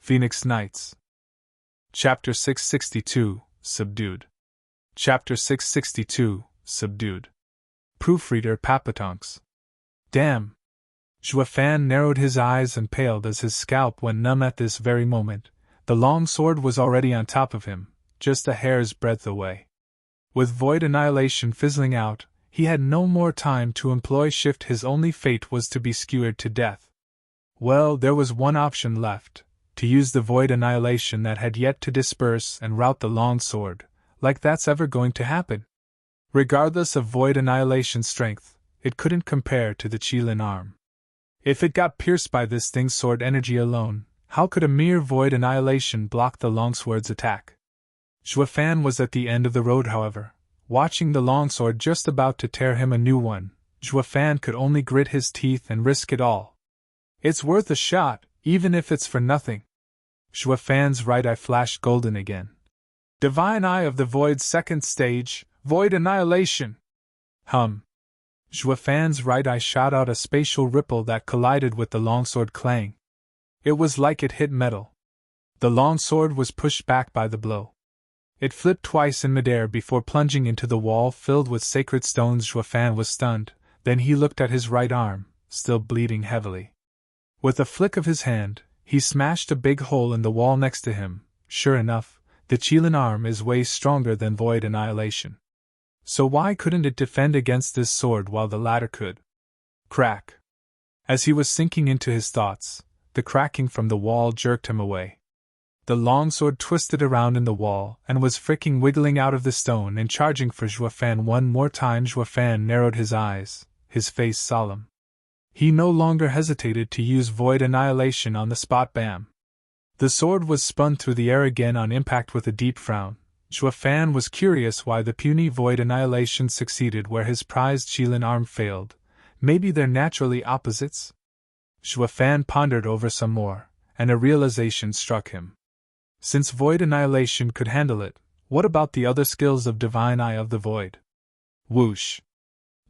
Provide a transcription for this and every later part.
Phoenix Nights. Chapter 662, Subdued. Chapter 662, Subdued. Proofreader Papatonks. Damn! Juefan narrowed his eyes and paled as his scalp went numb at this very moment. The long sword was already on top of him, just a hair's breadth away. With void annihilation fizzling out, he had no more time to employ shift. His only fate was to be skewered to death. Well, there was one option left, to use the void annihilation that had yet to disperse and rout the long sword, like that's ever going to happen. Regardless of void annihilation strength, it couldn't compare to the Qilin arm. If it got pierced by this thing's sword energy alone, how could a mere void annihilation block the longsword's attack? Juefan was at the end of the road, however, watching the longsword just about to tear him a new one. Juefan could only grit his teeth and risk it all. It's worth a shot, even if it's for nothing. Juefan's right eye flashed golden again. Divine Eye of the Void's second stage, Void Annihilation! Juefan's right eye shot out a spatial ripple that collided with the longsword clang. It was like it hit metal. The longsword was pushed back by the blow. It flipped twice in midair before plunging into the wall filled with sacred stones. Juefan was stunned, then he looked at his right arm, still bleeding heavily. With a flick of his hand, he smashed a big hole in the wall next to him. Sure enough, the Qilin arm is way stronger than void annihilation. So why couldn't it defend against this sword while the latter could? Crack! As he was sinking into his thoughts, the cracking from the wall jerked him away. The longsword twisted around in the wall and was fricking wiggling out of the stone and charging for Juefan one more time. Juefan narrowed his eyes, his face solemn. He no longer hesitated to use void annihilation on the spot. Bam! The sword was spun through the air again on impact with a deep frown. Juefan was curious why the puny void annihilation succeeded where his prized Qilin arm failed. Maybe they're naturally opposites? Juefan pondered over some more, and a realization struck him. Since void annihilation could handle it, what about the other skills of Divine Eye of the Void? Whoosh!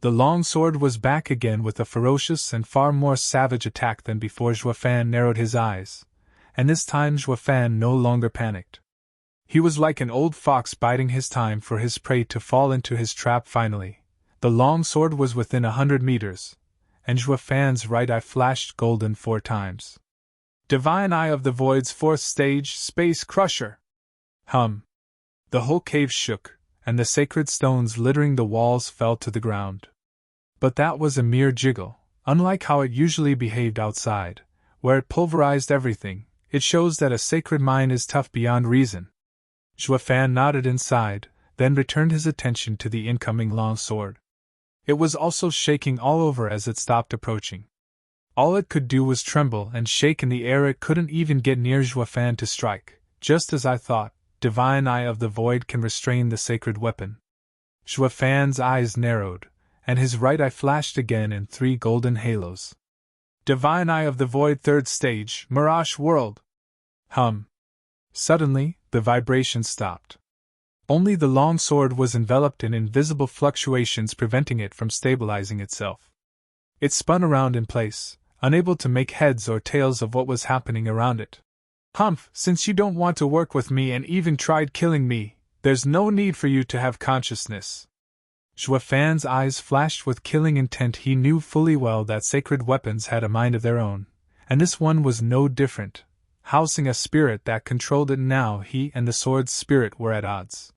The long sword was back again with a ferocious and far more savage attack than before. Juefan narrowed his eyes, and this time Juefan no longer panicked. He was like an old fox biding his time for his prey to fall into his trap. Finally, the long sword was within 100 meters, and Juefan's right eye flashed golden 4 times. Divine Eye of the Void's 4th stage, Space Crusher! The whole cave shook, and the sacred stones littering the walls fell to the ground. But that was a mere jiggle, unlike how it usually behaved outside, where it pulverized everything. It shows that a sacred mine is tough beyond reason. Juefan nodded inside, then returned his attention to the incoming long sword. It was also shaking all over as it stopped approaching. All it could do was tremble and shake in the air. It couldn't even get near Juefan to strike. Just as I thought, Divine Eye of the Void can restrain the sacred weapon. Juefan's eyes narrowed, and his right eye flashed again in 3 golden halos. Divine Eye of the Void 3rd stage, Mirage World! Suddenly, the vibration stopped. Only the long sword was enveloped in invisible fluctuations, preventing it from stabilizing itself. It spun around in place, unable to make heads or tails of what was happening around it. Since you don't want to work with me and even tried killing me, there's no need for you to have consciousness. Juefan's eyes flashed with killing intent. He knew fully well that sacred weapons had a mind of their own, and this one was no different, housing a spirit that controlled it. Now he and the sword's spirit were at odds.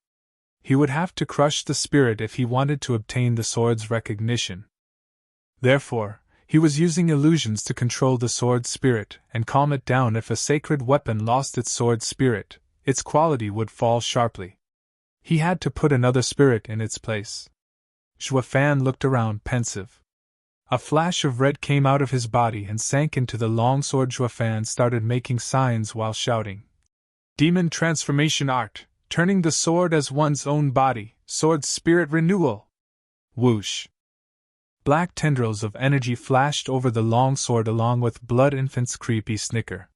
He would have to crush the spirit if he wanted to obtain the sword's recognition. Therefore, he was using illusions to control the sword spirit and calm it down. If a sacred weapon lost its sword spirit, its quality would fall sharply. He had to put another spirit in its place. Juefan looked around, pensive. A flash of red came out of his body and sank into the long sword. Juefan started making signs while shouting. Demon Transformation Art, turning the sword as one's own body, sword spirit renewal! Whoosh! Black tendrils of energy flashed over the long sword along with Blood Infant's creepy snicker.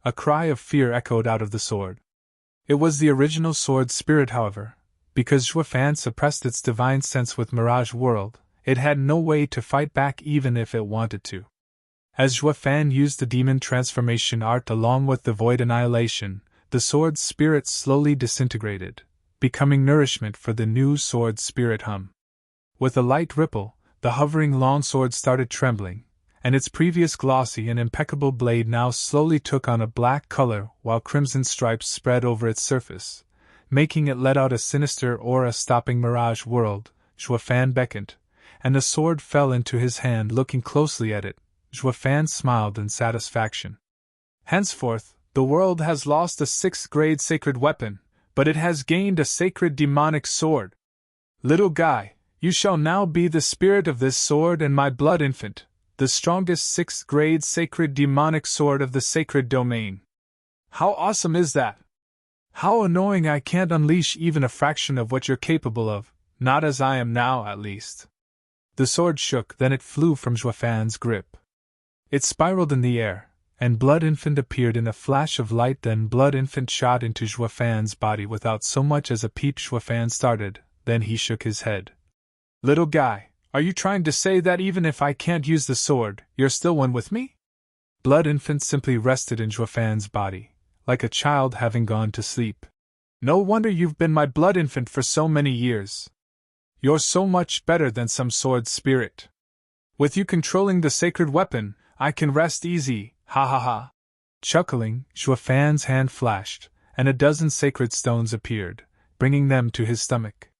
A cry of fear echoed out of the sword. It was the original sword spirit, however. Because Juefan suppressed its divine sense with Mirage World, it had no way to fight back even if it wanted to. As Zhua Fan used the demon transformation art along with the void annihilation, the sword's spirit slowly disintegrated, becoming nourishment for the new sword's spirit hum. With a light ripple, the hovering longsword started trembling, and its previous glossy and impeccable blade now slowly took on a black color while crimson stripes spread over its surface, making it let out a sinister aura stopping Mirage World. Zhua Fan beckoned, and the sword fell into his hand. Looking closely at it, Zhua Fan smiled in satisfaction. Henceforth, the world has lost a 6th grade sacred weapon, but it has gained a sacred demonic sword. Little guy, you shall now be the spirit of this sword and my blood infant, the strongest 6th grade sacred demonic sword of the sacred domain. How awesome is that? How annoying I can't unleash even a fraction of what you're capable of, not as I am now at least. The sword shook, then it flew from Zhua Fan's grip. It spiraled in the air, and Blood Infant appeared in a flash of light. Then Blood Infant shot into Zhua Fan's body without so much as a peep. Zhua Fan started, then he shook his head. Little guy, are you trying to say that even if I can't use the sword, you're still one with me? Blood Infant simply rested in Zhua Fan's body, like a child having gone to sleep. No wonder you've been my Blood Infant for so many years. You're so much better than some sword spirit. With you controlling the sacred weapon, I can rest easy, ha ha ha. Chuckling, Zhua Fan's hand flashed, and a dozen sacred stones appeared, bringing them to his stomach.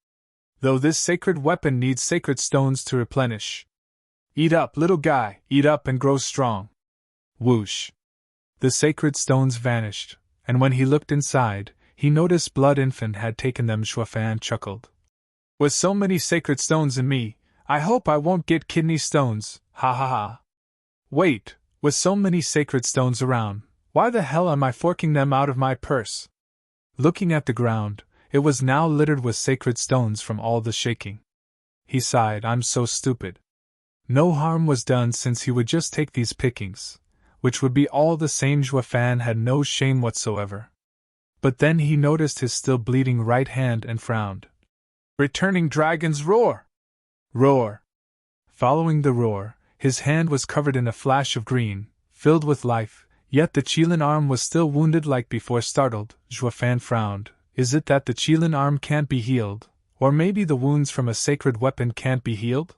Though this sacred weapon needs sacred stones to replenish. Eat up, little guy, eat up and grow strong. Whoosh. The sacred stones vanished, and when he looked inside, he noticed Blood Infant had taken them. Zhua Fan chuckled. With so many sacred stones in me, I hope I won't get kidney stones, ha ha ha. Wait, with so many sacred stones around, why the hell am I forking them out of my purse? Looking at the ground, it was now littered with sacred stones from all the shaking. He sighed, I'm so stupid. No harm was done since he would just take these pickings, which would be all the same. Zhua Fan had no shame whatsoever. But then he noticed his still bleeding right hand and frowned. Returning dragon's roar! Roar! Following the roar, his hand was covered in a flash of green, filled with life, yet the Qilin arm was still wounded like before. Startled, Zhua Fan frowned. Is it that the Qilin arm can't be healed, or maybe the wounds from a sacred weapon can't be healed?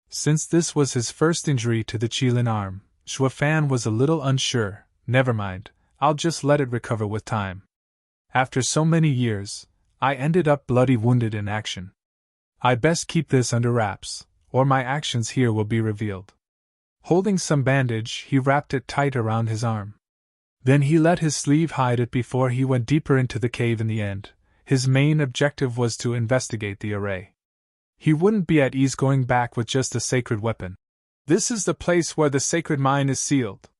Since this was his first injury to the Qilin arm, Zhua Fan was a little unsure. Never mind, I'll just let it recover with time. After so many years, I ended up bloody wounded in action. I best keep this under wraps, or my actions here will be revealed. Holding some bandage, he wrapped it tight around his arm. Then he let his sleeve hide it before he went deeper into the cave. In the end, his main objective was to investigate the array. He wouldn't be at ease going back with just a sacred weapon. This is the place where the sacred mine is sealed.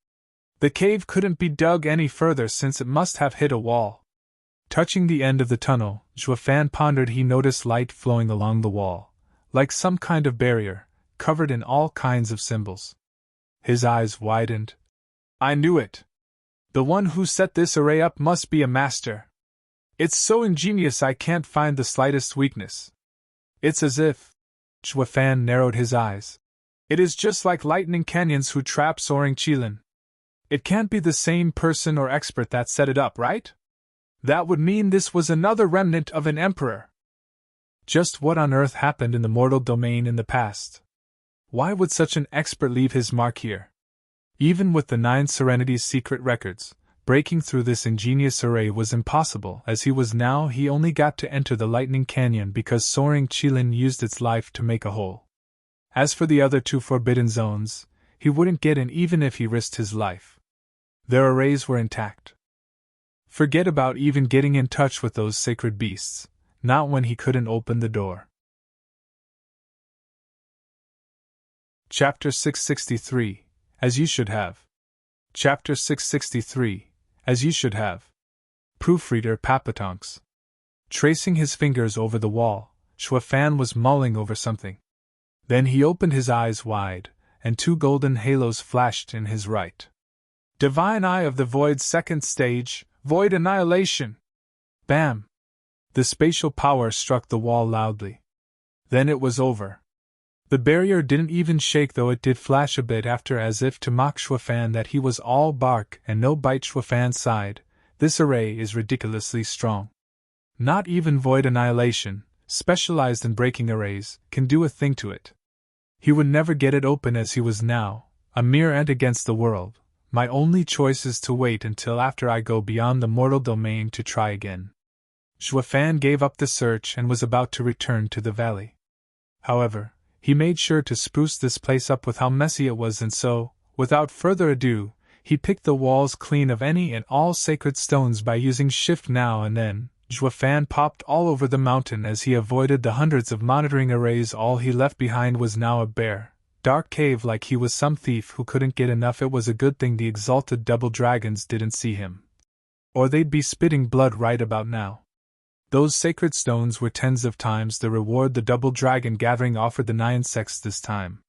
The cave couldn't be dug any further since it must have hit a wall. Touching the end of the tunnel, Zhua Fan pondered. He noticed light flowing along the wall, like some kind of barrier, covered in all kinds of symbols. His eyes widened. I knew it! The one who set this array up must be a master. It's so ingenious I can't find the slightest weakness. It's as if... Zhua Fan narrowed his eyes. It is just like Lightning Canyons who trap soaring Qilin. It can't be the same person or expert that set it up, right? That would mean this was another remnant of an emperor. Just what on earth happened in the mortal domain in the past? Why would such an expert leave his mark here? Even with the 9 Serenity's secret records, breaking through this ingenious array was impossible. As he was now, he only got to enter the Lightning Canyon because soaring Qilin used its life to make a hole. As for the other 2 forbidden zones, he wouldn't get in even if he risked his life. Their arrays were intact. Forget about even getting in touch with those sacred beasts, not when he couldn't open the door. Chapter 663, As You Should Have. Chapter 663, As You Should Have. Proofreader Papatonks. Tracing his fingers over the wall, Zhua Fan was mulling over something. Then he opened his eyes wide, and 2 golden halos flashed in his right. Divine Eye of the Void, 2nd stage, Void Annihilation! Bam! The spatial power struck the wall loudly. Then it was over. The barrier didn't even shake, though it did flash a bit after, as if to mock Xuefan that he was all bark and no bite. Xuefan sighed. This array is ridiculously strong. Not even Void Annihilation, specialized in breaking arrays, can do a thing to it. He would never get it open as he was now, a mere ant against the world. My only choice is to wait until after I go beyond the mortal domain to try again. Xuefan gave up the search and was about to return to the valley. However, he made sure to spruce this place up with how messy it was, and so, without further ado, he picked the walls clean of any and all sacred stones by using Shift. Now and then, Xuefan popped all over the mountain as he avoided the hundreds of monitoring arrays. All he left behind was now a bare, dark cave, like he was some thief who couldn't get enough. It was a good thing the exalted double dragons didn't see him, or they'd be spitting blood right about now. Those sacred stones were tens of times the reward the double dragon gathering offered the 9 sects this time.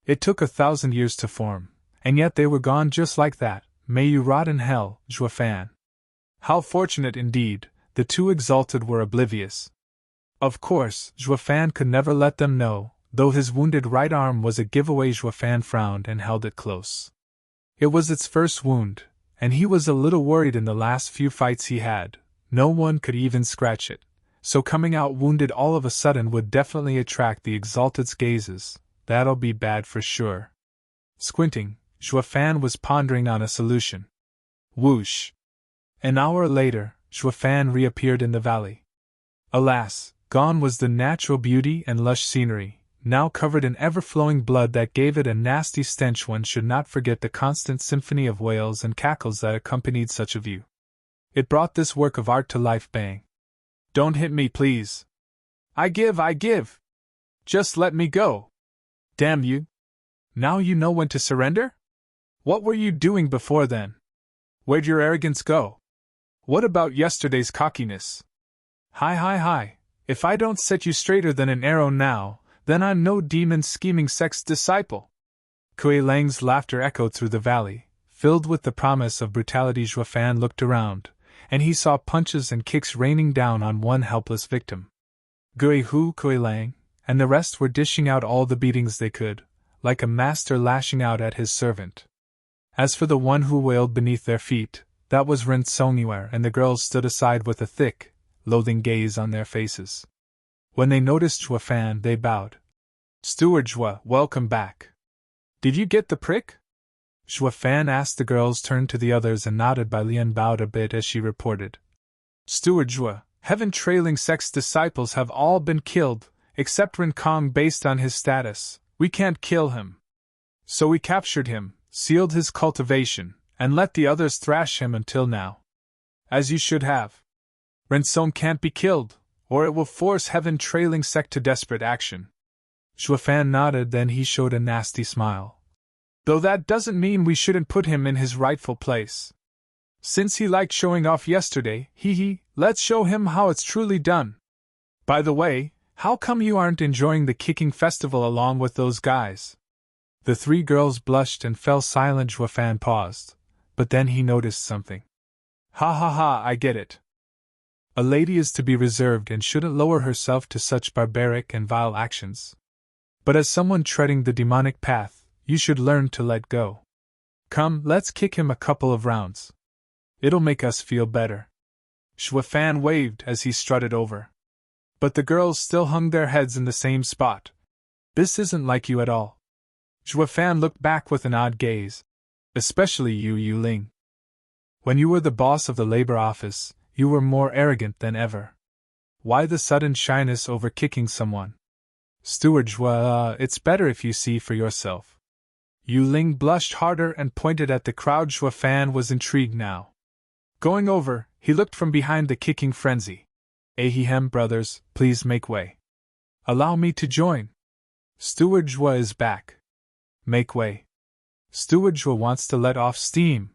It took 1,000 years to form, and yet they were gone just like that. May you rot in hell, Xuefan. How fortunate indeed. The two exalted were oblivious. Of course, Xuefan could never let them know, though his wounded right arm was a giveaway. Xuefan frowned and held it close. It was its first wound, and he was a little worried. In the last few fights he had, no one could even scratch it, so coming out wounded all of a sudden would definitely attract the exalted's gazes. That'll be bad for sure. Squinting, Xuefan was pondering on a solution. Whoosh! An hour later, Xuefan reappeared in the valley. Alas, gone was the natural beauty and lush scenery, now covered in ever-flowing blood that gave it a nasty stench. One should not forget the constant symphony of wails and cackles that accompanied such a view. It brought this work of art to life. Bang! Don't hit me, please. I give! Just let me go! Damn you! Now you know when to surrender? What were you doing before then? Where'd your arrogance go? What about yesterday's cockiness? Hi! If I don't set you straighter than an arrow now, then I'm no demon scheming Sects disciple. Kuei Lang's laughter echoed through the valley, filled with the promise of brutality. Xuefan looked around, and he saw punches and kicks raining down on one helpless victim. Kuei Lang, and the rest were dishing out all the beatings they could, like a master lashing out at his servant. As for the one who wailed beneath their feet, that was Ren Songnuer, and the girls stood aside with a thick, loathing gaze on their faces. When they noticed Xuefan, they bowed. Steward Xue, welcome back. Did you get the prick? Xuefan asked. The girls turned to the others and nodded. Bai Lian bowed a bit as she reported. Steward Xue, heaven-trailing Sects disciples have all been killed, except Ren Kong. Based on his status, we can't kill him. So we captured him, sealed his cultivation, and let the others thrash him until now. As you should have. Ren Song can't be killed, or it will force heaven-trailing sect to desperate action. Xuefan nodded, then he showed a nasty smile. Though that doesn't mean we shouldn't put him in his rightful place. Since he liked showing off yesterday, let's show him how it's truly done. By the way, how come you aren't enjoying the kicking festival along with those guys? The 3 girls blushed and fell silent. Xuefan paused, but then he noticed something. Ha, I get it. A lady is to be reserved and shouldn't lower herself to such barbaric and vile actions. But as someone treading the demonic path, you should learn to let go. Come, let's kick him a couple of rounds. It'll make us feel better. Xuefan waved as he strutted over. But the girls still hung their heads in the same spot. This isn't like you at all. Xuefan looked back with an odd gaze. Especially you, Ling. When you were the boss of the labor office, you were more arrogant than ever. Why the sudden shyness over kicking someone? Steward Xue, it's better if you see for yourself. Ling blushed harder and pointed at the crowd. Xuefan was intrigued now. Going over, he looked from behind the kicking frenzy. Ahem, brothers, please make way. Allow me to join. Steward Xue is back. Make way. Steward Xue wants to let off steam.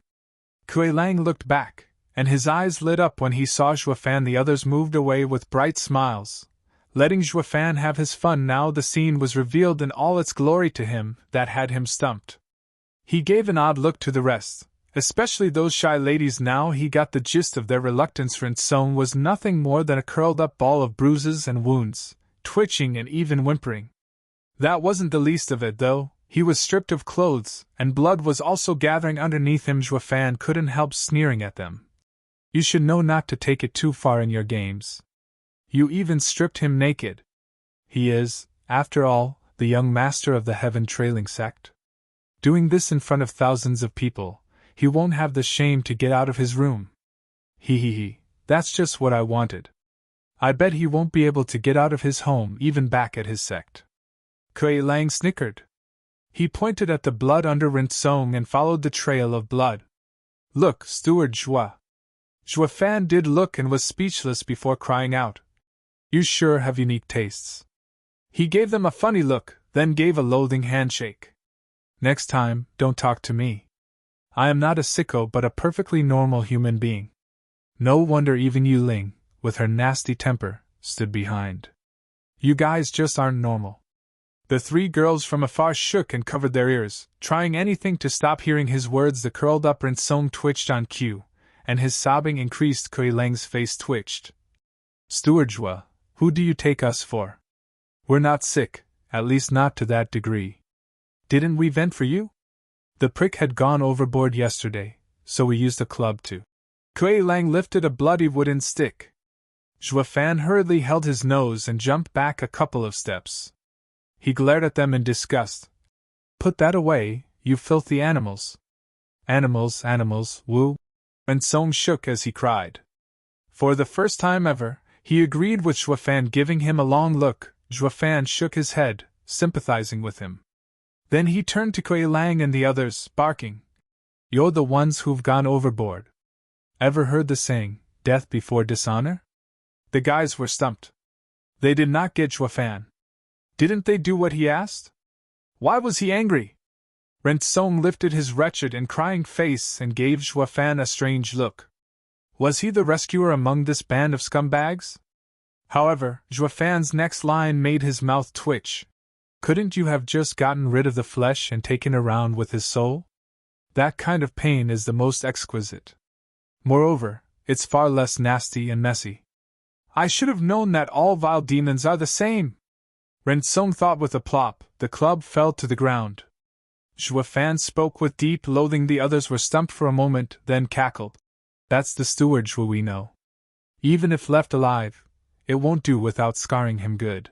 Kuei Lang looked back, and his eyes lit up when he saw Xuefan. The others moved away with bright smiles, letting Xuefan have his fun. Now the scene was revealed in all its glory to him that had him stumped. He gave an odd look to the rest, especially those shy ladies. Now he got the gist of their reluctance. Ren Song was nothing more than a curled-up ball of bruises and wounds, twitching and even whimpering. That wasn't the least of it, though. He was stripped of clothes, and blood was also gathering underneath him. Juefan couldn't help sneering at them. You should know not to take it too far in your games. You even stripped him naked. He is, after all, the young master of the heaven trailing sect. Doing this in front of thousands of people, he won't have the shame to get out of his room. He, that's just what I wanted. I bet he won't be able to get out of his home even back at his sect. Kuei Lang snickered. He pointed at the blood under Rinsong and followed the trail of blood. Look, Steward Jua. Juefan did look and was speechless before crying out. You sure have unique tastes. He gave them a funny look, then gave a loathing handshake. Next time, don't talk to me. I am not a sicko but a perfectly normal human being. No wonder even Yu Ling, with her nasty temper, stood behind. You guys just aren't normal. The three girls from afar shook and covered their ears, trying anything to stop hearing his words. The curled-up Rinsong twitched on cue, and his sobbing increased. Kuei Lang's face twitched. Steward Jua, who do you take us for? We're not sick, at least not to that degree. Didn't we vent for you? The prick had gone overboard yesterday, so we used a club to. Kuei Lang lifted a bloody wooden stick. Juefan hurriedly held his nose and jumped back a couple of steps. He glared at them in disgust. Put that away, you filthy animals. Animals, woo. Rinsong shook as he cried. For the first time ever, he agreed with Juefan, giving him a long look. Juefan shook his head, sympathizing with him. Then he turned to Kuei Lang and the others, barking. You're the ones who've gone overboard. Ever heard the saying, death before dishonor? The guys were stumped. They did not get Juefan. Didn't they do what he asked? Why was he angry? Rinsong lifted his wretched and crying face and gave Juefan a strange look. Was he the rescuer among this band of scumbags? However, Juefan's next line made his mouth twitch. Couldn't you have just gotten rid of the flesh and taken around with his soul? That kind of pain is the most exquisite. Moreover, it's far less nasty and messy. I should have known that all vile demons are the same. Rinsong thought with a plop. The club fell to the ground. Juefan spoke with deep loathing. The others were stumped for a moment, then cackled. That's the steward Jua we know. Even if left alive, it won't do without scarring him good.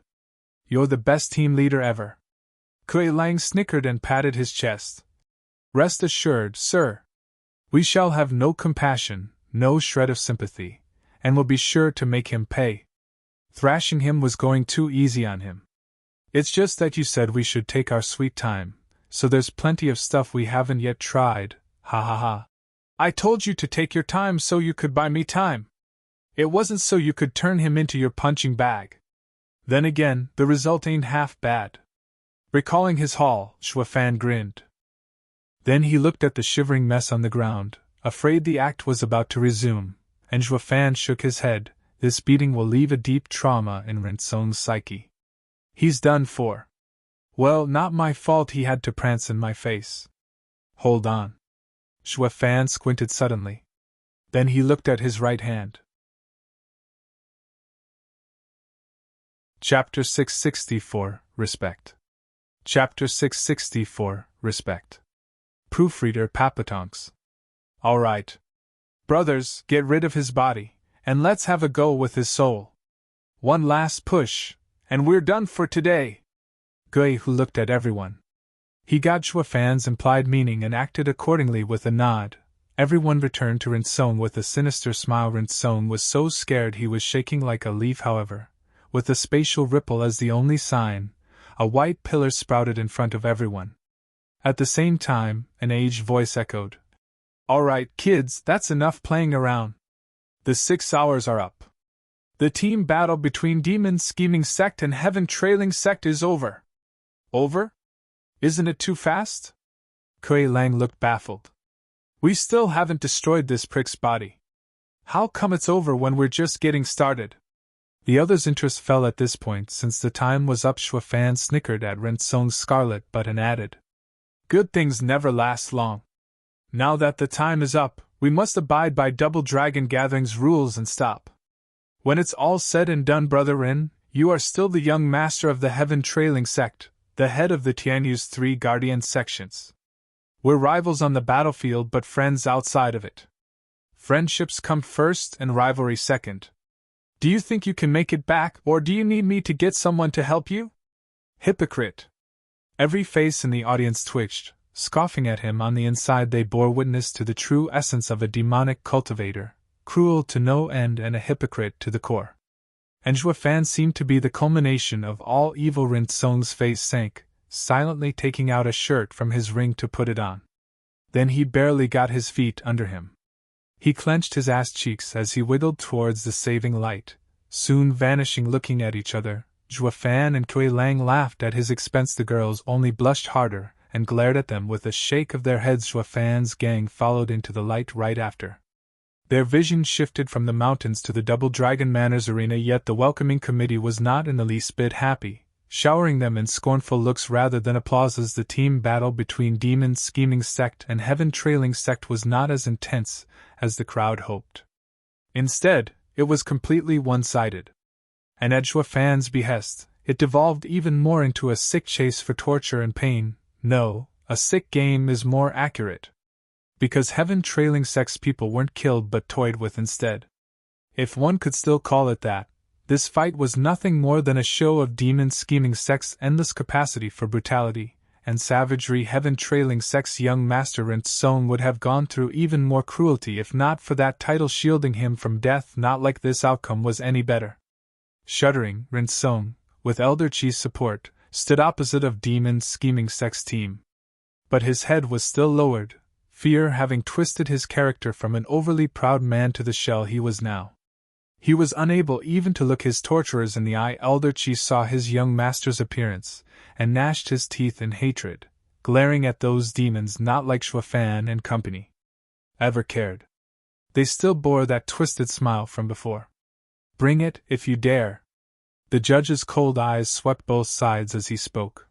You're the best team leader ever. Kuei Lang snickered and patted his chest. Rest assured, sir. We shall have no compassion, no shred of sympathy, and will be sure to make him pay. Thrashing him was going too easy on him. It's just that you said we should take our sweet time, so there's plenty of stuff we haven't yet tried, ha ha ha. I told you to take your time so you could buy me time. It wasn't so you could turn him into your punching bag. Then again, the result ain't half bad. Recalling his haul, Juefan grinned. Then he looked at the shivering mess on the ground, afraid the act was about to resume, and Juefan shook his head. This beating will leave a deep trauma in Rinsong's psyche. He's done for. Well, not my fault he had to prance in my face. Hold on. Juefan squinted suddenly. Then he looked at his right hand. Chapter 664, Respect. Chapter 664, Respect. Proofreader Papatonks. All right. Brothers, get rid of his body, and let's have a go with his soul. One last push, and we're done for today. Gui, who looked at everyone. He got Juefan's implied meaning and acted accordingly with a nod. Everyone returned to Rinsong with a sinister smile. Rinsong was so scared he was shaking like a leaf. However, with a spatial ripple as the only sign, a white pillar sprouted in front of everyone. At the same time, an aged voice echoed. All right, kids, that's enough playing around. The 6 hours are up. The team battle between Demon Scheming Sect and Heaven Trailing Sect is over. Over? Isn't it too fast? Kuei Lang looked baffled. We still haven't destroyed this prick's body. How come it's over when we're just getting started? The others' interest fell at this point since the time was up. Juefan snickered at Rinsong's scarlet butt and added. Good things never last long. Now that the time is up, we must abide by Double Dragon Gathering's rules and stop. When it's all said and done, Brother Rin, you are still the young master of the Heaven Trailing Sect, the head of the Tianyu's 3 guardian sections. We're rivals on the battlefield but friends outside of it. Friendships come first and rivalry second. Do you think you can make it back, or do you need me to get someone to help you? Hypocrite! Every face in the audience twitched, scoffing at him. On the inside they bore witness to the true essence of a demonic cultivator, cruel to no end and a hypocrite to the core. And Zhuofan seemed to be the culmination of all evil. Rinsong's face sank, silently taking out a shirt from his ring to put it on. Then he barely got his feet under him. He clenched his ass cheeks as he wiggled towards the saving light, soon vanishing. Looking at each other, Zhuofan and Kui Lang laughed at his expense. The girls only blushed harder and glared at them with a shake of their heads. Zhuofan's gang followed into the light right after. Their vision shifted from the mountains to the Double Dragon Manor's arena, yet the welcoming committee was not in the least bit happy, showering them in scornful looks rather than applauses. The team battle between Demon Scheming Sect and Heaven Trailing Sect was not as intense as the crowd hoped. Instead, it was completely one-sided. And at Zhuofan's behest, it devolved even more into a sick chase for torture and pain. No, a sick game is more accurate. Because Heaven Trailing Sect's people weren't killed but toyed with instead. If one could still call it that, this fight was nothing more than a show of Demon Scheming Sect's endless capacity for brutality and savagery. Heaven Trailing Sect's young master Rinsong would have gone through even more cruelty if not for that title shielding him from death. Not like this outcome was any better. Shuddering, Rinsong, with Elder Chi's support, stood opposite of Demon Scheming Sect's team. But his head was still lowered, fear having twisted his character from an overly proud man to the shell he was now. He was unable even to look his torturers in the eye. Elder Chi saw his young master's appearance, and gnashed his teeth in hatred, glaring at those demons not like Zhuofan and company ever cared. They still bore that twisted smile from before. Bring it, if you dare. The judge's cold eyes swept both sides as he spoke.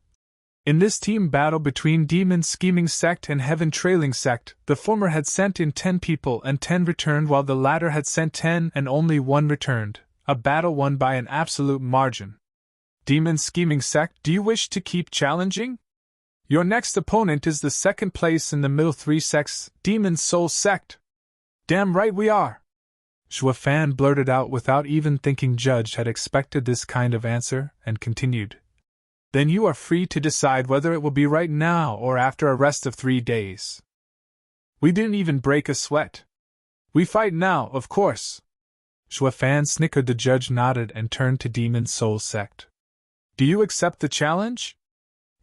In this team battle between Demon Scheming Sect and Heaven Trailing Sect, the former had sent in 10 people and 10 returned, while the latter had sent 10 and only 1 returned, a battle won by an absolute margin. Demon Scheming Sect, do you wish to keep challenging? Your next opponent is the second place in the middle 3 sects, Demon Soul Sect. Damn right we are! Zhuofan blurted out without even thinking. Judge had expected this kind of answer, and continued. Then you are free to decide whether it will be right now or after a rest of 3 days. We didn't even break a sweat. We fight now, of course. Zhuofan snickered. The judge nodded and turned to Demon Soul Sect. Do you accept the challenge?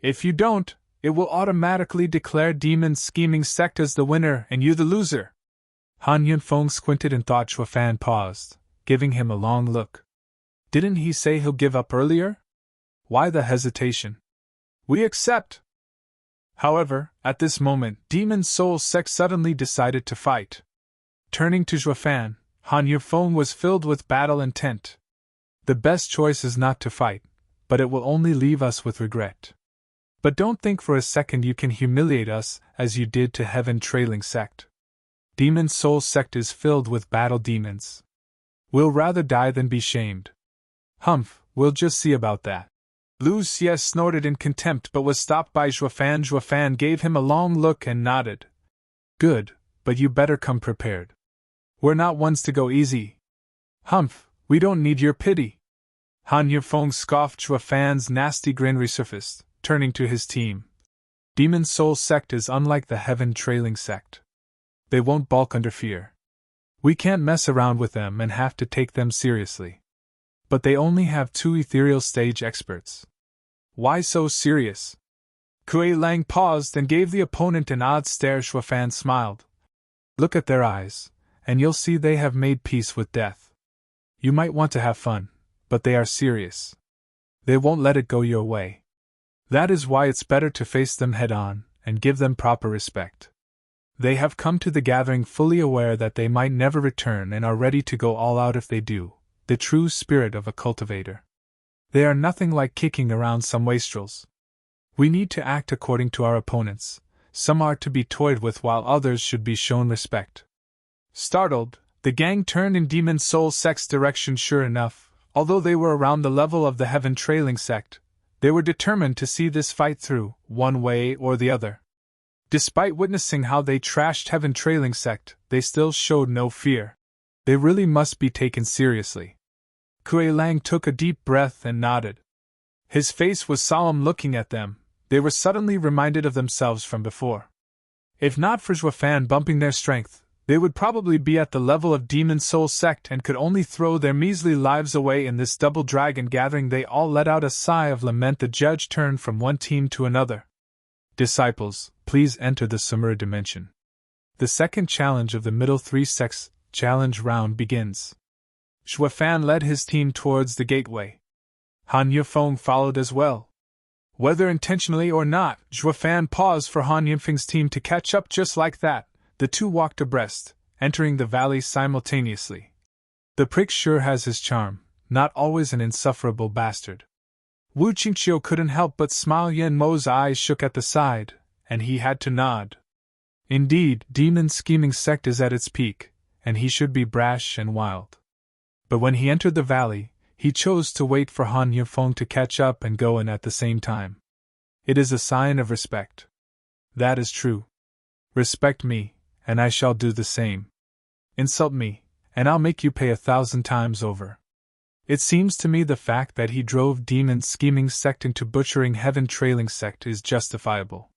If you don't, it will automatically declare Demon Scheming Sect as the winner and you the loser. Han Yunfeng squinted and thought. Zhuofan paused, giving him a long look. Didn't he say he'll give up earlier? Why the hesitation? We accept. However, at this moment, Demon Soul Sect suddenly decided to fight. Turning to Zhuofan, Han Yunfeng was filled with battle intent. The best choice is not to fight, but it will only leave us with regret. But don't think for a second you can humiliate us as you did to Heaven Trailing Sect. Demon Soul Sect is filled with battle demons. We'll rather die than be shamed. Humph, we'll just see about that. Lu Xie snorted in contempt but was stopped by Zhuofan. Zhuofan gave him a long look and nodded. Good, but you better come prepared. We're not ones to go easy. Humph, we don't need your pity. Han Yunfeng scoffed. Zhuofan's nasty grin resurfaced, turning to his team. Demon Soul Sect is unlike the Heaven Trailing Sect. They won't balk under fear. We can't mess around with them and have to take them seriously. But they only have 2 ethereal stage experts. Why so serious? Kui Lang paused and gave the opponent an odd stare. Zhuofan smiled. Look at their eyes, and you'll see they have made peace with death. You might want to have fun, but they are serious. They won't let it go your way. That is why it's better to face them head on, and give them proper respect. They have come to the gathering fully aware that they might never return and are ready to go all out if they do. The true spirit of a cultivator. They are nothing like kicking around some wastrels. We need to act according to our opponents. Some are to be toyed with while others should be shown respect. Startled, the gang turned in Demon Soul Sect's direction. Sure enough, although they were around the level of the Heaven Trailing Sect, They were determined to see this fight through, one way or the other. Despite witnessing how they trashed Heaven Trailing Sect, they still showed no fear. They really must be taken seriously. Kuei Lang took a deep breath and nodded. His face was solemn looking at them. They were suddenly reminded of themselves from before. If not for Zhuofan bumping their strength, they would probably be at the level of Demon Soul Sect and could only throw their measly lives away in this double dragon gathering. They all let out a sigh of lament. The judge turned from one team to another. Disciples, please enter the Summer dimension. The second challenge of the middle 3 sects challenge round begins. Zhuofan led his team towards the gateway. Han Yifeng followed as well. Whether intentionally or not, Zhuofan paused for Han Yifeng's team to catch up. Just like that, the two walked abreast, entering the valley simultaneously. The prick sure has his charm, not always an insufferable bastard. Wu Qingqiu couldn't help but smile. Yen Mo's eyes shook at the side, and he had to nod. Indeed, Demon Scheming Sect is at its peak, and he should be brash and wild. But when he entered the valley, he chose to wait for Han Yifeng to catch up and go in at the same time. It is a sign of respect. That is true. Respect me, and I shall do the same. Insult me, and I'll make you pay 1,000 times over. It seems to me the fact that he drove Demon Scheming Sect into butchering Heaven Trailing Sect is justifiable.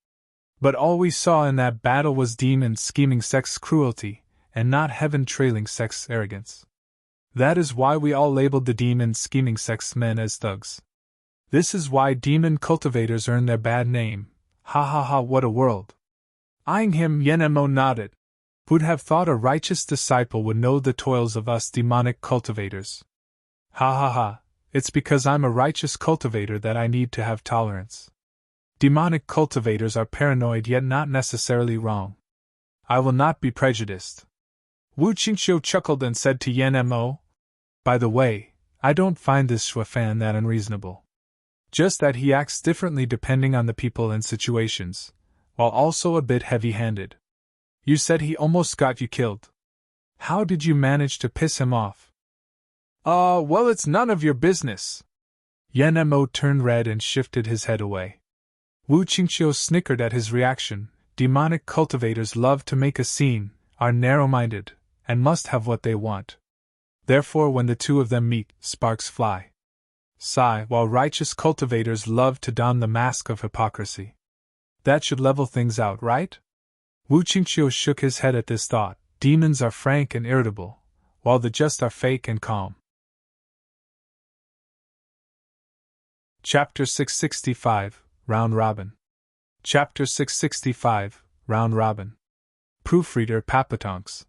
But all we saw in that battle was Demon Scheming Sect's cruelty, and not Heaven Trailing Sect's arrogance. That is why we all labeled the Demon Scheming Sect's men as thugs. This is why demon cultivators earn their bad name. Ha ha ha, what a world. Eyeing him, Yen Mo nodded. Who'd have thought a righteous disciple would know the toils of us demonic cultivators? Ha ha ha, it's because I'm a righteous cultivator that I need to have tolerance. Demonic cultivators are paranoid yet not necessarily wrong. I will not be prejudiced. Wu Qingqiu chuckled and said to Yen Mo, by the way, I don't find this Zhuofan that unreasonable. Just that he acts differently depending on the people and situations, while also a bit heavy-handed. You said he almost got you killed. How did you manage to piss him off? Well, it's none of your business. Yen Mo turned red and shifted his head away. Wu Qingqiu snickered at his reaction. Demonic cultivators love to make a scene, are narrow-minded, and must have what they want. Therefore, when the two of them meet, sparks fly. Sigh, while righteous cultivators love to don the mask of hypocrisy. That should level things out, right? Wu Qingqiu shook his head at this thought. Demons are frank and irritable, while the just are fake and calm. Chapter 665, Round Robin. Chapter 665, Round Robin. Proofreader Papatonks.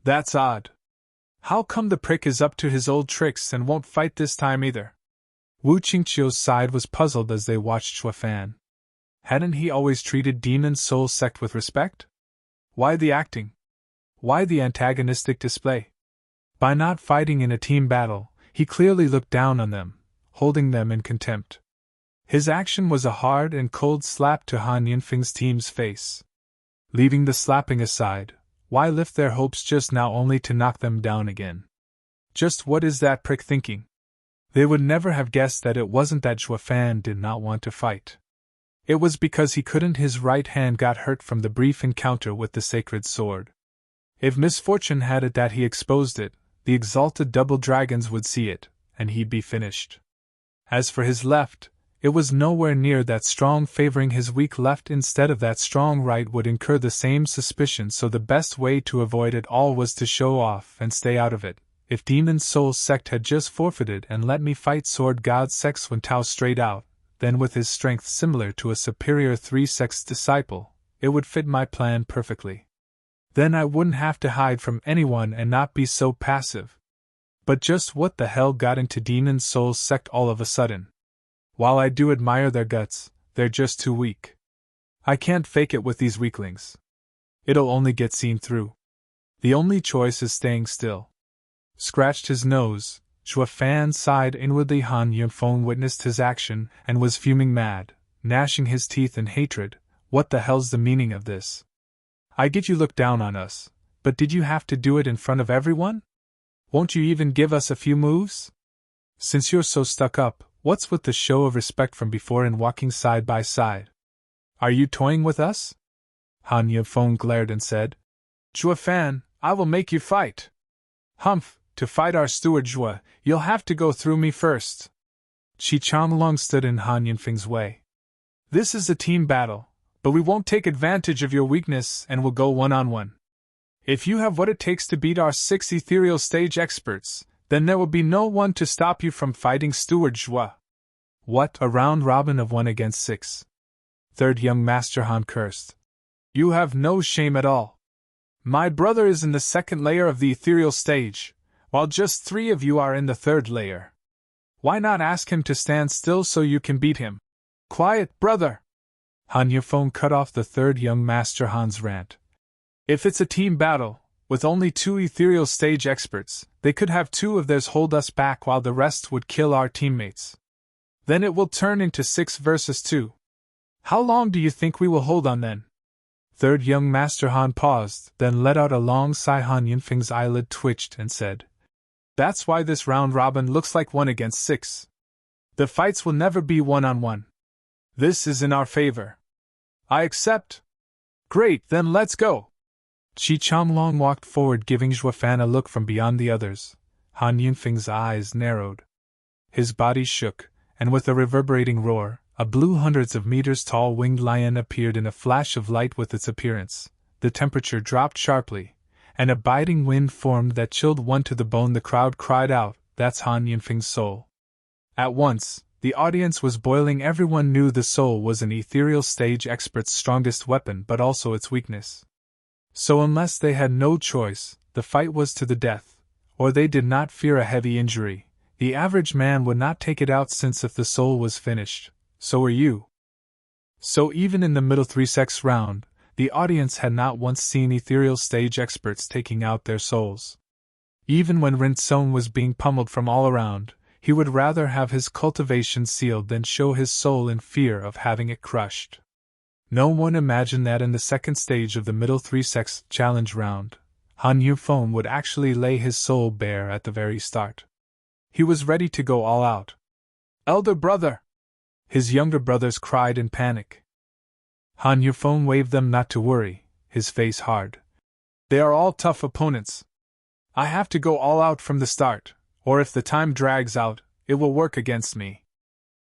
That's odd. How come the prick is up to his old tricks and won't fight this time either? Wu Qingqiu's side was puzzled as they watched Zhuofan. Hadn't he always treated Demon Soul Sect with respect? Why the acting? Why the antagonistic display? By not fighting in a team battle, he clearly looked down on them, holding them in contempt. His action was a hard and cold slap to Han Yifeng's team's face. Leaving the slapping aside, why lift their hopes just now only to knock them down again? Just what is that prick thinking? They would never have guessed that it wasn't that Zhuofan did not want to fight. It was because he couldn't. His right hand got hurt from the brief encounter with the sacred sword. If misfortune had it that he exposed it, the exalted double dragons would see it, and he'd be finished. As for his left, it was nowhere near that strong. Favoring his weak left instead of that strong right would incur the same suspicion, so the best way to avoid it all was to show off and stay out of it. If Demon Soul Sect had just forfeited and let me fight Sword God Sects when Tao straight out, then with his strength similar to a superior 3 Sects disciple, it would fit my plan perfectly. Then I wouldn't have to hide from anyone and not be so passive. But just what the hell got into Demon Soul Sect all of a sudden? While I do admire their guts, they're just too weak. I can't fake it with these weaklings. It'll only get seen through. The only choice is staying still. Scratched his nose, Zhuofan sighed inwardly. Han Yifeng witnessed his action and was fuming mad, gnashing his teeth in hatred. What the hell's the meaning of this? I get you look down on us, but did you have to do it in front of everyone? Won't you even give us a few moves? Since you're so stuck up, What's with the show of respect from before and walking side by side? Are you toying with us? Han Yifeng glared and said, Zhuo Fan, I will make you fight. Humph, to fight our steward Zhuo, you'll have to go through me first. Qi Changlong stood in Han Yifeng's way. This is a team battle, but we won't take advantage of your weakness and will go one-on-one. If you have what it takes to beat our 6 ethereal stage experts, then there will be no one to stop you from fighting Steward Zhuo. What, a round robin of 1 against 6? Third young Master Han cursed. You have no shame at all. My brother is in the 2nd layer of the ethereal stage, while just 3 of you are in the 3rd layer. Why not ask him to stand still so you can beat him? Quiet, brother! Han Yifeng cut off the 3rd young Master Han's rant. If it's a team battle, with only 2 ethereal stage experts, they could have 2 of theirs hold us back while the rest would kill our teammates. Then it will turn into 6 versus 2. How long do you think we will hold on then? 3rd young Master Han paused, then let out a long sigh. Han Yifeng's eyelid twitched and said, That's why this round robin looks like 1 against 6. The fights will never be one-on-one. This is in our favor. I accept. Great, then let's go. Qi Changlong walked forward, giving Zhuo Fan a look from beyond the others. Han Yifeng's eyes narrowed. His body shook, and with a reverberating roar, a blue hundreds of meters tall winged lion appeared in a flash of light. With its appearance, the temperature dropped sharply, and a biting wind formed that chilled one to the bone. The crowd cried out, That's Han Yifeng's soul. At once, the audience was boiling. Everyone knew the soul was an ethereal stage expert's strongest weapon, but also its weakness. So unless they had no choice, the fight was to the death, or they did not fear a heavy injury. The average man would not take it out, since if the soul was finished, so were you. So even in the middle 3 sects round, the audience had not once seen ethereal stage experts taking out their souls. Even when Rinzong was being pummeled from all around, he would rather have his cultivation sealed than show his soul in fear of having it crushed. No one imagined that in the 2nd stage of the middle 3 sects challenge round, Han Yifeng would actually lay his soul bare at the very start. He was ready to go all out. Elder brother! His younger brothers cried in panic. Han Yifeng waved them not to worry, his face hard. They are all tough opponents. I have to go all out from the start, or if the time drags out, it will work against me.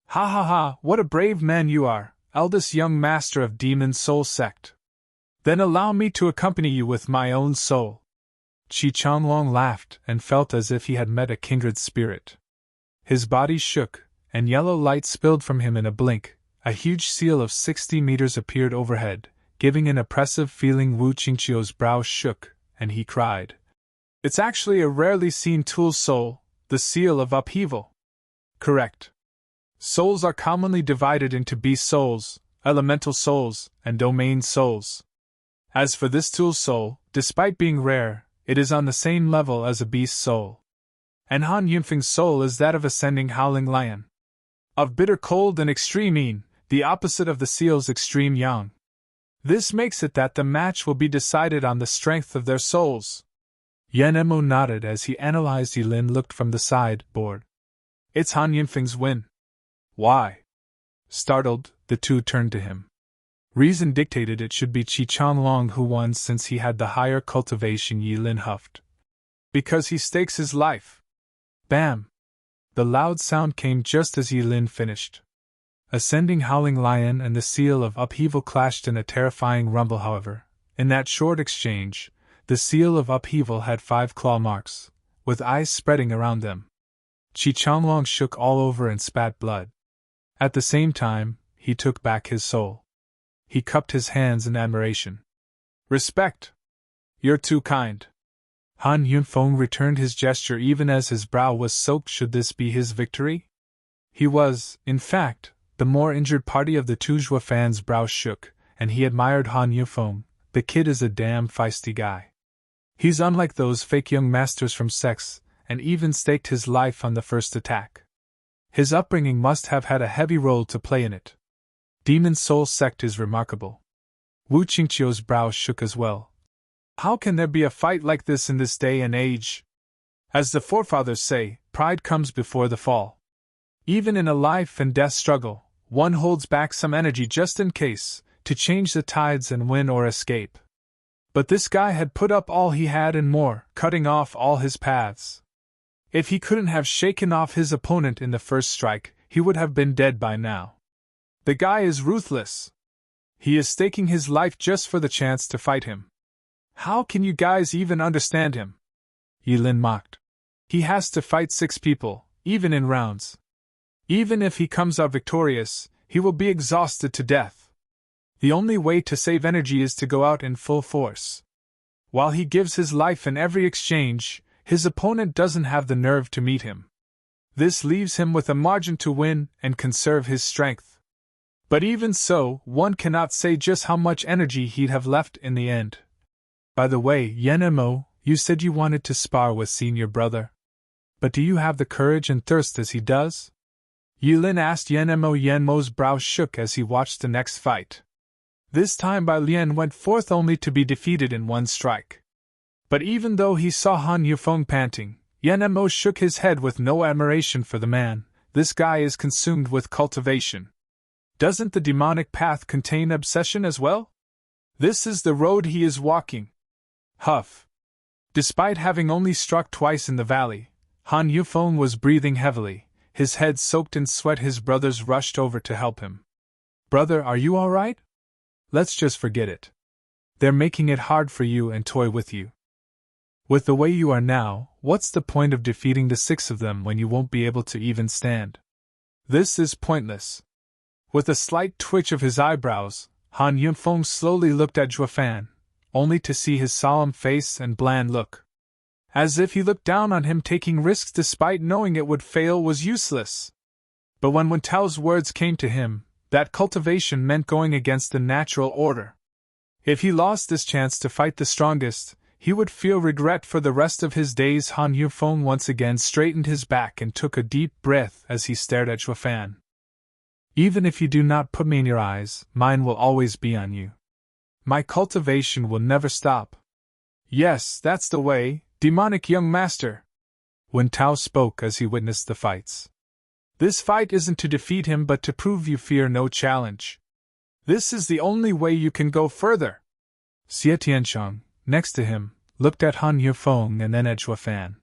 Ha ha ha, what a brave man you are, eldest young master of Demon Soul Sect. Then allow me to accompany you with my own soul. Qi Changlong laughed and felt as if he had met a kindred spirit. His body shook, and yellow light spilled from him in a blink. A huge seal of 60 meters appeared overhead, giving an oppressive feeling. Wu Qingqiu's brow shook, and he cried, It's actually a rarely seen tool soul, the seal of upheaval. Correct. Souls are commonly divided into beast souls, elemental souls, and domain souls. As for this tool soul, despite being rare, it is on the same level as a beast soul. And Han Yifeng's soul is that of ascending howling lion. Of bitter cold and extreme yin, the opposite of the seal's extreme yang. This makes it that the match will be decided on the strength of their souls. Yan Emo nodded as he analyzed. Yilin looked from the side, bored. It's Han Yifeng's win. Why? Startled, the two turned to him. Reason dictated it should be Qi Changlong who won, since he had the higher cultivation. Yilin huffed. Because he stakes his life. Bam! The loud sound came just as Yilin finished. Ascending howling lion and the seal of upheaval clashed in a terrifying rumble. However, in that short exchange, the seal of upheaval had 5 claw marks, with eyes spreading around them. Qi Changlong shook all over and spat blood. At the same time, he took back his soul. He cupped his hands in admiration. Respect! You're too kind. Han Yifeng returned his gesture even as his brow was soaked. Should this be his victory? He was, in fact, the more injured party of the two. Zhuo Fan's brow shook, and he admired Han Yifeng. The kid is a damn feisty guy. He's unlike those fake young masters from Sects, and even staked his life on the first attack. His upbringing must have had a heavy role to play in it. Demon Soul Sect is remarkable. Wu Qingqiu's brow shook as well. How can there be a fight like this in this day and age? As the forefathers say, pride comes before the fall. Even in a life and death struggle, one holds back some energy just in case, to change the tides and win or escape. But this guy had put up all he had and more, cutting off all his paths. If he couldn't have shaken off his opponent in the first strike, he would have been dead by now. The guy is ruthless. He is staking his life just for the chance to fight him. How can you guys even understand him? Yilin mocked. He has to fight 6 people, even in rounds. Even if he comes out victorious, he will be exhausted to death. The only way to save energy is to go out in full force. While he gives his life in every exchange, his opponent doesn't have the nerve to meet him. This leaves him with a margin to win and conserve his strength. But even so, one cannot say just how much energy he'd have left in the end. By the way, Yenmo, you said you wanted to spar with senior brother. But do you have the courage and thirst as he does? Yilin asked Yenmo. Yenmo's brow shook as he watched the next fight. This time Bai Lian went forth only to be defeated in one strike. But even though he saw Han Yufeng panting, Yenmo shook his head with no admiration for the man. This guy is consumed with cultivation. Doesn't the demonic path contain obsession as well? This is the road he is walking. Huff. Despite having only struck twice in the valley, Han Yufeng was breathing heavily. His head soaked in sweat. His brothers rushed over to help him. Brother, are you all right? Let's just forget it. They're making it hard for you and toy with you. With the way you are now, what's the point of defeating the 6 of them when you won't be able to even stand? This is pointless. With a slight twitch of his eyebrows, Han Yunfeng slowly looked at Zhuofan, only to see his solemn face and bland look. As if he looked down on him. Taking risks despite knowing it would fail was useless. But when Wen Tao's words came to him, that cultivation meant going against the natural order. If he lost this chance to fight the strongest, he would feel regret for the rest of his days. Han Yufeng once again straightened his back and took a deep breath as he stared at Zhuofan. Even if you do not put me in your eyes, mine will always be on you. My cultivation will never stop. Yes, that's the way, demonic young master. Wen Tao spoke as he witnessed the fights. This fight isn't to defeat him but to prove you fear no challenge. This is the only way you can go further. Xie Tiancheng, next to him, looked at Han Yufeng and then at Zhuofan.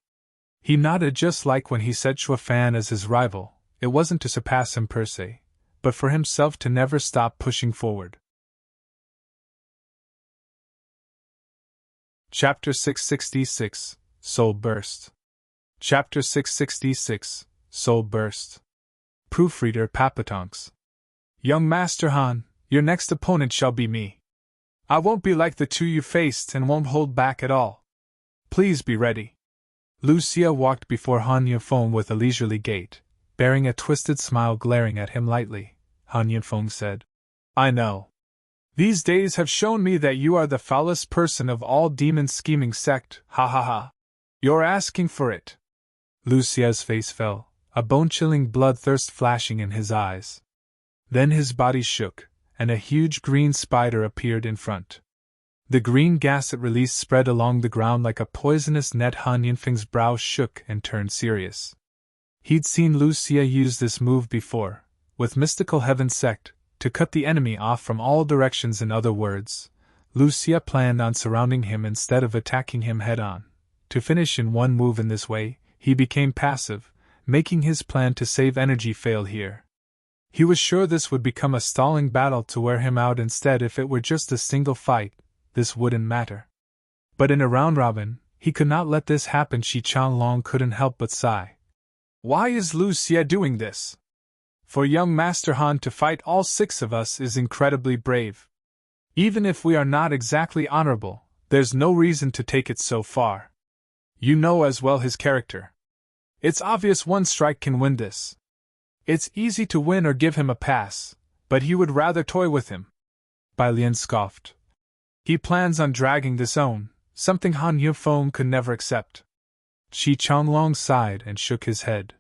He nodded just like when he set Zhuofan as his rival. It wasn't to surpass him per se, but for himself to never stop pushing forward. Chapter 666, Soul Burst. Chapter 666, Soul Burst. Proofreader Papatonks. Young Master Han, your next opponent shall be me. I won't be like the 2 you faced and won't hold back at all. Please be ready. Lucia walked before Han Yufeng with a leisurely gait, bearing a twisted smile glaring at him lightly. Han Yufeng said, I know. These days have shown me that you are the foulest person of all demon-scheming sect, ha ha ha. You're asking for it. Lucia's face fell, a bone-chilling bloodthirst flashing in his eyes. Then his body shook, and a huge green spider appeared in front. The green gas it released spread along the ground like a poisonous net. Han Yunfeng's brow shook and turned serious. He'd seen Lucia use this move before, with Mystical Heaven Sect, to cut the enemy off from all directions. In other words, Lucia planned on surrounding him instead of attacking him head-on. To finish in one move in this way, he became passive, making his plan to save energy fail here. He was sure this would become a stalling battle to wear him out. Instead, if it were just a single fight, this wouldn't matter. But in a round-robin, he could not let this happen. Shi Changlong couldn't help but sigh. Why is Lucia doing this? For young Master Han to fight all 6 of us is incredibly brave. Even if we are not exactly honorable, there's no reason to take it so far. You know as well his character. It's obvious one strike can win this. It's easy to win or give him a pass, but he would rather toy with him. Bai Lian scoffed. He plans on dragging this own, something Han Yufeng could never accept. Shi Changlong sighed and shook his head.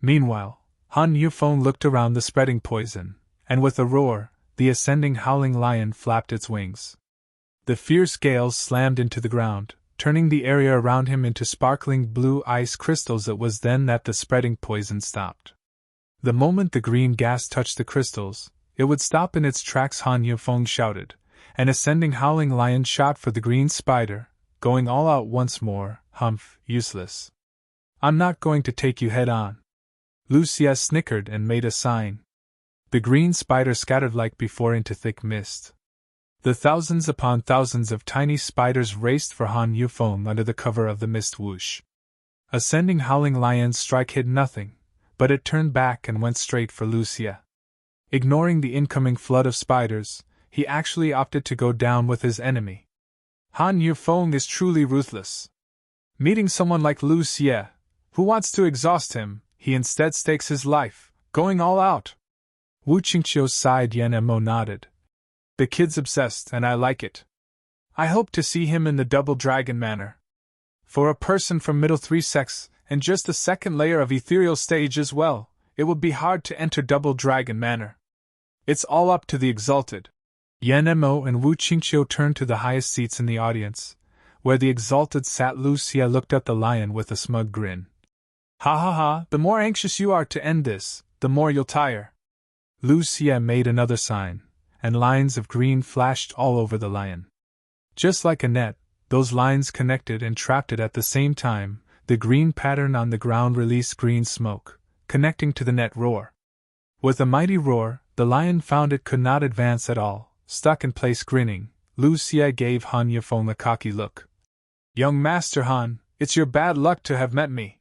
Meanwhile, Han Yufeng looked around the spreading poison, and with a roar, the ascending howling lion flapped its wings. The fierce gales slammed into the ground, turning the area around him into sparkling blue ice crystals. It was then that the spreading poison stopped. The moment the green gas touched the crystals, it would stop in its tracks, Han Yufeng shouted. An ascending howling lion shot for the green spider, going all out once more. Humph, useless. I'm not going to take you head on. Lucia snickered and made a sign. The green spider scattered like before into thick mist. The thousands upon thousands of tiny spiders raced for Han Yufeng under the cover of the mist whoosh. Ascending howling lion's strike hit nothing, but it turned back and went straight for Lucia. Ignoring the incoming flood of spiders, he actually opted to go down with his enemy. Han Yufeng is truly ruthless. Meeting someone like Lucia, who wants to exhaust him, he instead stakes his life, going all out. Wu Qingqiu sighed. Yan Mo nodded. The kid's obsessed, and I like it. I hope to see him in the double dragon manner. For a person from middle 3 sects, and just the second layer of ethereal stage as well, it would be hard to enter double dragon manner. It's all up to the exalted. Yan Mo and Wu Qingqiu turned to the highest seats in the audience, where the exalted sat. Lucia looked at the lion with a smug grin. Ha ha ha, the more anxious you are to end this, the more you'll tire. Lucia made another sign, and lines of green flashed all over the lion. Just like a net, those lines connected and trapped it at the same time. The green pattern on the ground released green smoke, connecting to the net roar. With a mighty roar, the lion found it could not advance at all, stuck in place grinning. Lucia gave Han Yufeng a cocky look. Young Master Han, it's your bad luck to have met me.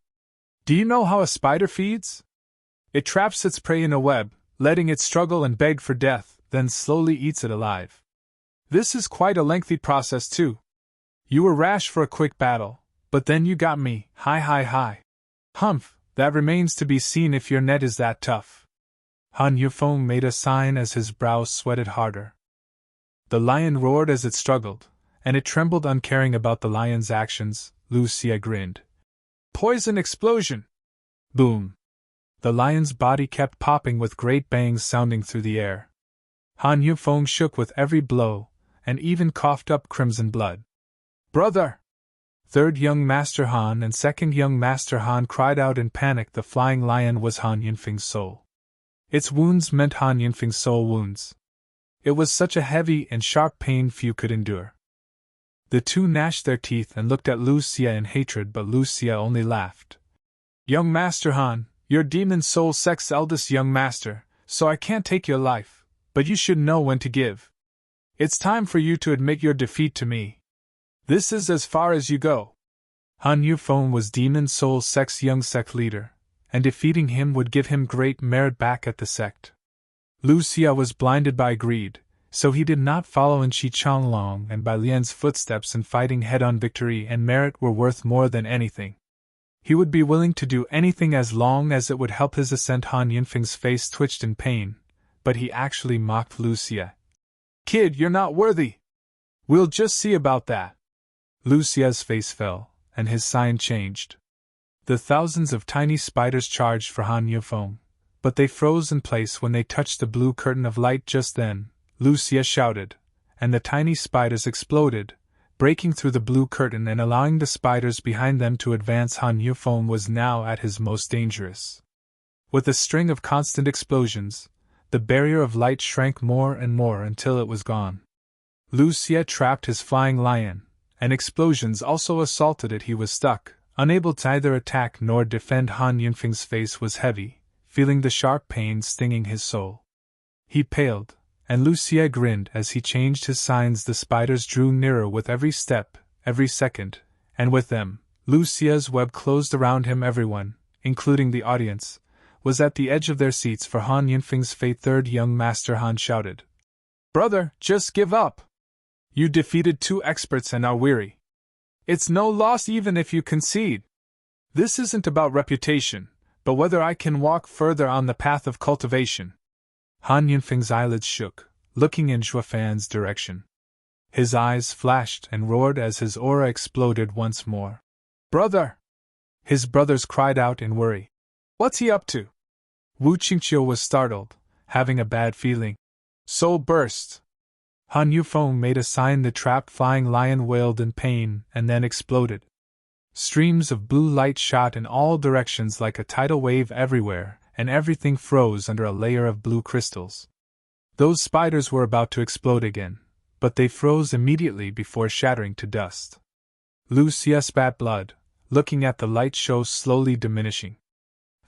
Do you know how a spider feeds? It traps its prey in a web, letting it struggle and beg for death, then slowly eats it alive. This is quite a lengthy process too. You were rash for a quick battle, but then you got me. Hi. Humph, that remains to be seen if your net is that tough. Han Yufeng made a sign as his brows sweated harder. The lion roared as it struggled, and it trembled uncaring about the lion's actions. Lucia grinned. Poison explosion! Boom! The lion's body kept popping with great bangs sounding through the air. Han Yufeng shook with every blow, and even coughed up crimson blood. Brother! Third young Master Han and second young Master Han cried out in panic. The flying lion was Han Yunfeng's soul. Its wounds meant Han Yunfeng's soul wounds. It was such a heavy and sharp pain few could endure. The two gnashed their teeth and looked at Lucia in hatred, but Lucia only laughed. Young Master Han, you're Demon Soul Sect's eldest young master, so I can't take your life, but you should know when to give. It's time for you to admit your defeat to me. This is as far as you go. Han Yufeng was Demon Soul Sect's young sect leader, and defeating him would give him great merit back at the sect. Lucia was blinded by greed, so he did not follow in Shi Changlong, and by Lian's footsteps in fighting head-on. Victory and merit were worth more than anything. He would be willing to do anything as long as it would help his ascent. Han Yunfeng's face twitched in pain, but he actually mocked Lucia. Kid, you're not worthy. We'll just see about that. Lucia's face fell, and his sign changed. The thousands of tiny spiders charged for Han Yufeng, but they froze in place when they touched the blue curtain of light. Just then, Lucia shouted, and the tiny spiders exploded, breaking through the blue curtain and allowing the spiders behind them to advance. Han Yufeng was now at his most dangerous. With a string of constant explosions, the barrier of light shrank more and more until it was gone. Lucia trapped his flying lion, and explosions also assaulted it. He was stuck, unable to either attack nor defend. Han Yunfeng's face was heavy, feeling the sharp pain stinging his soul. He paled, and Lucia grinned as he changed his signs. The spiders drew nearer with every step, every second, and with them, Lucia's web closed around him. Everyone, including the audience, was at the edge of their seats for Han Yunfeng's fate. Third young Master Han shouted. Brother, just give up! You defeated 2 experts and are weary. It's no loss even if you concede. This isn't about reputation, but whether I can walk further on the path of cultivation. Han Yunfeng's eyelids shook, looking in Zhuofan's direction. His eyes flashed and roared as his aura exploded once more. Brother! His brothers cried out in worry. What's he up to? Wu Qingqiu was startled, having a bad feeling. Soul burst! Han Yufeng made a sign. The trapped flying lion wailed in pain and then exploded. Streams of blue light shot in all directions like a tidal wave everywhere, and everything froze under a layer of blue crystals. Those spiders were about to explode again, but they froze immediately before shattering to dust. Lucia spat blood, looking at the light show slowly diminishing.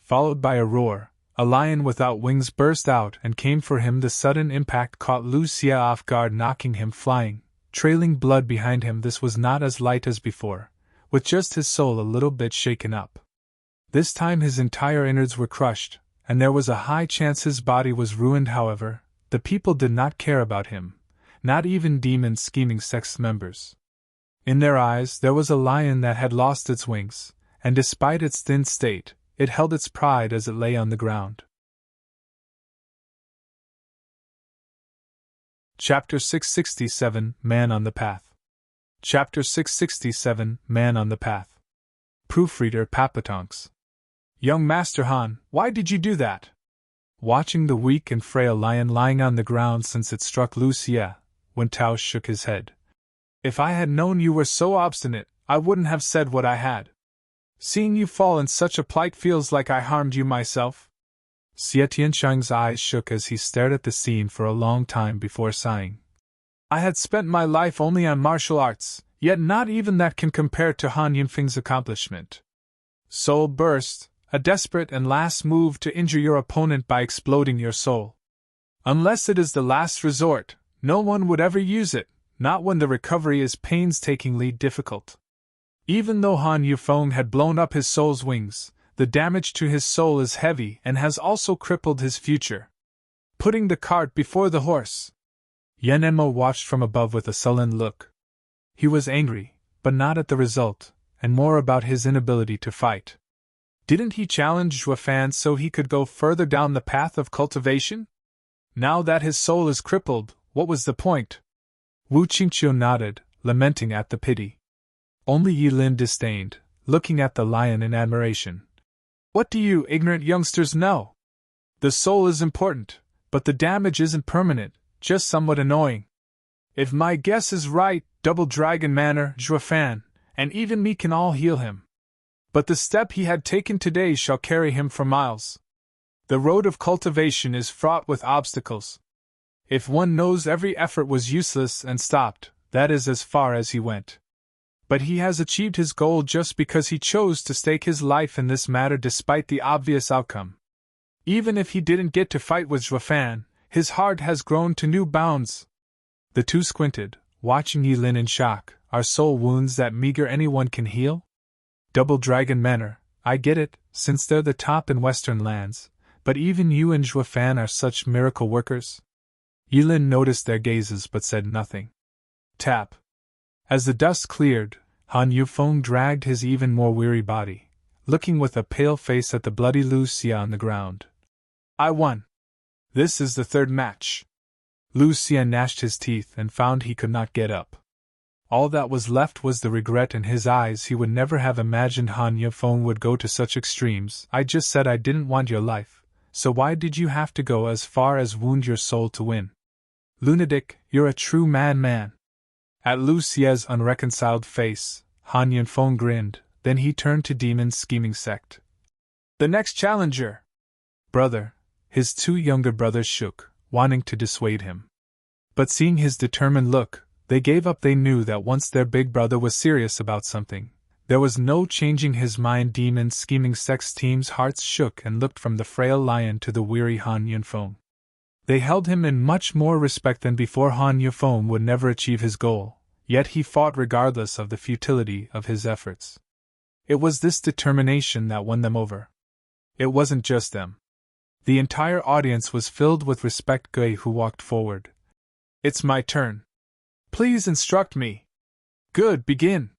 Followed by a roar, a lion without wings burst out and came for him. The sudden impact caught Lucia off guard, knocking him flying, trailing blood behind him. This was not as light as before, with just his soul a little bit shaken up. This time his entire innards were crushed, and there was a high chance his body was ruined. However, the people did not care about him, not even demon scheming Sects members. In their eyes there was a lion that had lost its wings, and despite its thin state, it held its pride as it lay on the ground. Chapter 667 Man on the Path. Chapter 667 Man on the Path. Proofreader Papatonks. Young Master Han, why did you do that? Watching the weak and frail lion lying on the ground since it struck Lucia, Wen Tao shook his head. If I had known you were so obstinate, I wouldn't have said what I had. Seeing you fall in such a plight feels like I harmed you myself. Xie Tianshang's eyes shook as he stared at the scene for a long time before sighing. I had spent my life only on martial arts, yet not even that can compare to Han Yunfeng's accomplishment. Soul burst, a desperate and last move to injure your opponent by exploding your soul. Unless it is the last resort, no one would ever use it, not when the recovery is painstakingly difficult. Even though Han Yufeng had blown up his soul's wings, the damage to his soul is heavy and has also crippled his future. Putting the cart before the horse. Yan Enmo watched from above with a sullen look. He was angry, but not at the result, and more about his inability to fight. Didn't he challenge Zhuo Fan so he could go further down the path of cultivation? Now that his soul is crippled, what was the point? Wu Qingqiu nodded, lamenting at the pity. Only Yi Lin disdained, looking at the lion in admiration. What do you ignorant youngsters know? The soul is important, but the damage isn't permanent, just somewhat annoying. If my guess is right, Double Dragon Manor, Zhuo Fan, and even me can all heal him. But the step he had taken today shall carry him for miles. The road of cultivation is fraught with obstacles. If one knows every effort was useless and stopped, that is as far as he went. But he has achieved his goal just because he chose to stake his life in this matter despite the obvious outcome. Even if he didn't get to fight with Zhuo Fan, his heart has grown to new bounds. The two squinted, watching Yi Lin in shock. Are soul wounds that meager anyone can heal? Double Dragon Manor, I get it, since they're the top in Western lands, but even you and Zhuo Fan are such miracle workers. Yi Lin noticed their gazes but said nothing. Tap. As the dust cleared, Han Yufeng dragged his even more weary body, looking with a pale face at the bloody Lucia on the ground. I won. This is the third match. Lucia gnashed his teeth and found he could not get up. All that was left was the regret in his eyes. He would never have imagined Han Yufeng would go to such extremes. I just said I didn't want your life, so why did you have to go as far as wound your soul to win? Lunatic, you're a true madman. At Lucia's unreconciled face, Han Yunfeng grinned, then he turned to Demon Scheming Sect. The next challenger! Brother, his two younger brothers shook, wanting to dissuade him. But seeing his determined look, they gave up. They knew that once their big brother was serious about something, there was no changing his mind. Demon Scheming Sect's team's hearts shook and looked from the frail lion to the weary Han Yunfeng. They held him in much more respect than before. Han Yunfeng would never achieve his goal, yet he fought regardless of the futility of his efforts. It was this determination that won them over. It wasn't just them. The entire audience was filled with respect. Gui, who walked forward. It's my turn. Please instruct me. Good, begin.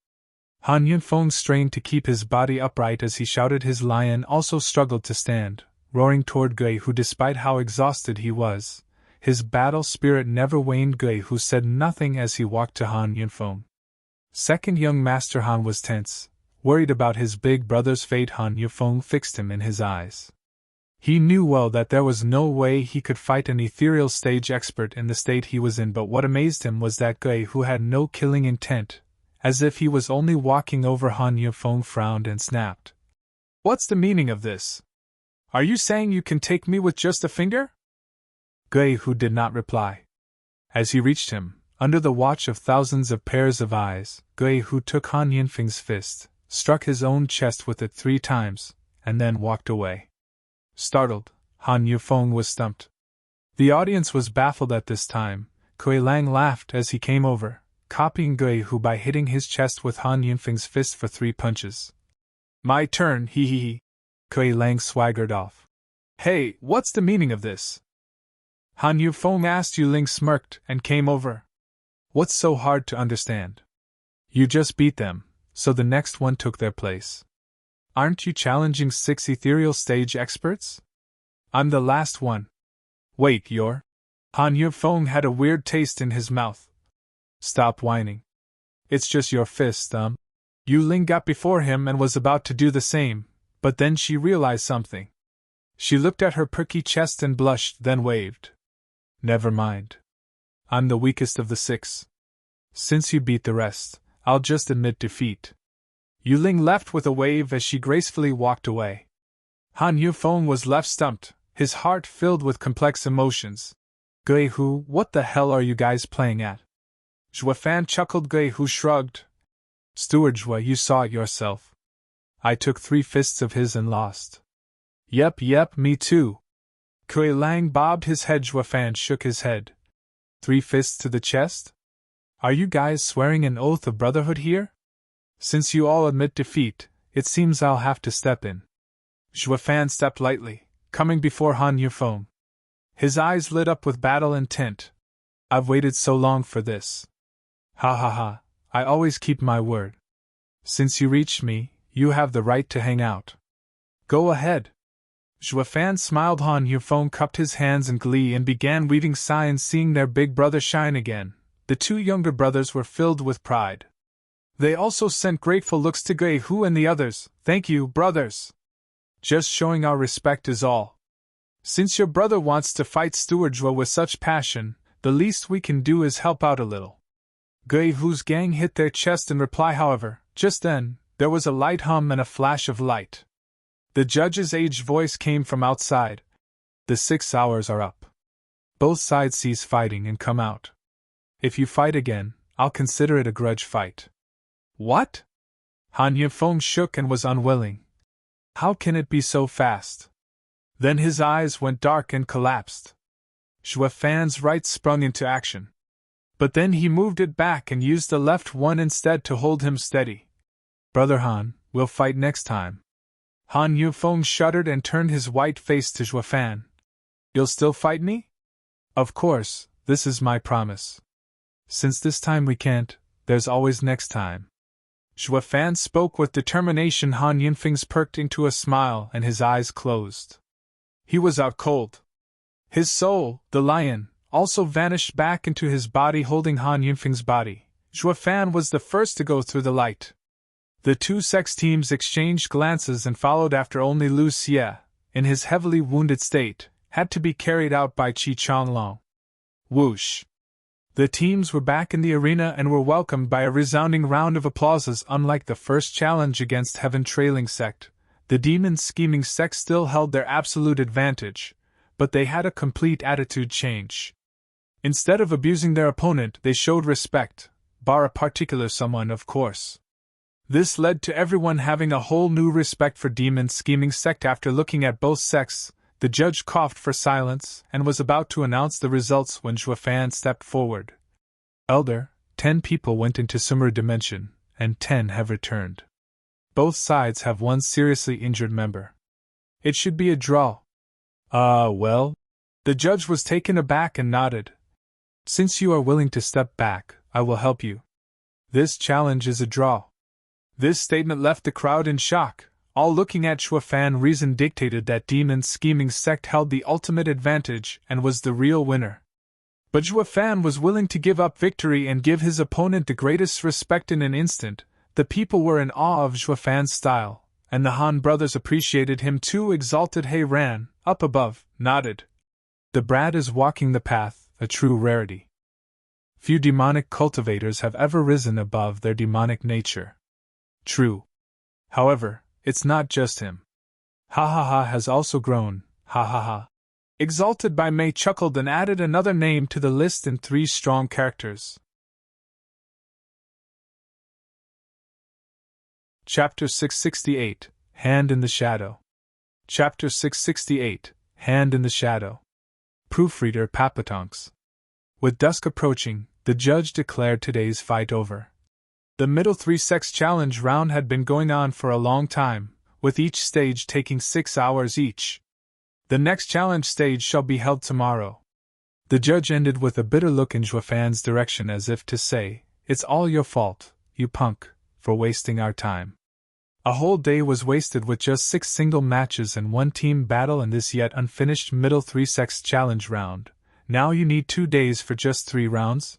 Han Yunfeng strained to keep his body upright as he shouted. His lion also struggled to stand, roaring toward Gui, who, despite how exhausted he was, his battle spirit never waned. Gui, who said nothing as he walked to Han Yunfeng. Second young Master Han was tense, worried about his big brother's fate. Han Yunfeng fixed him in his eyes. He knew well that there was no way he could fight an ethereal stage expert in the state he was in, but what amazed him was that Gui, who had no killing intent, as if he was only walking over. Han Yunfeng frowned and snapped. What's the meaning of this? Are you saying you can take me with just a finger? Gui Hu did not reply. As he reached him, under the watch of thousands of pairs of eyes, Gui Hu took Han Yunfeng's fist, struck his own chest with it 3 times, and then walked away. Startled, Han Yunfeng was stumped. The audience was baffled at this time. Kui Lang laughed as he came over, copying Gui Hu by hitting his chest with Han Yunfeng's fist for 3 punches. My turn, hee hee hee. Kui Lang swaggered off. Hey, what's the meaning of this? Han Yunfeng asked. Yu Ling smirked and came over. What's so hard to understand? You just beat them, so the next one took their place. Aren't you challenging 6 ethereal stage experts? I'm the last one. Wait, you're? Han Yunfeng had a weird taste in his mouth. Stop whining. It's just your fist, Yu Ling got before him and was about to do the same, but then she realized something. She looked at her perky chest and blushed, then waved. Never mind. I'm the weakest of the 6. Since you beat the rest, I'll just admit defeat. Yu Ling left with a wave as she gracefully walked away. Han Yunfeng was left stumped, his heart filled with complex emotions. Gui Hu, what the hell are you guys playing at? Zhua Fan chuckled. Gui Hu shrugged. Steward Zhua, you saw it yourself. I took 3 fists of his and lost. Yep, me too. Kui Lang bobbed his head. Zhua Fan shook his head. 3 fists to the chest? Are you guys swearing an oath of brotherhood here? Since you all admit defeat, it seems I'll have to step in. Zhua Fan stepped lightly, coming before Han Yunfeng. His eyes lit up with battle intent. I've waited so long for this. Ha ha ha, I always keep my word. Since you reached me, you have the right to hang out. Go ahead. Zhua Fan smiled. Han Yunfeng cupped his hands in glee and began weaving signs. Seeing their big brother shine again, the 2 younger brothers were filled with pride. They also sent grateful looks to Gui Hu and the others. Thank you, brothers. Just showing our respect is all. Since your brother wants to fight Steward Zhua with such passion, the least we can do is help out a little. Gui Hu's gang hit their chest in reply. However, just then, there was a light hum and a flash of light. The judge's aged voice came from outside. The 6 hours are up. Both sides cease fighting and come out. If you fight again, I'll consider it a grudge fight. What? Han Yunfeng shook and was unwilling. How can it be so fast? Then his eyes went dark and collapsed. Zhua Fan's right sprung into action. But then he moved it back and used the left one instead to hold him steady. Brother Han, we'll fight next time. Han Yunfeng shuddered and turned his white face to Zhua Fan. You'll still fight me? Of course, this is my promise. Since this time we can't, there's always next time. Zhua Fan spoke with determination. Han Yunfeng's perked into a smile and his eyes closed. He was out cold. His soul, the lion, also vanished back into his body, holding Han Yunfeng's body. Zhua Fan was the first to go through the light. The 2 Sects teams exchanged glances and followed after. Only Lu Xie, in his heavily wounded state, had to be carried out by Qi Changlong. Whoosh! The teams were back in the arena and were welcomed by a resounding round of applauses. Unlike the first challenge against Heaven Trailing Sect, the Demon Scheming Sect still held their absolute advantage, but they had a complete attitude change. Instead of abusing their opponent, they showed respect, bar a particular someone, of course. This led to everyone having a whole new respect for Demon Scheming Sect. After looking at both sects, the judge coughed for silence and was about to announce the results when Zhua Fan stepped forward. Elder, 10 people went into Summer Dimension, and 10 have returned. Both sides have 1 seriously injured member. It should be a draw. Well? The judge was taken aback and nodded. Since you are willing to step back, I will help you. This challenge is a draw. This statement left the crowd in shock, all looking at Zhua Fan. Reason dictated that Demon Scheming Sect held the ultimate advantage and was the real winner. But Zhua Fan was willing to give up victory and give his opponent the greatest respect in an instant. The people were in awe of Zhua Fan's style, and the Han brothers appreciated him too. Exalted He ran, up above, nodded. The brat is walking the path, a true rarity. Few demonic cultivators have ever risen above their demonic nature. True. However, it's not just him. Ha ha ha has also grown, ha ha ha. Exalted by May chuckled and added another name to the list in 3 strong characters. Chapter 668, Hand in the Shadow. Chapter 668, Hand in the Shadow. Proofreader Papatonks. With dusk approaching, the judge declared today's fight over. The middle 3 Sects challenge round had been going on for a long time, with each stage taking 6 hours each. The next challenge stage shall be held tomorrow. The judge ended with a bitter look in Juefan's direction as if to say, "It's all your fault, you punk, for wasting our time." A whole day was wasted with just 6 single matches and 1 team battle in this yet unfinished middle 3 Sects challenge round. Now you need 2 days for just 3 rounds?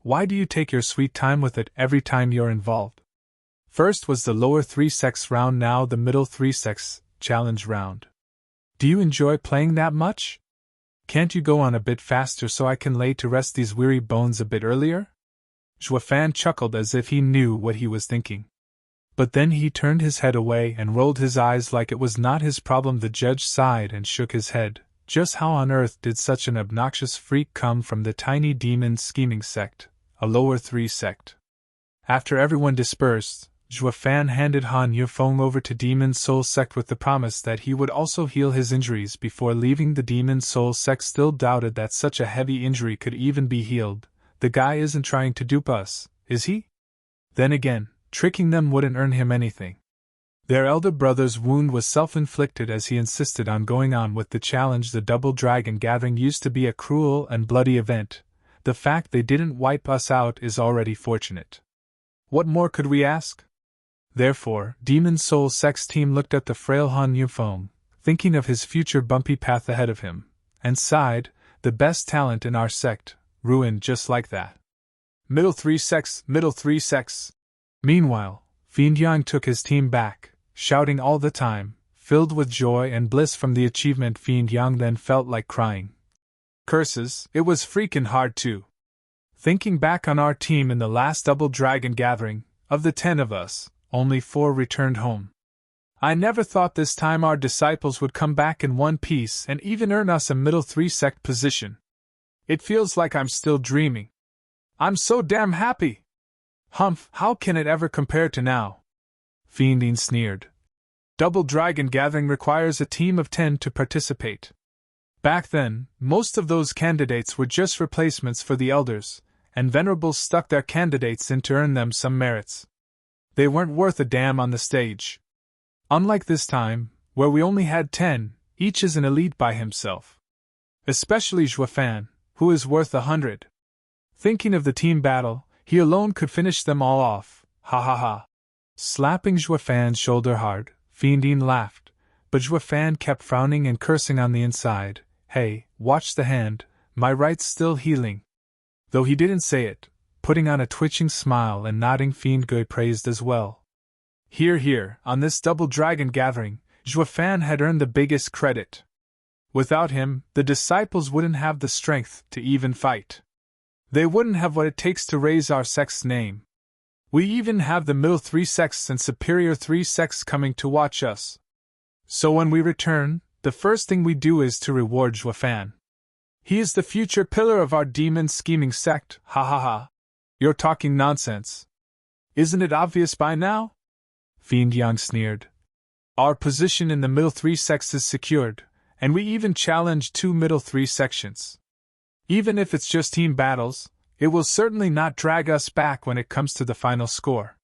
Why do you take your sweet time with it every time you're involved? First was the lower 3 Sects round, now the middle 3 Sects challenge round. Do you enjoy playing that much? Can't you go on a bit faster so I can lay to rest these weary bones a bit earlier? Juefan chuckled as if he knew what he was thinking. But then he turned his head away and rolled his eyes like it was not his problem. The judge sighed and shook his head. Just how on earth did such an obnoxious freak come from the tiny demon scheming sect, a lower 3 sect? After everyone dispersed, Juefan handed Han Yufeng over to Demon Soul Sect with the promise that he would also heal his injuries before leaving. The Demon Soul Sect still doubted that such a heavy injury could even be healed. The guy isn't trying to dupe us, is he? Then again, tricking them wouldn't earn him anything. Their elder brother's wound was self-inflicted as he insisted on going on with the challenge. The Double Dragon Gathering used to be a cruel and bloody event. The fact they didn't wipe us out is already fortunate. What more could we ask? Therefore, Demon Soul Sect's team looked at the frail Han Yufeng, thinking of his future bumpy path ahead of him, and sighed, the best talent in our sect, ruined just like that. Middle 3 Sects, middle 3 Sects. Meanwhile, Fiend Yang took his team back, shouting all the time, filled with joy and bliss from the achievement. Fiend Yang then felt like crying. Curses, it was freaking hard too. Thinking back on our team in the last Double Dragon Gathering, of the 10 of us, only 4 returned home. I never thought this time our disciples would come back in one piece and even earn us a middle 3 sect position. It feels like I'm still dreaming. I'm so damn happy! Humph, how can it ever compare to now? Fiendine sneered. Double Dragon Gathering requires a team of 10 to participate. Back then, most of those candidates were just replacements for the elders, and venerables stuck their candidates in to earn them some merits. They weren't worth a damn on the stage. Unlike this time, where we only had 10, each is an elite by himself. Especially Juefan, who is worth 100. Thinking of the team battle, he alone could finish them all off, ha ha ha. Slapping Juefan's shoulder hard, Fiendine laughed, but Juefan kept frowning and cursing on the inside. Hey, watch the hand, my right's still healing. Though he didn't say it, putting on a twitching smile and nodding. Fiendgui praised as well. Here, on this Double Dragon Gathering, Juefan had earned the biggest credit. Without him, the disciples wouldn't have the strength to even fight. They wouldn't have what it takes to raise our sect's name. We even have the middle 3 sects and superior 3 sects coming to watch us. So when we return, the first thing we do is to reward Juefan. He is the future pillar of our demon scheming sect, ha ha ha. You're talking nonsense. Isn't it obvious by now? Fiend Yang sneered. Our position in the middle 3 sects is secured, and we even challenge 2 middle 3 sections. Even if it's just team battles, it will certainly not drag us back when it comes to the final score.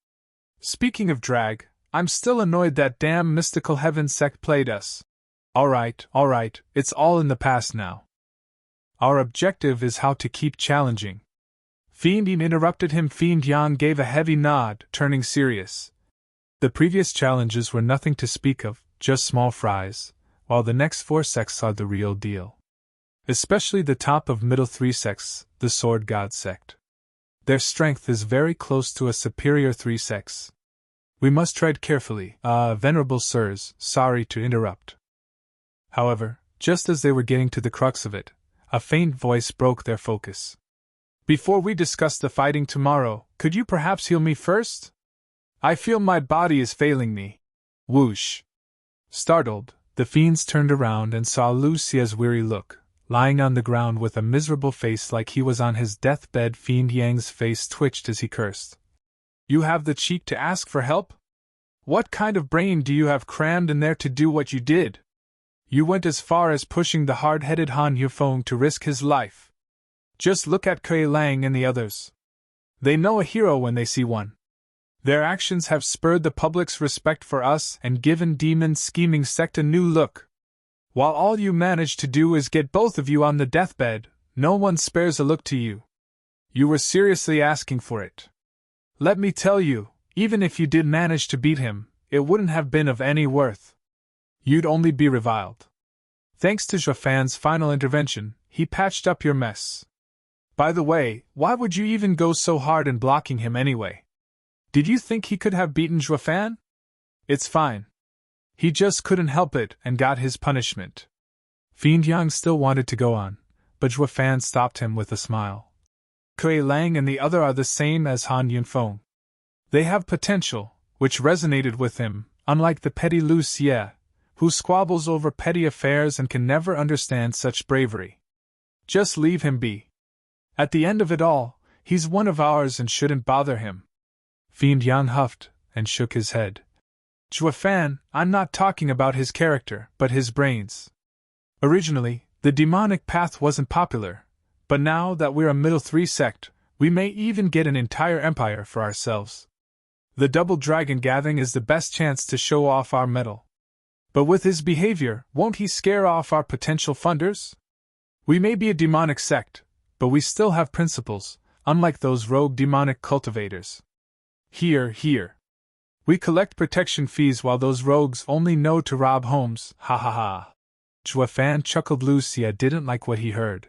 Speaking of drag, I'm still annoyed that damn Mystical Heaven sect played us. Alright, it's all in the past now. Our objective is how to keep challenging. Fiendine interrupted him. Fiend Yang gave a heavy nod, turning serious. The previous challenges were nothing to speak of, just small fries, while the next 4 sects are the real deal. Especially the top of middle 3 sects, the Sword God sect. Their strength is very close to a superior 3 sects. We must tread carefully, venerable sirs, sorry to interrupt. However, just as they were getting to the crux of it, a faint voice broke their focus. Before we discuss the fighting tomorrow, could you perhaps heal me first? I feel my body is failing me. Whoosh. Startled, the fiends turned around and saw Lu Xia's weary look, lying on the ground with a miserable face like he was on his deathbed. Fiend Yang's face twitched as he cursed. You have the cheek to ask for help? What kind of brain do you have crammed in there to do what you did? You went as far as pushing the hard-headed Han Yufeng to risk his life. Just look at Kuei Lang and the others. They know a hero when they see one. Their actions have spurred the public's respect for us and given Demon Scheming Sect a new look. While all you manage to do is get both of you on the deathbed, no one spares a look to you. You were seriously asking for it. Let me tell you, even if you did manage to beat him, it wouldn't have been of any worth. You'd only be reviled. Thanks to Zhou Fan's final intervention, he patched up your mess. By the way, why would you even go so hard in blocking him anyway? Did you think he could have beaten Zhou Fan? It's fine. He just couldn't help it and got his punishment. Fiend Yang still wanted to go on, but Zhou Fan stopped him with a smile. Kuei Lang and the other are the same as Han Yunfeng. They have potential, which resonated with him, unlike the petty Lu Xie, who squabbles over petty affairs and can never understand such bravery. Just leave him be. At the end of it all, he's one of ours and shouldn't bother him. Fiend Yang huffed and shook his head. Zhou Fan, I'm not talking about his character, but his brains. Originally, the demonic path wasn't popular, but now that we're a middle three sect, we may even get an entire empire for ourselves. The Double Dragon Gathering is the best chance to show off our mettle. But with his behavior, won't he scare off our potential funders? We may be a demonic sect, but we still have principles, unlike those rogue demonic cultivators. Here. We collect protection fees while those rogues only know to rob homes, ha ha ha. Zhou Fan chuckled. Lu Xie didn't like what he heard.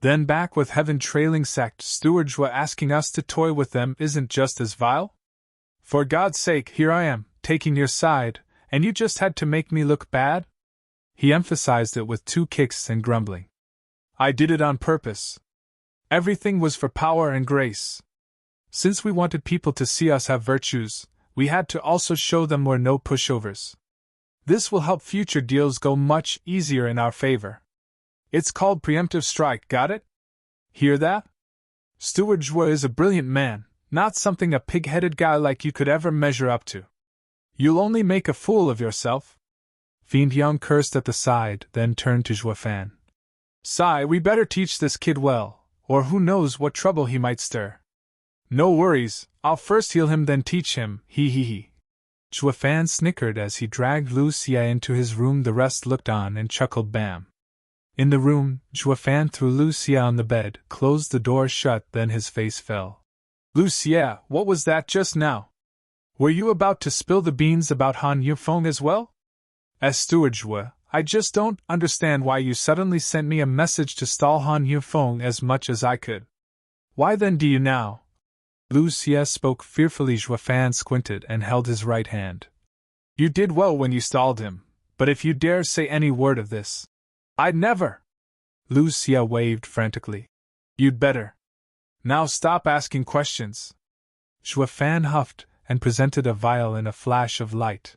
Then back with Heaven Trailing Sect Steward Zhou asking us to toy with them isn't just as vile? For God's sake, here I am, taking your side, and you just had to make me look bad? He emphasized it with 2 kicks and grumbling. I did it on purpose. Everything was for power and grace. Since we wanted people to see us have virtues, we had to also show them we're no pushovers. This will help future deals go much easier in our favor. It's called preemptive strike, got it? Hear that? Steward Zhou is a brilliant man, not something a pig-headed guy like you could ever measure up to. You'll only make a fool of yourself. Fiend Yang cursed at the side, then turned to Zhou Fan. Sigh, we better teach this kid well, or who knows what trouble he might stir. No worries, I'll first heal him then teach him, he. Zhou Fan snickered as he dragged Lu Xie into his room. The rest looked on and chuckled. Bam. In the room, Zhou Fan threw Lu Xie on the bed, closed the door shut, then his face fell. Lu Xie, what was that just now? Were you about to spill the beans about Han Yufeng as well? As Steward Zhou, I just don't understand why you suddenly sent me a message to stall Han Yufeng as much as I could. Why then do you now? Lu Xie spoke fearfully. Zhou Fan squinted and held his right hand. You did well when you stalled him, but if you dare say any word of this, I'd never. Lu Xie waved frantically. You'd better. Now stop asking questions. Zhou Fan huffed and presented a vial in a flash of light.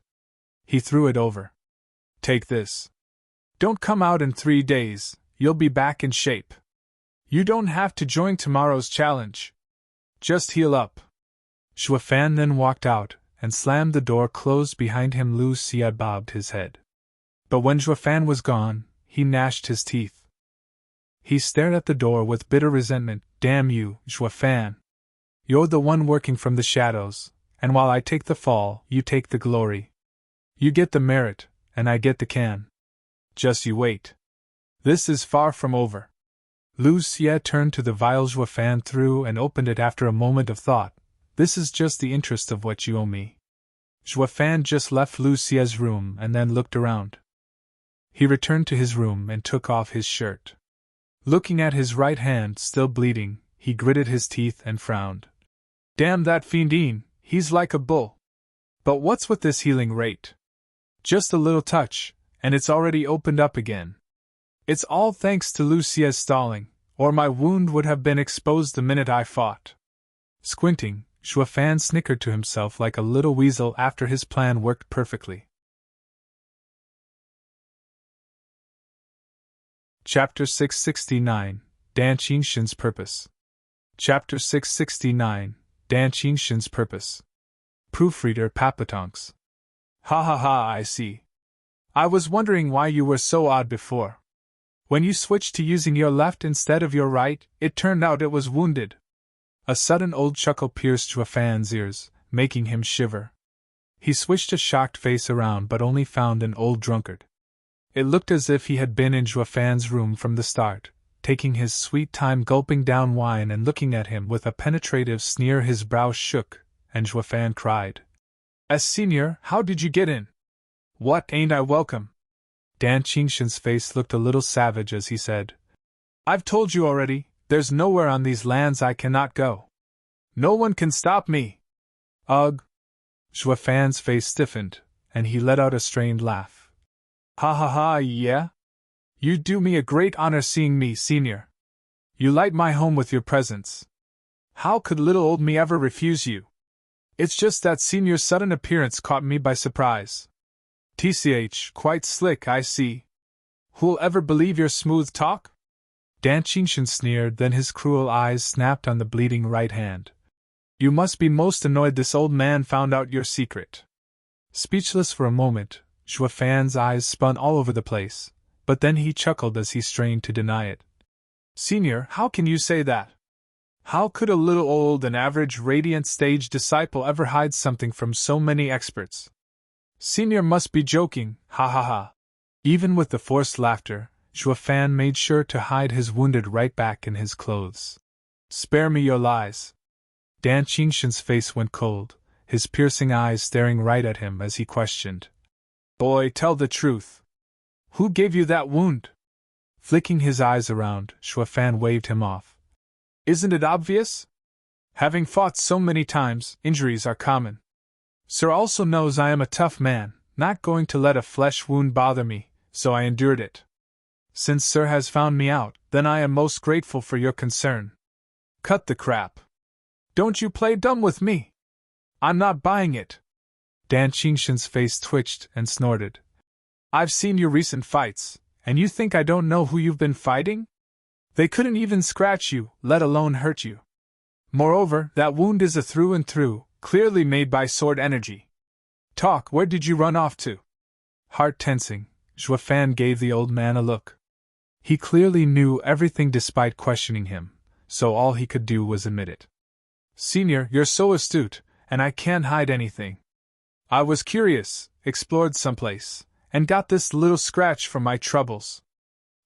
He threw it over. Take this. Don't come out in 3 days, you'll be back in shape. You don't have to join tomorrow's challenge. Just heal up. Zhou Fan then walked out and slammed the door closed behind him. Lu Xie bobbed his head. But when Zhou Fan was gone, he gnashed his teeth. He stared at the door with bitter resentment. Damn you, Zhou Fan. You're the one working from the shadows, and while I take the fall, you take the glory. You get the merit, and I get the can. Just you wait. This is far from over. Lu Xie turned to the vial Zhou Fan threw and opened it after a moment of thought. This is just the interest of what you owe me. Zhou Fan just left Lu Xie's room and then looked around. He returned to his room and took off his shirt. Looking at his right hand still bleeding, he gritted his teeth and frowned. Damn that fiendine, he's like a bull. But what's with this healing rate? Just a little touch, and it's already opened up again. It's all thanks to Lu Xie's stalling, or my wound would have been exposed the minute I fought. Squinting, Zhou Fan snickered to himself like a little weasel after his plan worked perfectly. Chapter 669, Danqing Shen's Purpose. Chapter 669, Danqing Shen's Purpose. Proofreader Papatonks. Ha ha ha, I see. I was wondering why you were so odd before. When you switched to using your left instead of your right, it turned out it was wounded. A sudden old chuckle pierced Juefan's ears, making him shiver. He switched a shocked face around but only found an old drunkard. It looked as if he had been in Juefan's room from the start, taking his sweet time gulping down wine and looking at him with a penetrative sneer. His brow shook, and Juefan cried, "As senior, how did you get in? What, ain't I welcome?" Danqing Shen's face looked a little savage as he said, "I've told you already, there's nowhere on these lands I cannot go. No one can stop me." Ugh! Juefan's face stiffened, and he let out a strained laugh. Ha ha ha, yeah? You do me a great honor seeing me, senior. You light my home with your presence. How could little old me ever refuse you? It's just that senior's sudden appearance caught me by surprise. TCH, quite slick, I see. Who'll ever believe your smooth talk? Danqing Shen sneered, then his cruel eyes snapped on the bleeding right hand. You must be most annoyed this old man found out your secret. Speechless for a moment, Juefan's eyes spun all over the place, but then he chuckled as he strained to deny it. Senior, how can you say that? How could a little old and average radiant stage disciple ever hide something from so many experts? Senior must be joking, ha ha ha. Even with the forced laughter, Juefan made sure to hide his wounded right back in his clothes. Spare me your lies. Danqing Shen's face went cold, his piercing eyes staring right at him as he questioned. Boy, tell the truth. Who gave you that wound? Flicking his eyes around, Juefan waved him off. Isn't it obvious? Having fought so many times, injuries are common. Sir also knows I am a tough man, not going to let a flesh wound bother me, so I endured it. Since Sir has found me out, then I am most grateful for your concern. Cut the crap. Don't you play dumb with me. I'm not buying it. Danqing Shen's face twitched and snorted. I've seen your recent fights, and you think I don't know who you've been fighting? They couldn't even scratch you, let alone hurt you. Moreover, that wound is a through and through, clearly made by sword energy. Talk, where did you run off to? Heart tensing, Juefan gave the old man a look. He clearly knew everything despite questioning him, so all he could do was admit it. Senior, you're so astute, and I can't hide anything. I was curious, explored someplace, and got this little scratch from my troubles.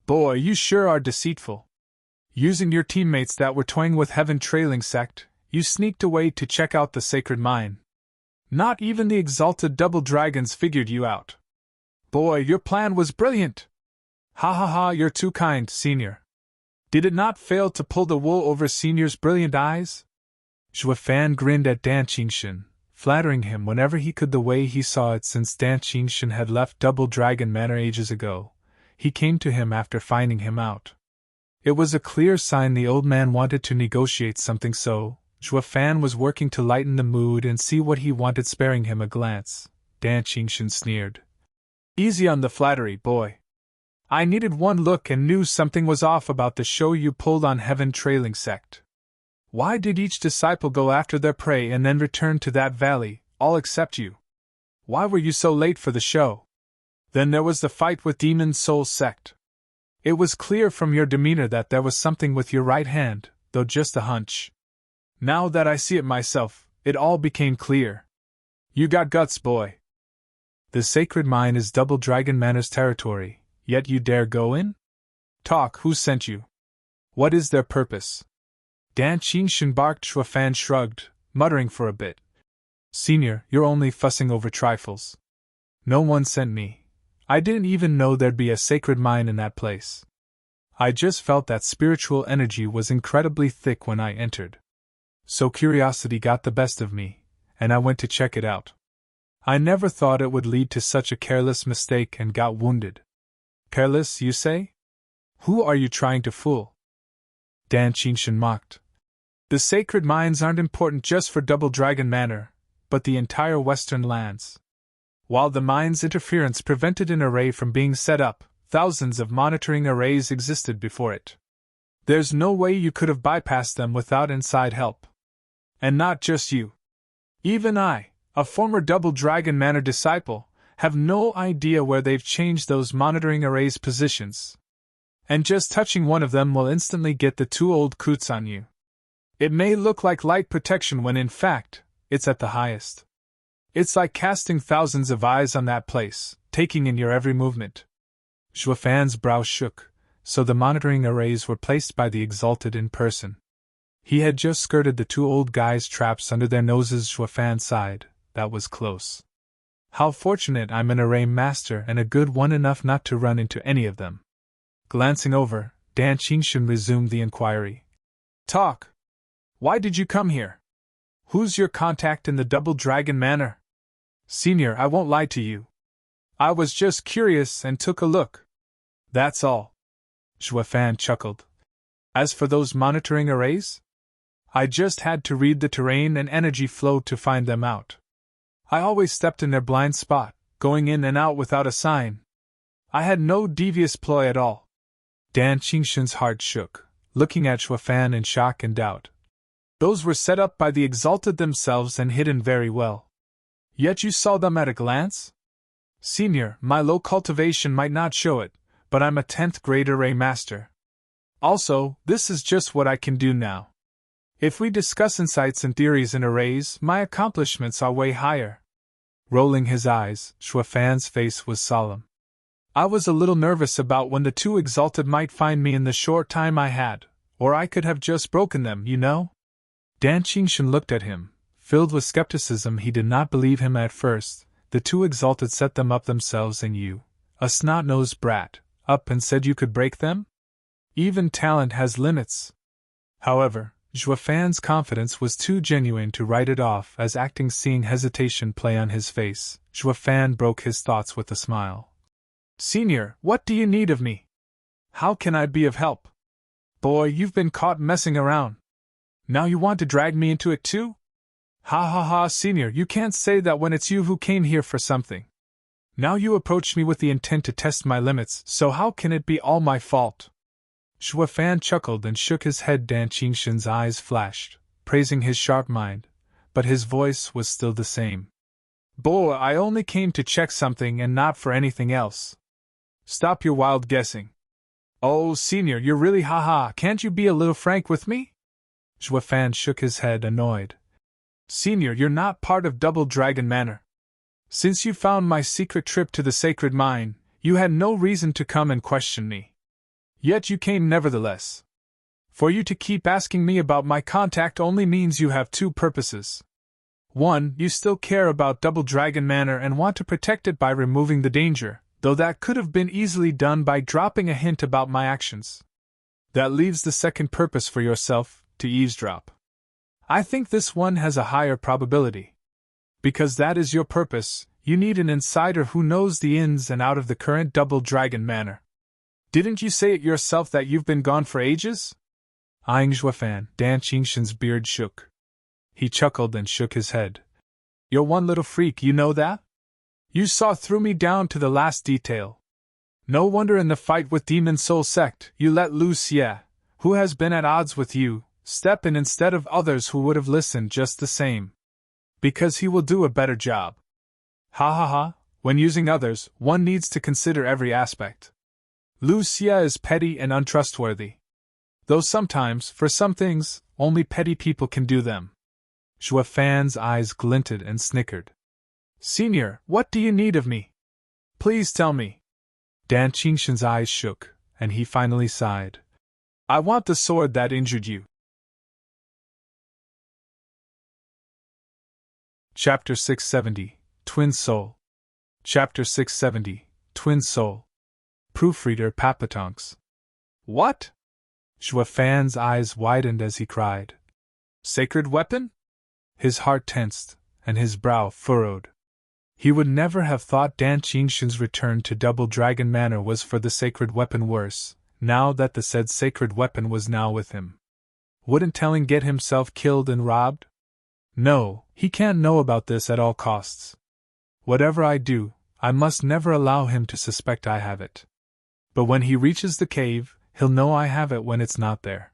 Boy, you sure are deceitful. Using your teammates that were toying with Heaven Trailing Sect, you sneaked away to check out the sacred mine. Not even the exalted double dragons figured you out. Boy, your plan was brilliant. Ha ha ha, you're too kind, senior. Did it not fail to pull the wool over senior's brilliant eyes? Juefan grinned at Danqing Shen, flattering him whenever he could the way he saw it since Danqing Shen had left Double Dragon Manor ages ago. He came to him after finding him out. It was a clear sign the old man wanted to negotiate something, so Juefan was working to lighten the mood and see what he wanted. Sparing him a glance, Danqing Shen sneered. Easy on the flattery, boy. I needed one look and knew something was off about the show you pulled on Heaven Trailing Sect. Why did each disciple go after their prey and then return to that valley, all except you? Why were you so late for the show? Then there was the fight with Demon Soul Sect. It was clear from your demeanor that there was something with your right hand, though just a hunch. Now that I see it myself, it all became clear. You got guts, boy. The sacred mine is Double Dragon Manor's territory, yet you dare go in? Talk, who sent you? What is their purpose? Danqing Shen barked. Juefan shrugged, muttering for a bit. Senior, you're only fussing over trifles. No one sent me. I didn't even know there'd be a sacred mine in that place. I just felt that spiritual energy was incredibly thick when I entered. So curiosity got the best of me, and I went to check it out. I never thought it would lead to such a careless mistake and got wounded. Careless, you say? Who are you trying to fool? Danqing Shen mocked. The sacred mines aren't important just for Double Dragon Manor, but the entire western lands. While the mine's interference prevented an array from being set up, thousands of monitoring arrays existed before it. There's no way you could have bypassed them without inside help. And not just you. Even I, a former Double Dragon Manor disciple, have no idea where they've changed those monitoring arrays' positions. And just touching one of them will instantly get the two old coots on you. It may look like light protection when in fact, it's at the highest. It's like casting thousands of eyes on that place, taking in your every movement. Zhuofan's brow shook, so the monitoring arrays were placed by the Exalted in person. He had just skirted the two old guys' traps under their noses. Zhuofan sighed. That was close. How fortunate I'm an array master and a good one enough not to run into any of them. Glancing over, Danqing resumed the inquiry. Talk. Why did you come here? Who's your contact in the Double Dragon Manor? Senior, I won't lie to you. I was just curious and took a look. That's all. Zhuofan chuckled. As for those monitoring arrays? I just had to read the terrain and energy flow to find them out. I always stepped in their blind spot, going in and out without a sign. I had no devious ploy at all. Danqing's heart shook, looking at Zhuofan in shock and doubt. Those were set up by the Exalted themselves and hidden very well. Yet you saw them at a glance? Senior, my low cultivation might not show it, but I'm a 10th grade array master. Also, this is just what I can do now. If we discuss insights and theories in arrays, my accomplishments are way higher. Rolling his eyes, Zhuofan's face was solemn. I was a little nervous about when the two Exalted might find me in the short time I had, or I could have just broken them, you know? Danqing looked at him, filled with skepticism. He did not believe him at first. The two Exalted set them up themselves and you, a snot-nosed brat, up and said you could break them? Even talent has limits. However, Zhuofan's confidence was too genuine to write it off as acting. Seeing hesitation play on his face, Zhuofan broke his thoughts with a smile. Senior, what do you need of me? How can I be of help? Boy, you've been caught messing around. Now you want to drag me into it too? Ha ha ha, Senior, you can't say that when it's you who came here for something. Now you approached me with the intent to test my limits, so how can it be all my fault? Zhuofan chuckled and shook his head. Danqing's eyes flashed, praising his sharp mind, but his voice was still the same. Boy, I only came to check something and not for anything else. Stop your wild guessing. Oh, Senior, you're really ha-ha, can't you be a little frank with me? Zhuofan shook his head, annoyed. Senior, you're not part of Double Dragon Manor. Since you found my secret trip to the sacred mine, you had no reason to come and question me. Yet you came nevertheless. For you to keep asking me about my contact only means you have two purposes. One, you still care about Double Dragon Manor and want to protect it by removing the danger, though that could have been easily done by dropping a hint about my actions. That leaves the second purpose for yourself, to eavesdrop. I think this one has a higher probability. Because that is your purpose, you need an insider who knows the ins and outs of the current Double Dragon Manor. Didn't you say it yourself that you've been gone for ages? Eyeing Zhuofan, Danqing's beard shook. He chuckled and shook his head. You're one little freak, you know that? You saw through me down to the last detail. No wonder in the fight with Demon Soul Sect, you let Lucia, who has been at odds with you, step in instead of others who would have listened just the same. Because he will do a better job. Ha ha ha, when using others, one needs to consider every aspect. Lucia is petty and untrustworthy. Though sometimes, for some things, only petty people can do them. Zhuofan's eyes glinted and snickered. Senior, what do you need of me? Please tell me. Danqing's eyes shook, and he finally sighed. I want the sword that injured you. Chapter 670, Twin Soul. Chapter 670, Twin Soul. Proofreader Papatonks. What? Zhuofan's eyes widened as he cried. Sacred weapon? His heart tensed, and his brow furrowed. He would never have thought Danqing's return to Double Dragon Manor was for the sacred weapon worse, now that the said sacred weapon was now with him. Wouldn't telling get himself killed and robbed? No, he can't know about this at all costs. Whatever I do, I must never allow him to suspect I have it. But when he reaches the cave, he'll know I have it when it's not there.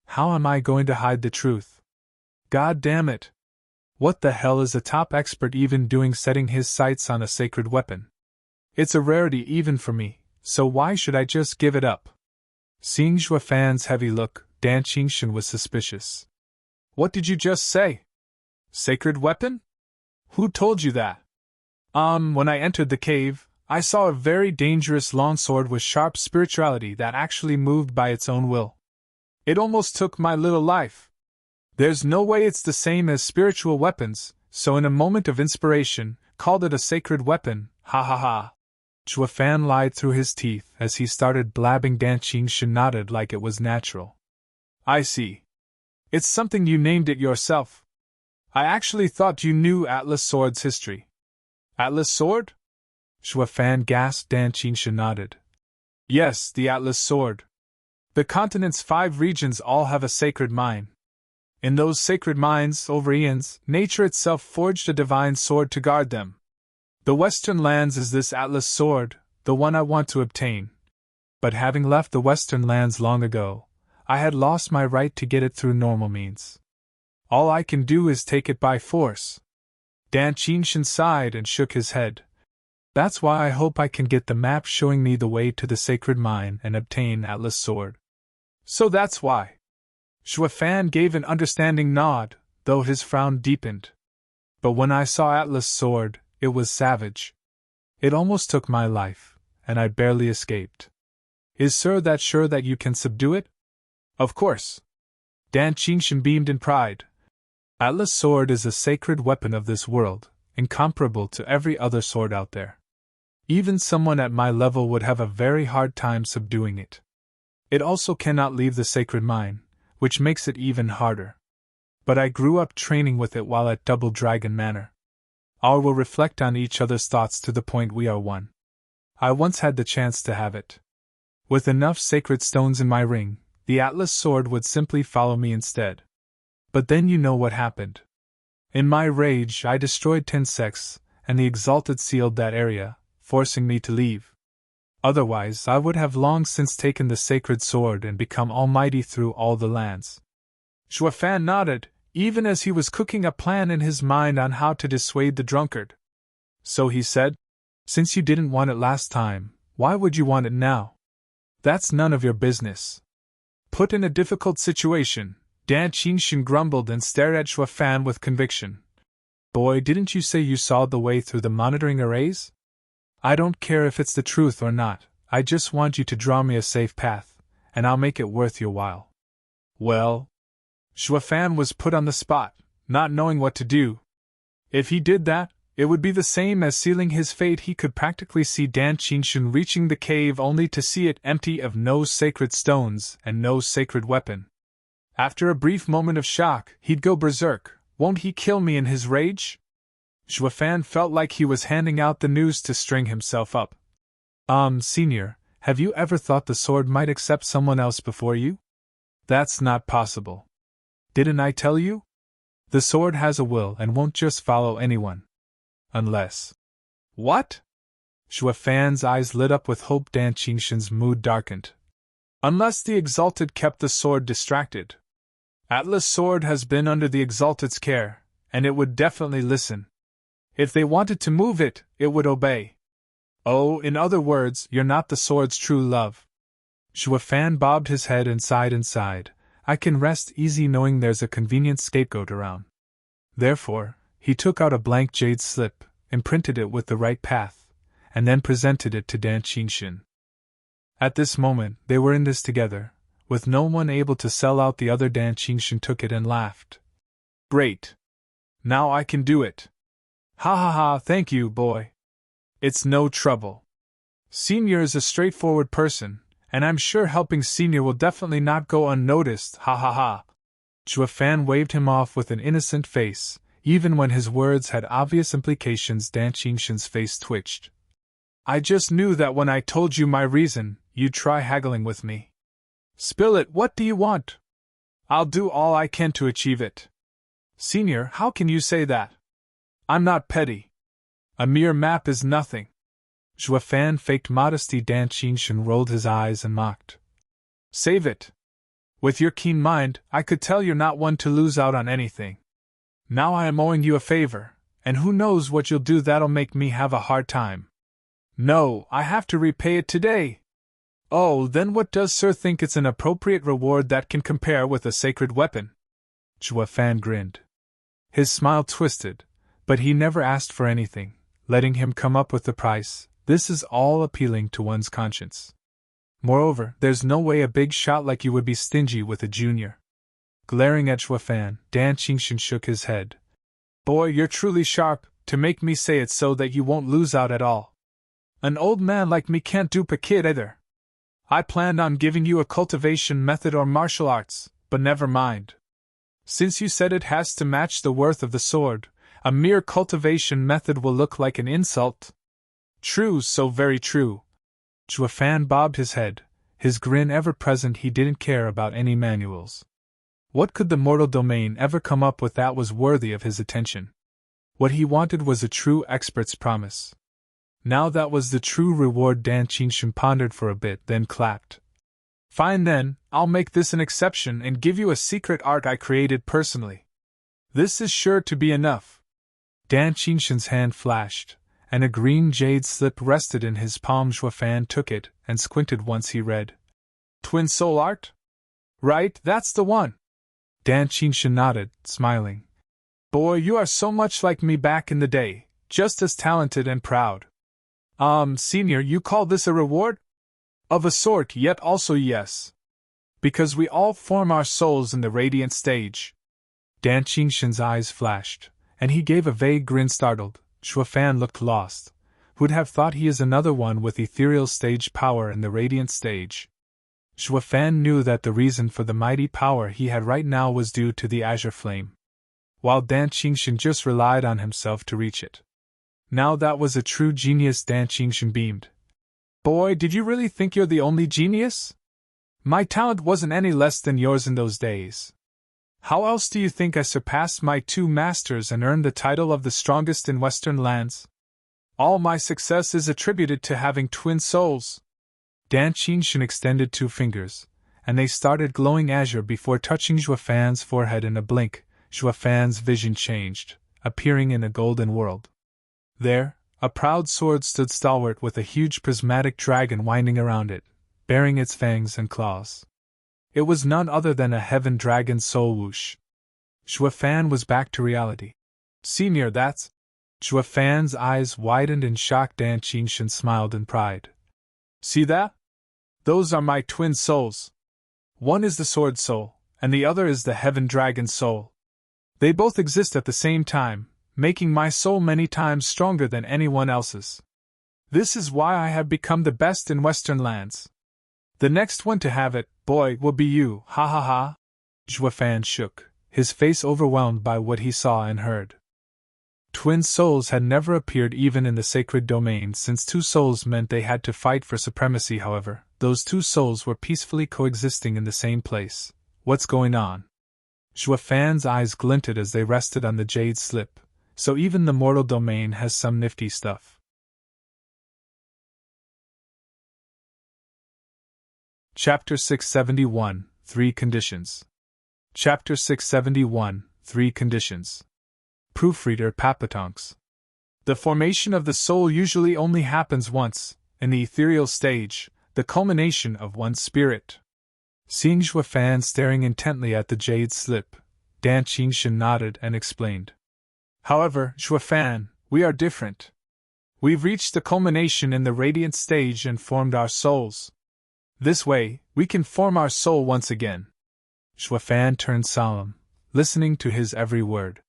How am I going to hide the truth? God damn it! What the hell is a top expert even doing setting his sights on a sacred weapon? It's a rarity even for me, so why should I just give it up? Seeing Xue Fan's heavy look, Danqing was suspicious. What did you just say? Sacred weapon? Who told you that? When I entered the cave, I saw a very dangerous longsword with sharp spirituality that actually moved by its own will. It almost took my little life. There's no way it's the same as spiritual weapons, so in a moment of inspiration, called it a sacred weapon, ha ha ha. Xue Fan lied through his teeth as he started blabbing. Danqing nodded like it was natural. I see. It's something you named it yourself. I actually thought you knew Atlas Sword's history. Atlas Sword? Xue Fan gasped. Danqing nodded. Yes, the Atlas Sword. The continent's 5 regions all have a sacred mine. In those sacred mines, over eons, nature itself forged a divine sword to guard them. The Western lands is this Atlas Sword, the one I want to obtain. But having left the Western lands long ago, I had lost my right to get it through normal means. All I can do is take it by force. Danqing sighed and shook his head. That's why I hope I can get the map showing me the way to the sacred mine and obtain Atlas Sword. So that's why. Xue Fan gave an understanding nod, though his frown deepened. But when I saw Atlas Sword, it was savage. It almost took my life, and I barely escaped. Is Sir that sure that you can subdue it? Of course. Danqing beamed in pride. Atlas Sword is a sacred weapon of this world, incomparable to every other sword out there. Even someone at my level would have a very hard time subduing it. It also cannot leave the sacred mine, which makes it even harder. But I grew up training with it while at Double Dragon Manor. All will reflect on each other's thoughts to the point we are one. I once had the chance to have it. With enough sacred stones in my ring, the Atlas Sword would simply follow me instead. But then you know what happened. In my rage, I destroyed 10 sects, and the Exalted sealed that area, forcing me to leave. Otherwise, I would have long since taken the sacred sword and become almighty through all the lands. Xue Fan nodded, even as he was cooking a plan in his mind on how to dissuade the drunkard. So he said, since you didn't want it last time, why would you want it now? That's none of your business. Put in a difficult situation, Danqing grumbled and stared at Xue Fan with conviction. Boy, didn't you say you saw the way through the monitoring arrays? I don't care if it's the truth or not, I just want you to draw me a safe path, and I'll make it worth your while. Well? Xue Fan was put on the spot, not knowing what to do. If he did that, it would be the same as sealing his fate. He could practically see Danqing reaching the cave only to see it empty of no sacred stones and no sacred weapon. After a brief moment of shock, he'd go berserk. Won't he kill me in his rage? Xue Fan felt like he was handing out the news to string himself up. Senior, have you ever thought the sword might accept someone else before you? That's not possible. Didn't I tell you? The sword has a will and won't just follow anyone. Unless. What? Xue Fan's eyes lit up with hope. Danqing's mood darkened. Unless the Exalted kept the sword distracted. Atlas Sword has been under the Exalted's care, and it would definitely listen. If they wanted to move it, it would obey. Oh, in other words, you're not the sword's true love. Xue Fan bobbed his head and sighed. I can rest easy knowing there's a convenient scapegoat around. Therefore, he took out a blank jade slip, imprinted it with the right path, and then presented it to Danqing. At this moment, they were in this together, with no one able to sell out the other. Danqing took it and laughed. Great! Now I can do it! Ha ha ha, thank you, boy! It's no trouble. Senior is a straightforward person, and I'm sure helping Senior will definitely not go unnoticed, ha ha ha. Xue Fan waved him off with an innocent face. Even when his words had obvious implications, Danqing's face twitched. I just knew that when I told you my reason, you'd try haggling with me. Spill it, what do you want? I'll do all I can to achieve it. Senior, how can you say that? I'm not petty. A mere map is nothing. Fan faked modesty. Danqing rolled his eyes and mocked. Save it. With your keen mind, I could tell you're not one to lose out on anything. Now I am owing you a favor, and who knows what you'll do that'll make me have a hard time. No, I have to repay it today. Oh, then what does Sir think it's an appropriate reward that can compare with a sacred weapon? Fan grinned. His smile twisted, but he never asked for anything, letting him come up with the price. This is all appealing to one's conscience. Moreover, there's no way a big shot like you would be stingy with a junior. Glaring at Fan, Danqing shook his head. Boy, you're truly sharp, to make me say it so that you won't lose out at all. An old man like me can't dupe a kid either. I planned on giving you a cultivation method or martial arts, but never mind. Since you said it has to match the worth of the sword, a mere cultivation method will look like an insult. True, so very true. Fan bobbed his head, his grin ever present. He didn't care about any manuals. What could the mortal domain ever come up with that was worthy of his attention? What he wanted was a true expert's promise. Now that was the true reward. Danqing pondered for a bit, then clapped. Fine then, I'll make this an exception and give you a secret art I created personally. This is sure to be enough. Danqing's hand flashed, and a green jade slip rested in his palm. Fan took it and squinted once. He read, Twin soul art? Right, that's the one. Danqing nodded, smiling. Boy, you are so much like me back in the day, just as talented and proud. Senior, you call this a reward? Of a sort, yet also yes. Because we all form our souls in the radiant stage. Danqing's eyes flashed, and he gave a vague grin. Startled, Fan looked lost. Who'd have thought he is another one with ethereal stage power in the radiant stage? Fan knew that the reason for the mighty power he had right now was due to the azure flame, while Danqing just relied on himself to reach it. Now that was a true genius. Danqing beamed. Boy, did you really think you're the only genius? My talent wasn't any less than yours in those days. How else do you think I surpassed my two masters and earned the title of the strongest in Western lands? All my success is attributed to having twin souls. Danqing extended two fingers, and they started glowing azure before touching Fan's forehead. In a blink, Fan's vision changed, appearing in a golden world. There, a proud sword stood stalwart with a huge prismatic dragon winding around it, bearing its fangs and claws. It was none other than a heaven dragon soul whoosh. Fan was back to reality. Senior, that's... Fan's eyes widened in shock. Danqing smiled in pride. See that? Those are my twin souls. One is the sword soul, and the other is the heaven dragon soul. They both exist at the same time, making my soul many times stronger than anyone else's. This is why I have become the best in Western lands. The next one to have it, boy, will be you, ha ha ha. Fan shook, his face overwhelmed by what he saw and heard. Twin souls had never appeared even in the sacred domain. Since two souls meant they had to fight for supremacy. However, those two souls were peacefully coexisting in the same place. What's going on? Fan's eyes glinted as they rested on the jade slip. So even the mortal domain has some nifty stuff. Chapter 671, 3 Conditions. Chapter 671, 3 Conditions. Proofreader Papatonks. The formation of the soul usually only happens once, in the ethereal stage, the culmination of one's spirit. Seeing Fan staring intently at the jade slip, Danqing nodded and explained. However, Fan, we are different. We've reached the culmination in the radiant stage and formed our souls. This way, we can form our soul once again. Fan turned solemn, listening to his every word.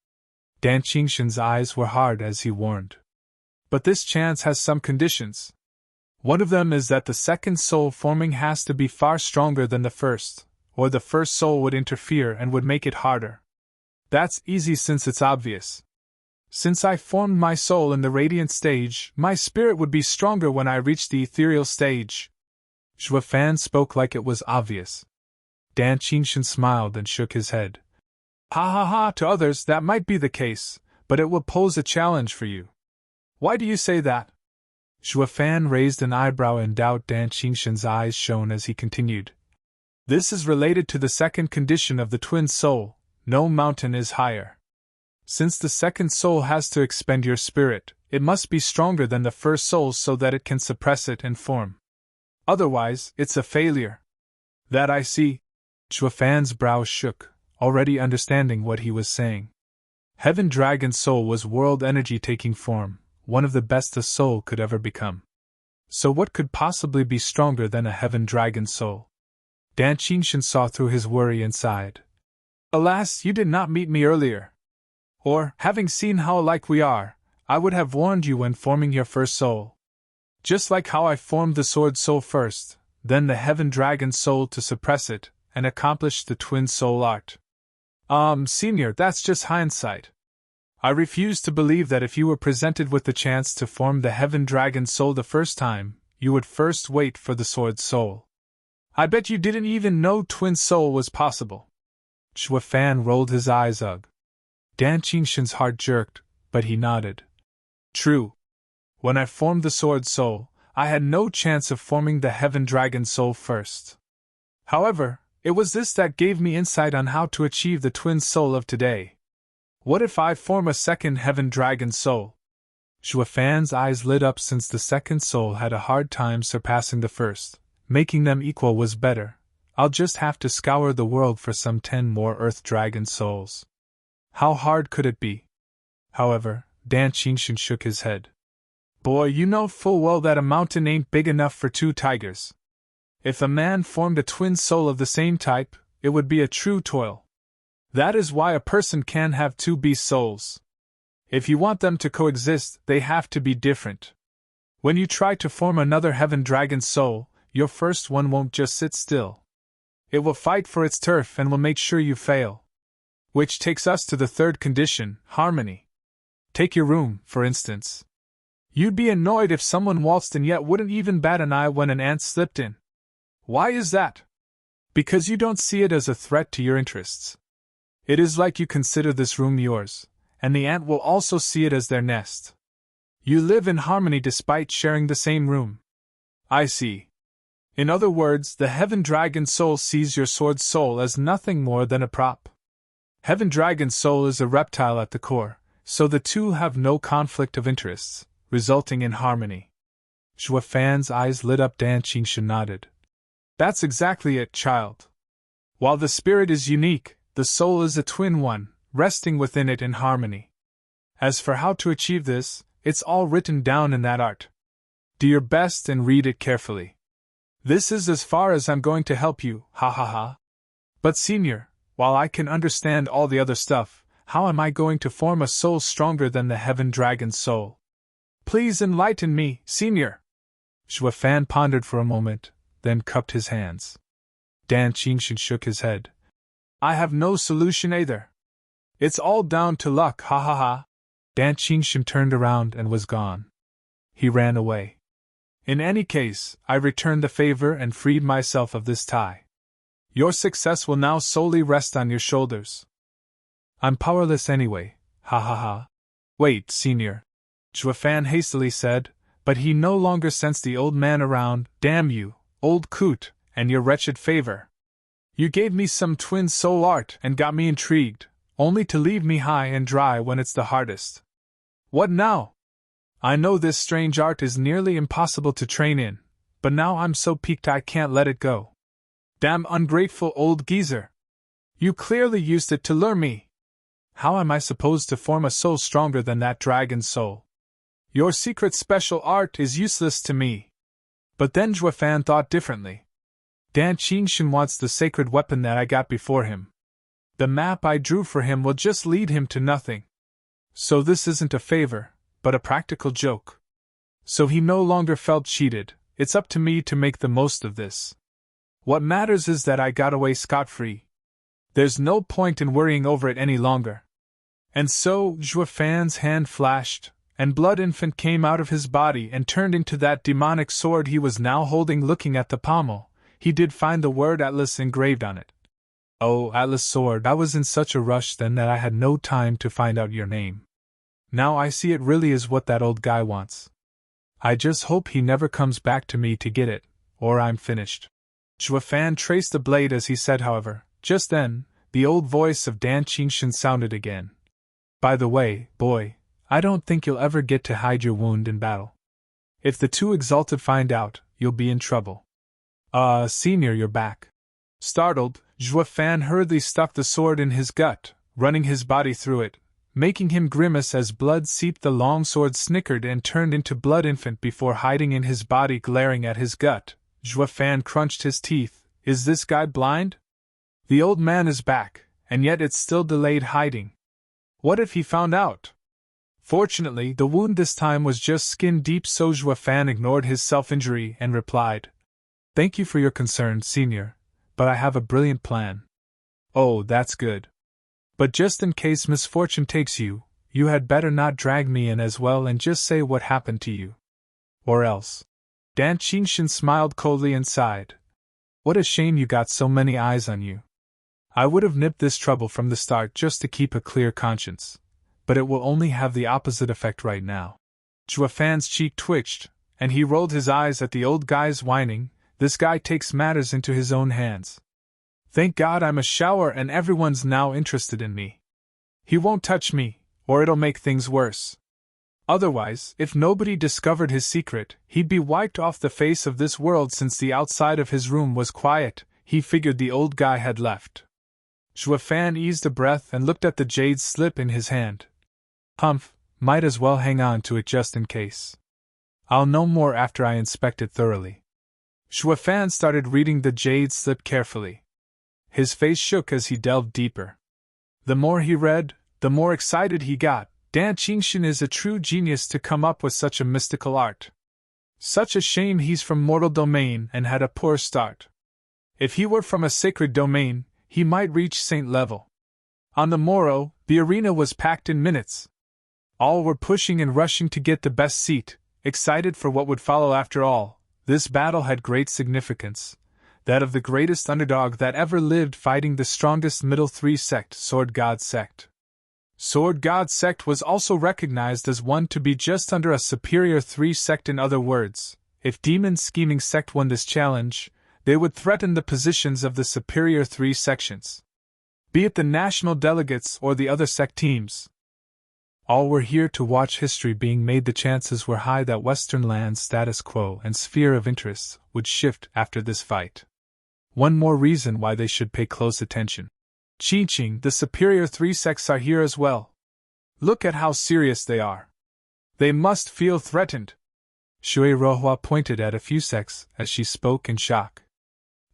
Danqing's eyes were hard as he warned. But this chance has some conditions. One of them is that the second soul forming has to be far stronger than the first, or the first soul would interfere and would make it harder. That's easy since it's obvious. Since I formed my soul in the radiant stage, my spirit would be stronger when I reached the ethereal stage. Fan spoke like it was obvious. Danqing smiled and shook his head. Ha ha ha, to others that might be the case, but it will pose a challenge for you. Why do you say that? Fan raised an eyebrow in doubt. Danqing's eyes shone as he continued. This is related to the second condition of the twin soul, no mountain is higher. Since the second soul has to expend your spirit, it must be stronger than the first soul so that it can suppress it and form. Otherwise, it's a failure. That I see. Fan's brow shook, already understanding what he was saying. Heaven Dragon Soul was world energy taking form, one of the best a soul could ever become. So what could possibly be stronger than a Heaven Dragon Soul? Danqing saw through his worry and sighed. Alas, you did not meet me earlier. Or, having seen how alike we are, I would have warned you when forming your first soul. Just like how I formed the Sword Soul first, then the Heaven Dragon Soul to suppress it, and accomplish the Twin Soul art. Senior, that's just hindsight. I refuse to believe that if you were presented with the chance to form the Heaven Dragon Soul the first time, you would first wait for the Sword Soul. I bet you didn't even know Twin Soul was possible. Fan rolled his eyes. Ugh. Danqing's heart jerked, but he nodded. True. When I formed the Sword Soul, I had no chance of forming the Heaven Dragon Soul first. However, it was this that gave me insight on how to achieve the Twin Soul of today. What if I form a second Heaven Dragon Soul? Fan's eyes lit up since the second soul had a hard time surpassing the first. Making them equal was better. I'll just have to scour the world for some 10 more Earth Dragon Souls. How hard could it be? However, Danqing shook his head. Boy, you know full well that a mountain ain't big enough for 2 tigers. If a man formed a twin soul of the same type, it would be a true toil. That is why a person can have 2 beast souls. If you want them to coexist, they have to be different. When you try to form another Heaven Dragon Soul, your first one won't just sit still. It will fight for its turf and will make sure you fail. Which takes us to the third condition, harmony. Take your room, for instance. You'd be annoyed if someone waltzed in yet wouldn't even bat an eye when an ant slipped in. Why is that? Because you don't see it as a threat to your interests. It is like you consider this room yours, and the ant will also see it as their nest. You live in harmony despite sharing the same room. I see. In other words, the Heaven Dragon Soul sees your Sword Soul as nothing more than a prop. Heaven Dragon Soul is a reptile at the core, so the two have no conflict of interests, resulting in harmony. Fan's eyes lit up. Danqing nodded. That's exactly it, child. While the spirit is unique, the soul is a twin one, resting within it in harmony. As for how to achieve this, it's all written down in that art. Do your best and read it carefully. This is as far as I'm going to help you, ha ha ha. But senior, while I can understand all the other stuff, how am I going to form a soul stronger than the Heaven Dragon Soul? Please enlighten me, senior. Fan pondered for a moment, then cupped his hands. Danqing shook his head. I have no solution either. It's all down to luck, ha ha ha. Danqing turned around and was gone. He ran away. In any case, I returned the favor and freed myself of this tie. Your success will now solely rest on your shoulders. I'm powerless anyway, ha ha ha. Wait, senior. Fan hastily said, but he no longer sensed the old man around. Damn you, old coot, and your wretched favor. You gave me some twin soul art and got me intrigued, only to leave me high and dry when it's the hardest. What now? I know this strange art is nearly impossible to train in, but now I'm so piqued I can't let it go. Damn ungrateful old geezer. You clearly used it to lure me. How am I supposed to form a soul stronger than that dragon soul? Your secret special art is useless to me. But then Fan thought differently. Danqing wants the sacred weapon that I got before him. The map I drew for him will just lead him to nothing. So this isn't a favor, but a practical joke. So he no longer felt cheated. It's up to me to make the most of this. What matters is that I got away scot-free. There's no point in worrying over it any longer. And so, Fan's hand flashed, and Blood Infant came out of his body and turned into that demonic sword he was now holding. Looking at the pommel, he did find the word Atlas engraved on it. Oh, Atlas Sword, I was in such a rush then that I had no time to find out your name. Now I see it really is what that old guy wants. I just hope he never comes back to me to get it, or I'm finished. Zhuo Fan traced the blade as he said, however. Just then, the old voice of Danqing sounded again. By the way, boy, I don't think you'll ever get to hide your wound in battle. If the two exalted find out, you'll be in trouble. Senior, you're back. Startled, Zhuo Fan hurriedly stuck the sword in his gut, running his body through it, making him grimace as blood seeped. The longsword snickered and turned into blood infant before hiding in his body, glaring at his gut. Zhuo Fan crunched his teeth. Is this guy blind? The old man is back, and yet it's still delayed hiding. What if he found out? Fortunately, the wound this time was just skin deep, so Zhuo Fan ignored his self-injury and replied, Thank you for your concern, Senior, but I have a brilliant plan. Oh, that's good. But just in case misfortune takes you, you had better not drag me in as well and just say what happened to you. Or else. Danqing smiled coldly and sighed. What a shame you got so many eyes on you. I would have nipped this trouble from the start just to keep a clear conscience, but it will only have the opposite effect right now. Zhuo Fan's cheek twitched, and he rolled his eyes at the old guy's whining. This guy takes matters into his own hands. Thank God I'm a shower and everyone's now interested in me. He won't touch me, or it'll make things worse. Otherwise, if nobody discovered his secret, he'd be wiped off the face of this world. Since the outside of his room was quiet, he figured the old guy had left. Zhuo Fan eased a breath and looked at the jade slip in his hand. Humph, might as well hang on to it just in case. I'll know more after I inspect it thoroughly. Zhuo Fan started reading the jade slip carefully. His face shook as he delved deeper. The more he read, the more excited he got. Danqing is a true genius to come up with such a mystical art. Such a shame he's from mortal domain and had a poor start. If he were from a sacred domain, he might reach saint level. On the morrow, the arena was packed in minutes. All were pushing and rushing to get the best seat, excited for what would follow. After all, this battle had great significance, that of the greatest underdog that ever lived fighting the strongest middle three sect, Sword God Sect. Sword God Sect was also recognized as one to be just under a superior 3 sect. In other words, if Demon Scheming Sect won this challenge, they would threaten the positions of the superior 3 sections, be it the national delegates or the other sect teams. All were here to watch history being made. The chances were high that Western land's status quo and sphere of interests would shift after this fight. One more reason why they should pay close attention. Qingqing, the superior 3 sects are here as well. Look at how serious they are. They must feel threatened. Shui Rohua pointed at a few sects as she spoke in shock.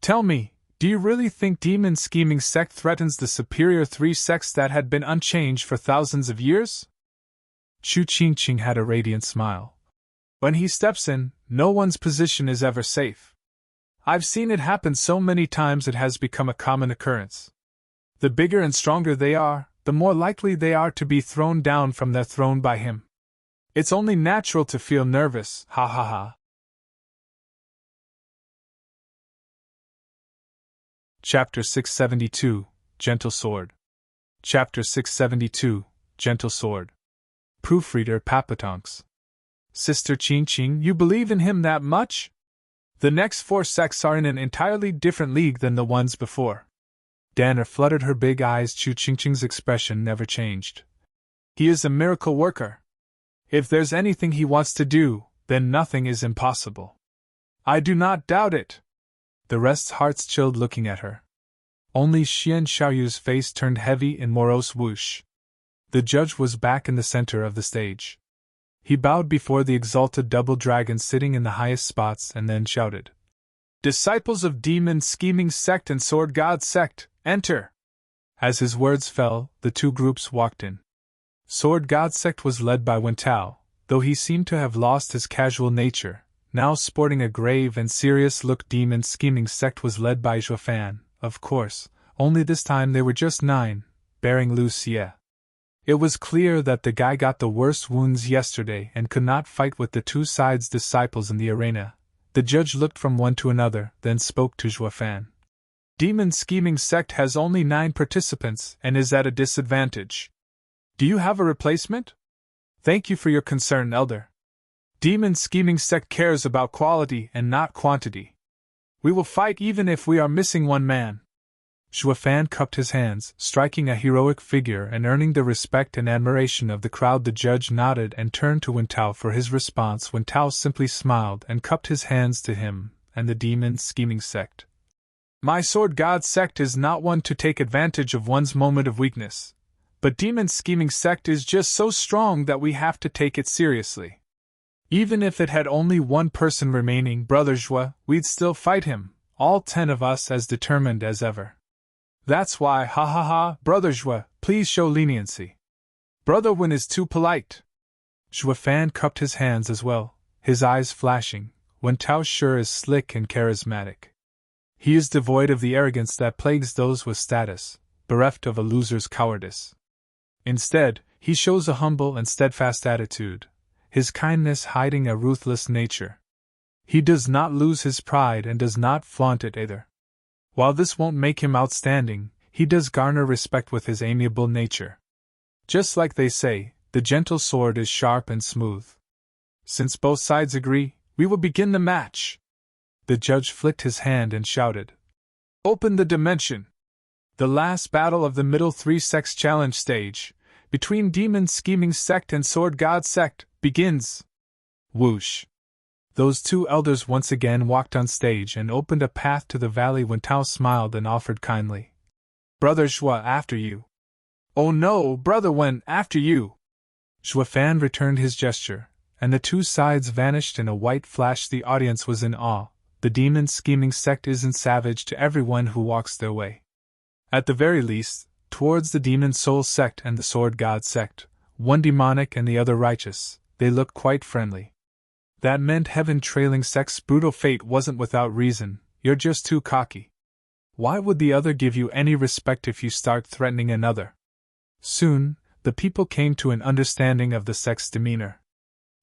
Tell me, do you really think Demon Scheming Sect threatens the superior 3 sects that had been unchanged for thousands of years? Chu Qingqing had a radiant smile. When he steps in, no one's position is ever safe. I've seen it happen so many times it has become a common occurrence. The bigger and stronger they are, the more likely they are to be thrown down from their throne by him. It's only natural to feel nervous, ha ha ha. Chapter 672, Gentle Sword. Chapter 672, Gentle Sword. Proofreader Papatonks. Sister Qingqing, you believe in him that much? The next 4 sects are in an entirely different league than the ones before. Danner fluttered her big eyes. Chu Qingqing's expression never changed. He is a miracle worker. If there's anything he wants to do, then nothing is impossible. I do not doubt it. The rest's hearts chilled looking at her. Only Xian Xiaoyu's face turned heavy in morose whoosh. The judge was back in the center of the stage. He bowed before the exalted double dragon sitting in the highest spots and then shouted, Disciples of Demon Scheming Sect and Sword God Sect, enter! As his words fell, the 2 groups walked in. Sword God Sect was led by Wen Tao, though he seemed to have lost his casual nature, now sporting a grave and serious look. Demon Scheming Sect was led by Zhuo Fan, of course, only this time they were just 9, bearing Lu Xie. It was clear that the guy got the worst wounds yesterday and could not fight with the 2 sides' disciples in the arena. The judge looked from one to another, then spoke to Zhuo Fan. Demon Scheming Sect has only 9 participants and is at a disadvantage. Do you have a replacement? Thank you for your concern, Elder. Demon scheming sect cares about quality and not quantity. We will fight even if we are missing one man. Xue Fan cupped his hands, striking a heroic figure and earning the respect and admiration of the crowd. The judge nodded and turned to Wen Tao for his response. Wen Tao simply smiled and cupped his hands to him and the demon scheming sect. My sword god sect is not one to take advantage of one's moment of weakness, but demon scheming sect is just so strong that we have to take it seriously. Even if it had only one person remaining, Brother Xue, we'd still fight him, all 10 of us as determined as ever. That's why, ha ha ha, Brother Xue, please show leniency. Brother Wen is too polite. Xue Fan cupped his hands as well, his eyes flashing. Wen Tao sure is slick and charismatic. He is devoid of the arrogance that plagues those with status, bereft of a loser's cowardice. Instead, he shows a humble and steadfast attitude, his kindness hiding a ruthless nature. He does not lose his pride and does not flaunt it either. While this won't make him outstanding, he does garner respect with his amiable nature. Just like they say, the gentle sword is sharp and smooth. Since both sides agree, we will begin the match. The judge flicked his hand and shouted, Open the dimension! The last battle of the middle 3 sects challenge stage, between demon scheming sect and sword god sect, begins. Whoosh! Those 2 elders once again walked on stage and opened a path to the valley. Wen Tao smiled and offered kindly, Brother Xue, after you. Oh no, Brother Wen, after you! Xue Fan returned his gesture, and the 2 sides vanished in a white flash. The audience was in awe. The demon scheming sect isn't savage to everyone who walks their way. At the very least, towards the demon soul sect and the sword god sect, one demonic and the other righteous, they looked quite friendly. That meant heaven trailing sect's brutal fate wasn't without reason. You're just too cocky. Why would the other give you any respect if you start threatening another? Soon, the people came to an understanding of the sect's demeanor.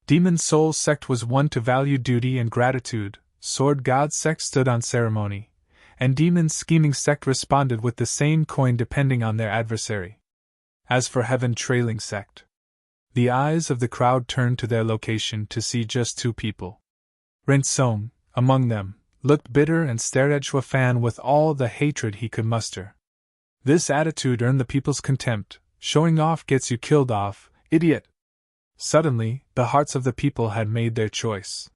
Demon soul sect was one to value duty and gratitude, sword god sect stood on ceremony, and demon scheming sect responded with the same coin depending on their adversary. As for heaven trailing sect, the eyes of the crowd turned to their location to see just 2 people. Ren Song, among them, looked bitter and stared at Xue Fan with all the hatred he could muster. This attitude earned the people's contempt. Showing off gets you killed off, idiot! Suddenly, the hearts of the people had made their choice.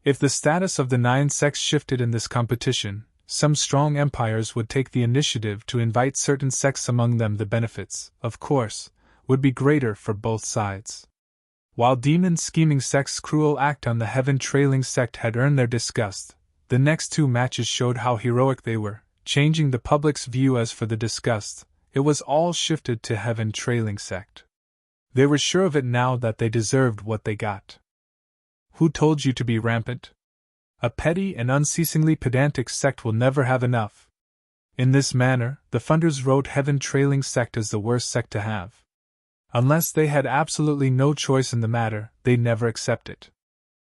If the status of the 9 sects shifted in this competition, some strong empires would take the initiative to invite certain sects among them. The benefits, of course, would be greater for both sides. While demon scheming sect's cruel act on the heaven trailing sect had earned their disgust, the next 2 matches showed how heroic they were, changing the public's view. As for the disgust, it was all shifted to heaven trailing sect. They were sure of it now that they deserved what they got. Who told you to be rampant? A petty and unceasingly pedantic sect will never have enough. In this manner, the funders wrote heaven trailing sect as the worst sect to have. Unless they had absolutely no choice in the matter, they'd never accept it.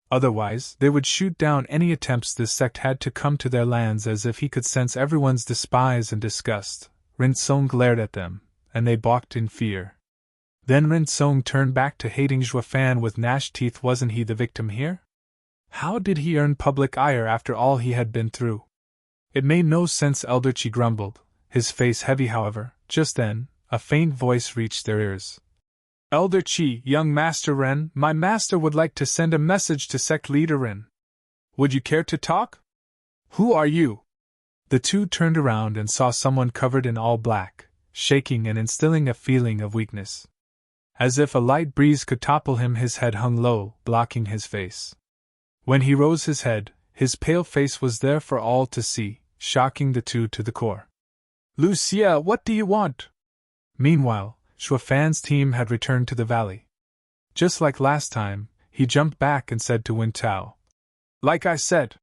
Otherwise, they would shoot down any attempts this sect had to come to their lands. As if he could sense everyone's despise and disgust, Ren Song glared at them, and they balked in fear. Then Ren Song turned back to hating Xue Fan with gnashed teeth. Wasn't he the victim here? How did he earn public ire after all he had been through? It made no sense. Elder Qi grumbled, his face heavy. However, just then, a faint voice reached their ears. Elder Qi, young Master Ren, my master would like to send a message to sect leader Ren. Would you care to talk? Who are you? The 2 turned around and saw someone covered in all black, shaking and instilling a feeling of weakness. As if a light breeze could topple him, his head hung low, blocking his face. When he rose his head, his pale face was there for all to see, shocking the 2 to the core. Lucia, what do you want? Meanwhile, Xue Fan's team had returned to the valley. Just like last time, he jumped back and said to Wen Tao, Like I said,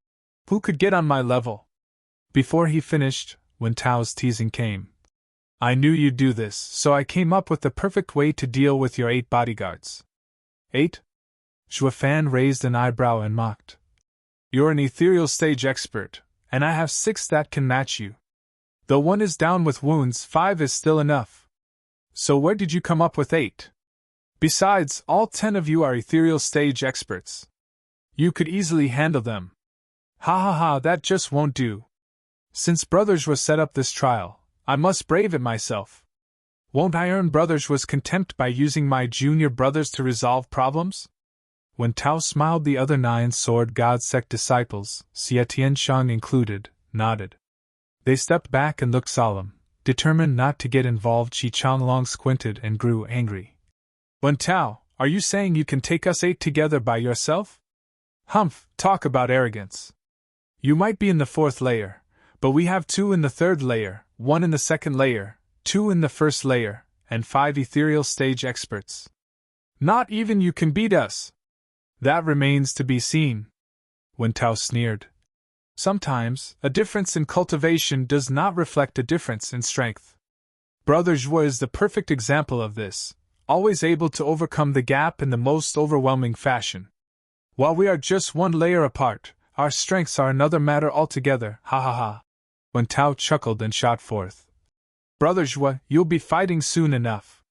who could get on my level? Before he finished, Wen Tao's teasing came. I knew you'd do this, so I came up with the perfect way to deal with your 8 bodyguards. 8? Xue Fan raised an eyebrow and mocked. You're an ethereal stage expert, and I have 6 that can match you. Though 1 is down with wounds, 5 is still enough. So where did you come up with 8? Besides, all 10 of you are ethereal stage experts. You could easily handle them. Ha ha ha, that just won't do. Since Brothers was set up this trial, I must brave it myself. Won't I earn Brothers was contempt by using my junior brothers to resolve problems? When Tao smiled, the other 9 sword god sect disciples, Xie Tianshang included, nodded. They stepped back and looked solemn, determined not to get involved. Qi Changlong squinted and grew angry. Wen Tao, are you saying you can take us 8 together by yourself? Humph, talk about arrogance. You might be in the 4th layer, but we have 2 in the 3rd layer, 1 in the 2nd layer, 2 in the 1st layer, and 5 ethereal stage experts. Not even you can beat us. That remains to be seen. Wen Tao sneered. Sometimes, a difference in cultivation does not reflect a difference in strength. Brother Zhuo is the perfect example of this, always able to overcome the gap in the most overwhelming fashion. While we are just 1 layer apart, our strengths are another matter altogether, ha ha ha. Wen Tao chuckled and shot forth. Brother Zhuo, you'll be fighting soon enough.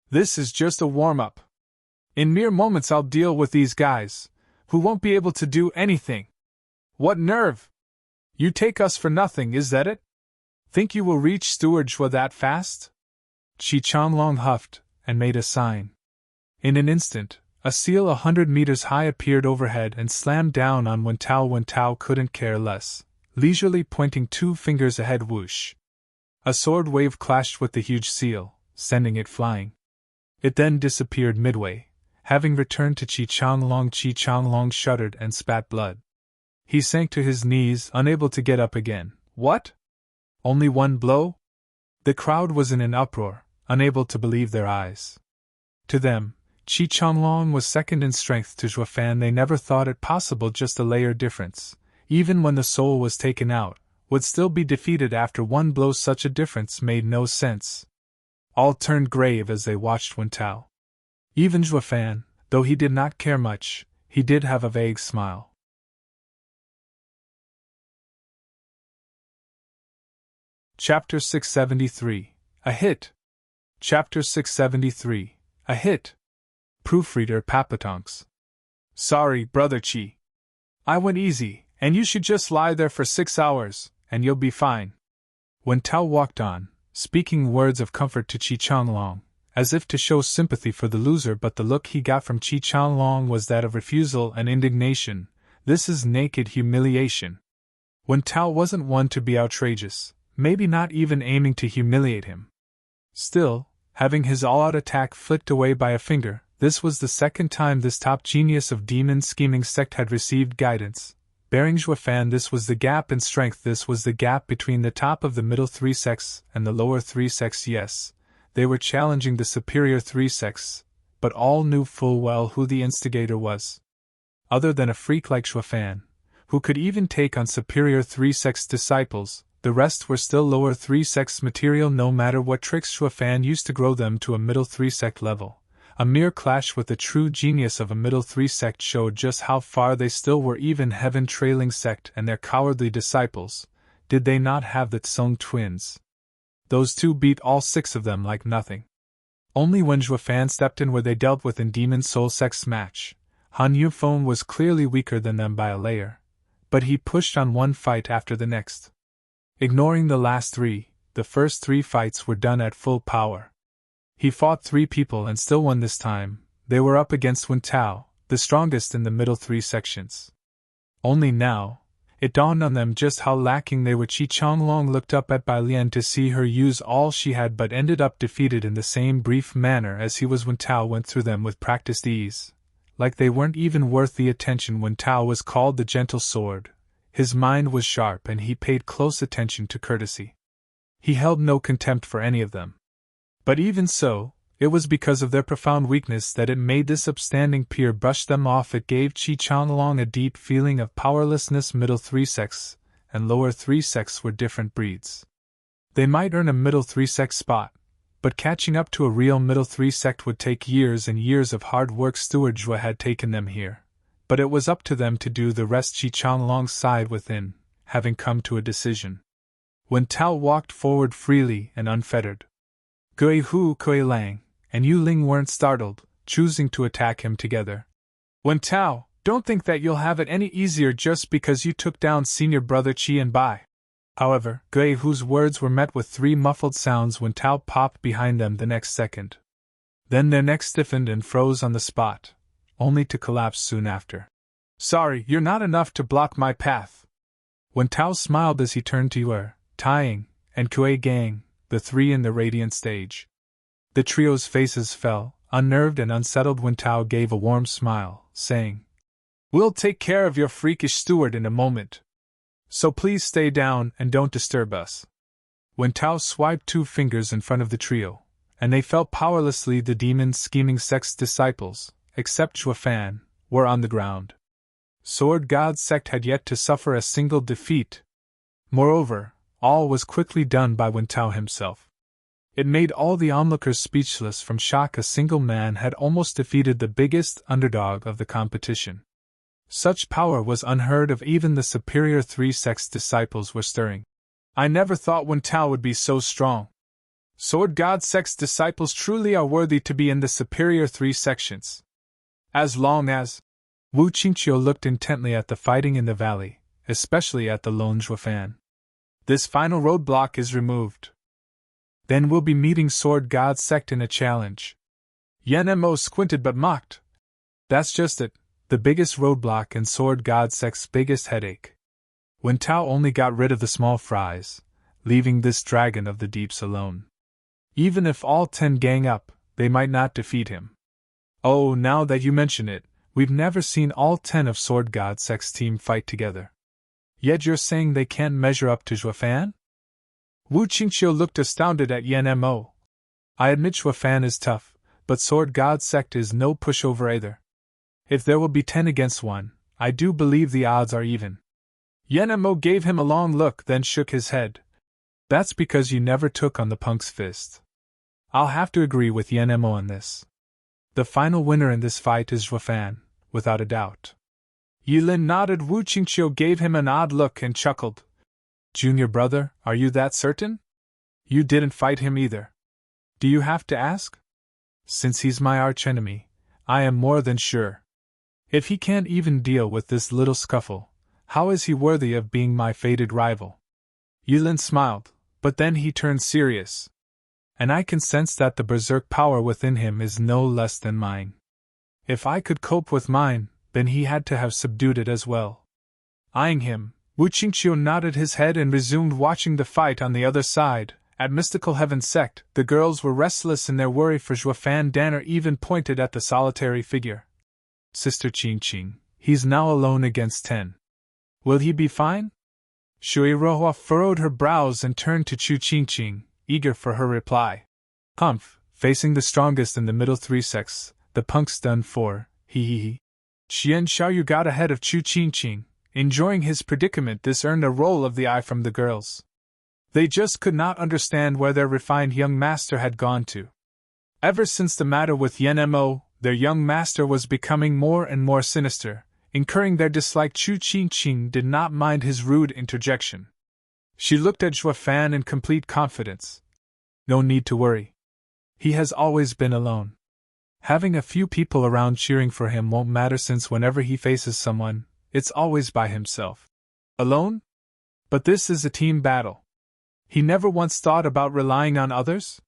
This is just a warm-up. In mere moments I'll deal with these guys, who won't be able to do anything. What nerve! You take us for nothing, is that it? Think you will reach Steward Zhuo that fast? Qi Changlong huffed, and made a sign. In an instant, a seal 100 meters high appeared overhead and slammed down on Wen Tao. Wen Tao couldn't care less, leisurely pointing 2 fingers ahead. Whoosh! A sword wave clashed with the huge seal, sending it flying. It then disappeared midway, having returned to Qi Changlong. Qi Changlong shuddered and spat blood. He sank to his knees, unable to get up again. What? Only 1 blow? The crowd was in an uproar, unable to believe their eyes. To them, Qi Changlong was second in strength to Zhuo Fan. They never thought it possible. Just a layer difference, even when the soul was taken out, would still be defeated after 1 blow. Such a difference made no sense. All turned grave as they watched Wen Tao. Even Zhuo Fan, though he did not care much, he did have a vague smile. Chapter 673. A hit. Chapter 673. A hit. Proofreader Papatonks. Sorry, Brother Qi. I went easy, and you should just lie there for 6 hours, and you'll be fine. Wen Tao walked on, speaking words of comfort to Qi Changlong, as if to show sympathy for the loser, but the look he got from Qi Changlong was that of refusal and indignation. This is naked humiliation. Wen Tao wasn't one to be outrageous, maybe not even aiming to humiliate him. Still, having his all-out attack flicked away by a finger, this was the 2nd time this top genius of demon scheming sect had received guidance. Bearing Zhuo Fan, this was the gap in strength. This was the gap between the top of the middle 3 sects and the lower 3 sects. Yes, they were challenging the superior 3 sects, but all knew full well who the instigator was. Other than a freak like Zhuo Fan, who could even take on superior 3 sects disciples, the rest were still lower 3 sects material. No matter what tricks Zhuo Fan used to grow them to a middle 3 sect level, a mere clash with the true genius of a middle 3 sect showed just how far they still were. Even Heaven Trailing Sect and their cowardly disciples, did they not have the Tsung twins? Those 2 beat all 6 of them like nothing. Only when Zhuo Fan stepped in were they dealt with in Demon Soul Sect's match. Han Yufeng was clearly weaker than them by a layer, but he pushed on one fight after the next. Ignoring the last 3, the first 3 fights were done at full power. He fought 3 people and still won this time. They were up against Wen Tao, the strongest in the middle 3 sections. Only now, it dawned on them just how lacking they were. Qi Changlong looked up at Bai Lian to see her use all she had, but ended up defeated in the same brief manner as he was. Wen Tao went through them with practiced ease, like they weren't even worth the attention. Wen Tao was called the Gentle Sword. His mind was sharp and he paid close attention to courtesy. He held no contempt for any of them. But even so, it was because of their profound weakness that it made this upstanding peer brush them off. It gave Qi Changlong a deep feeling of powerlessness. Middle 3 sects and lower 3 sects were different breeds. They might earn a middle 3 sect spot, but catching up to a real middle 3 sect would take years and years of hard work. Steward Zhuo had taken them here, but it was up to them to do the rest. Qi Changlong sighed within, having come to a decision. Wen Tao walked forward freely and unfettered. Gui Hu, Kui Lang, and Yu Ling weren't startled, choosing to attack him together. Wen Tao, don't think that you'll have it any easier just because you took down senior brother Qi and Bai. However, Gui, whose words were met with 3 muffled sounds when Tao popped behind them the next second. Then their necks stiffened and froze on the spot, only to collapse soon after. Sorry, you're not enough to block my path. When Tao smiled as he turned to Yue, Taiying, and Kuei Gang, the 3 in the radiant stage. The trio's faces fell, unnerved and unsettled when Tao gave a warm smile, saying, We'll take care of your freakish steward in a moment. So please stay down and don't disturb us. When Tao swiped 2 fingers in front of the trio, and they fell powerlessly, the demon's scheming Sects disciples, except Zhuofan, were on the ground. Sword God's sect had yet to suffer a single defeat. Moreover, all was quickly done by Wen Tao himself. It made all the onlookers speechless from shock. A single man had almost defeated the biggest underdog of the competition. Such power was unheard of. Even the superior 3 Sects disciples were stirring. I never thought Wen Tao would be so strong. Sword God Sects disciples truly are worthy to be in the superior 3 sections. As long as... Wu Qingqiu looked intently at the fighting in the valley, especially at the lone Zhuofan. This final roadblock is removed. Then we'll be meeting Sword God Sect in a challenge. Yan Mo squinted but mocked. That's just it. The biggest roadblock and Sword God Sect's biggest headache. Wen Tao only got rid of the small fries, leaving this dragon of the deeps alone. Even if all 10 gang up, they might not defeat him. Oh, now that you mention it, we've never seen all 10 of Sword God Sect's team fight together. Yet you're saying they can't measure up to Zhuofan? Wu Qingqiu looked astounded at Yan Mo. I admit Zhuofan is tough, but Sword God Sect is no pushover either. If there will be 10 against 1, I do believe the odds are even. Yan Mo gave him a long look, then shook his head. That's because you never took on the punk's fist. I'll have to agree with Yan Mo on this. The final winner in this fight is Zhuofan, without a doubt. Yilin nodded. Wu Qingqiu gave him an odd look and chuckled. Junior brother, are you that certain? You didn't fight him either. Do you have to ask? Since he's my archenemy, I am more than sure. If he can't even deal with this little scuffle, how is he worthy of being my fated rival? Yilin smiled, but then he turned serious. And I can sense that the berserk power within him is no less than mine. If I could cope with mine, then he had to have subdued it as well. Eyeing him, Wu Qingqiu nodded his head and resumed watching the fight on the other side. At Mystical Heaven Sect, the girls were restless in their worry for Zhuofan. Danner even pointed at the solitary figure. Sister Qingqing, he's now alone against 10. Will he be fine? Shui Rohua furrowed her brows and turned to Chu Qingqing, eager for her reply. Humph, facing the strongest in the middle 3 sects, the punk's done for, he. Qian Xiaoyu got ahead of Chu Qingqing, enjoying his predicament. This earned a roll of the eye from the girls. They just could not understand where their refined young master had gone to. Ever since the matter with Yan Mo, their young master was becoming more and more sinister, incurring their dislike. Chu Qingqing did not mind his rude interjection. She looked at Zhuofan in complete confidence. No need to worry. He has always been alone. Having a few people around cheering for him won't matter, since whenever he faces someone, it's always by himself. Alone? But this is a team battle. He never once thought about relying on others?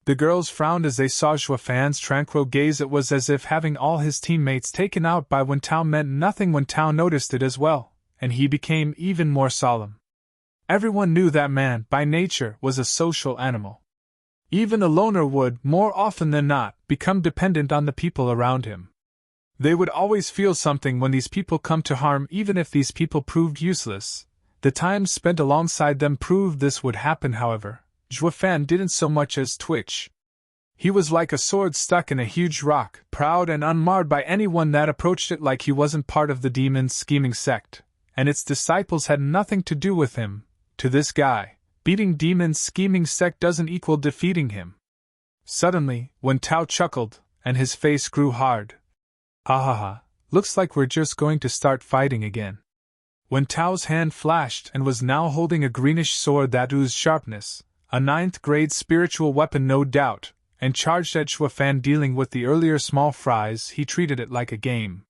The girls frowned as they saw Zhuofan's tranquil gaze. It was as if having all his teammates taken out by Wen Tao meant nothing. Wen Tao noticed it as well, and he became even more solemn. Everyone knew that man, by nature, was a social animal. Even a loner would, more often than not, become dependent on the people around him. They would always feel something when these people come to harm, even if these people proved useless. The time spent alongside them proved this would happen. However, Zhuofan didn't so much as twitch. He was like a sword stuck in a huge rock, proud and unmarred by anyone that approached it, like he wasn't part of the demon's scheming sect, and its disciples had nothing to do with him. To this guy, beating demon's scheming sect doesn't equal defeating him. Suddenly, Wen Tao chuckled, and his face grew hard. Ha ha ha, looks like we're just going to start fighting again. Wen Tao's hand flashed and was now holding a greenish sword that oozed sharpness, a 9th grade spiritual weapon no doubt, and charged at Shuafan. Dealing with the earlier small fries, he treated it like a game.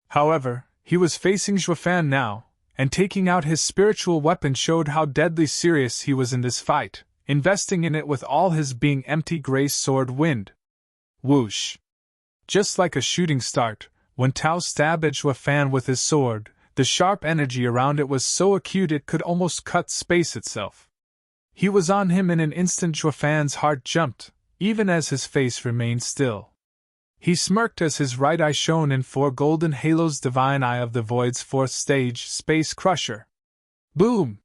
However, he was facing Shuafan now, and taking out his spiritual weapon showed how deadly serious he was in this fight, investing in it with all his being. Empty gray sword wind. Whoosh! Just like a shooting start, when Tao stabbed at Shuafan with his sword, the sharp energy around it was so acute it could almost cut space itself. He was on him in an instant. Shuafan's heart jumped, even as his face remained still. He smirked as his right eye shone in 4 golden halos. Divine Eye of the Void's 4th stage, Space Crusher. Boom!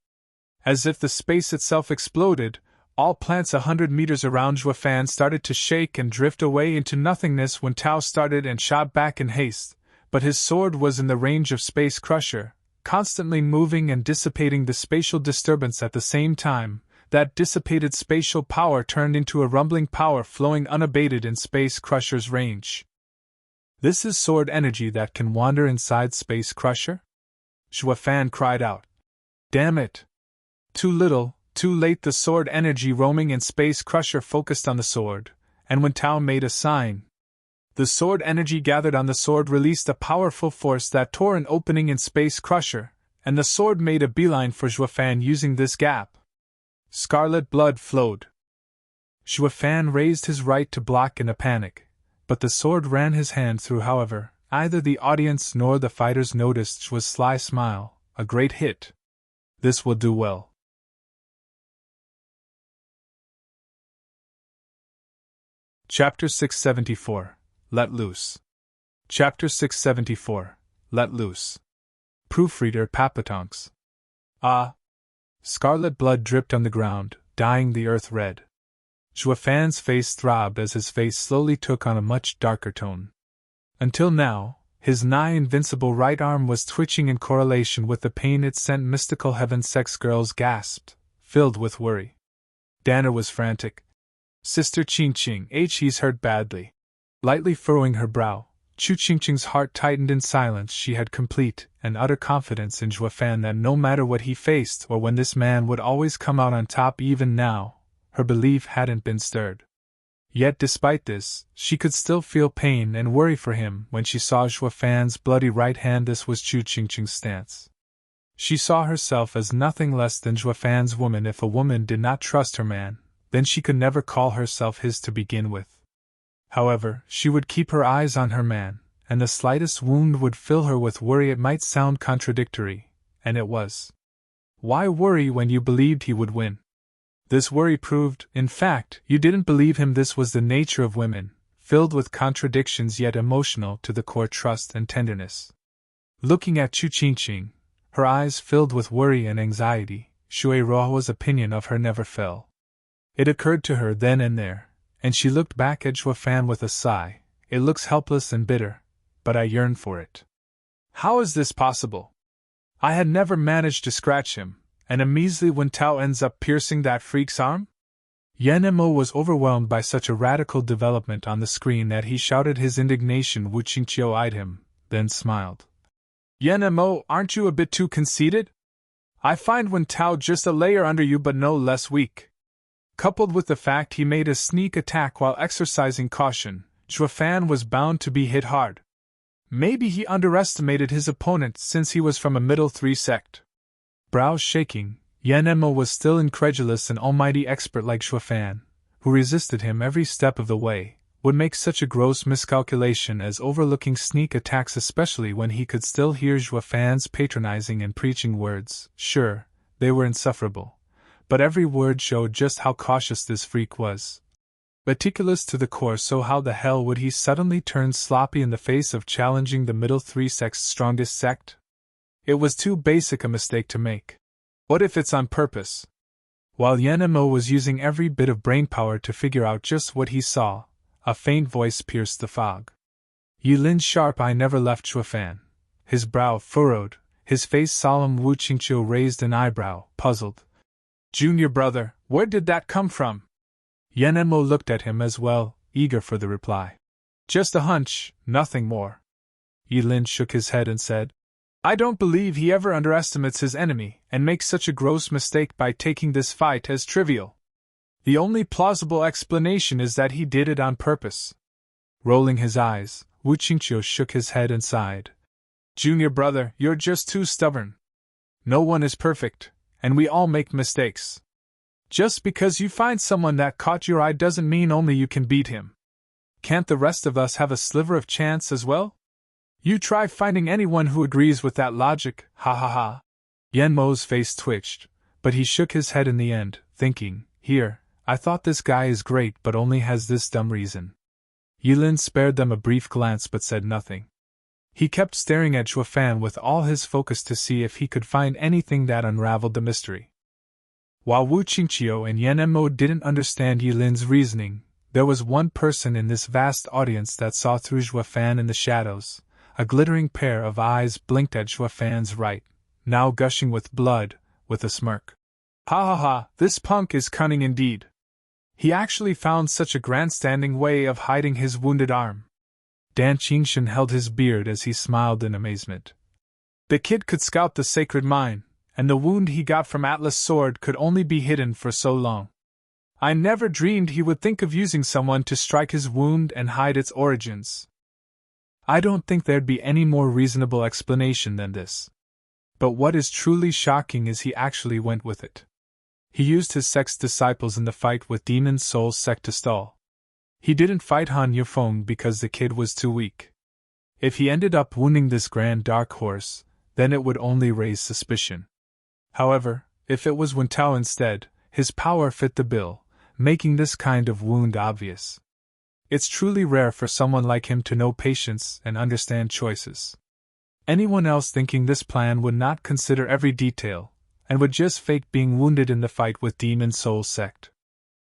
As if the space itself exploded, all plants 100 meters around Shuafan started to shake and drift away into nothingness when Tao started and shot back in haste, but his sword was in the range of Space Crusher, constantly moving and dissipating the spatial disturbance at the same time. That dissipated spatial power turned into a rumbling power flowing unabated in Space Crusher's range. This is sword energy that can wander inside Space Crusher? Shuafan cried out. Damn it! Too little, too late. The sword energy roaming in Space Crusher focused on the sword, and when Tao made a sign, the sword energy gathered on the sword released a powerful force that tore an opening in Space Crusher, and the sword made a beeline for Shuafan using this gap. Scarlet blood flowed. Shuafan raised his right to block in a panic, but the sword ran his hand through. However, neither the audience nor the fighters noticed Shua's sly smile. A great hit. This will do well. Chapter 674. Let Loose. Chapter 674. Let Loose. Proofreader Papatonks. Ah! Scarlet blood dripped on the ground, dyeing the earth red. Shuafan's face throbbed as his face slowly took on a much darker tone. Until now, his nigh invincible right arm was twitching in correlation with the pain it sent. Mystical Heaven Sex girls gasped, filled with worry. Dana was frantic. Sister Qingqing, he's hurt badly. Lightly furrowing her brow, Chu Qingqing's heart tightened in silence. She had complete and utter confidence in Shuafan that no matter what he faced or when, this man would always come out on top. Even now, her belief hadn't been stirred. Yet despite this, she could still feel pain and worry for him when she saw Shuafan's bloody right hand. This was Chu Qingqing's stance. She saw herself as nothing less than Shuafan's woman. If a woman did not trust her man, then she could never call herself his to begin with. However, she would keep her eyes on her man, and the slightest wound would fill her with worry. It might sound contradictory, and it was. Why worry when you believed he would win? This worry proved, in fact, you didn't believe him. This was the nature of women, filled with contradictions yet emotional to the core. Trust and tenderness. Looking at Chu Qingqing, her eyes filled with worry and anxiety, Shui Ruohua's opinion of her never fell. It occurred to her then and there, and she looked back at Shuafan with a sigh. It looks helpless and bitter, but I yearn for it. How is this possible? I had never managed to scratch him, and a measly when Tao ends up piercing that freak's arm? Yan Mo was overwhelmed by such a radical development on the screen that he shouted his indignation. Wu Qingqiu eyed him, then smiled. Yan Mo, aren't you a bit too conceited? I find Wen Tao just a layer under you but no less weak. Coupled with the fact he made a sneak attack while exercising caution, Shuafan was bound to be hit hard. Maybe he underestimated his opponent since he was from a middle 3 sect. Brows shaking, Yan Mo was still incredulous. An almighty expert like Shuafan, who resisted him every step of the way, would make such a gross miscalculation as overlooking sneak attacks, especially when he could still hear Shuafan's patronizing and preaching words. Sure, they were insufferable, but every word showed just how cautious this freak was. Meticulous to the core. So how the hell would he suddenly turn sloppy in the face of challenging the middle 3 sect's strongest sect? It was too basic a mistake to make. What if it's on purpose? While Yan Mo was using every bit of brainpower to figure out just what he saw, a faint voice pierced the fog. Yi Lin's sharp eye never left Shuafan. His brow furrowed, his face solemn. Wu Qingqiu raised an eyebrow, puzzled. Junior brother, where did that come from? Yan Mo looked at him as well, eager for the reply. Just a hunch, nothing more. Yi Lin shook his head and said, I don't believe he ever underestimates his enemy and makes such a gross mistake by taking this fight as trivial. The only plausible explanation is that he did it on purpose. Rolling his eyes, Wu Qingqiu shook his head and sighed. Junior brother, you're just too stubborn. No one is perfect, and we all make mistakes. Just because you find someone that caught your eye doesn't mean only you can beat him. Can't the rest of us have a sliver of chance as well? You try finding anyone who agrees with that logic, ha ha ha. Yenmo's face twitched, but he shook his head in the end, thinking, here, I thought this guy is great but only has this dumb reason. Yilin spared them a brief glance but said nothing. He kept staring at Zhuofan with all his focus to see if he could find anything that unraveled the mystery. While Wu Qingqiu and Yan Mo didn't understand Yilin's reasoning, there was one person in this vast audience that saw through Zhuofan in the shadows. A glittering pair of eyes blinked at Zhuofan's right, now gushing with blood, with a smirk. Ha ha ha, this punk is cunning indeed. He actually found such a grandstanding way of hiding his wounded arm. Danqing held his beard as he smiled in amazement. The kid could scout the sacred mine, and the wound he got from Atlas' sword could only be hidden for so long. I never dreamed he would think of using someone to strike his wound and hide its origins. I don't think there'd be any more reasonable explanation than this. But what is truly shocking is he actually went with it. He used his Sects disciples in the fight with Demon Soul's sect to stall. He didn't fight Han Yufeng because the kid was too weak. If he ended up wounding this grand dark horse, then it would only raise suspicion. However, if it was Wen Tao instead, his power fit the bill, making this kind of wound obvious. It's truly rare for someone like him to know patience and understand choices. Anyone else thinking this plan would not consider every detail, and would just fake being wounded in the fight with Demon Soul's sect.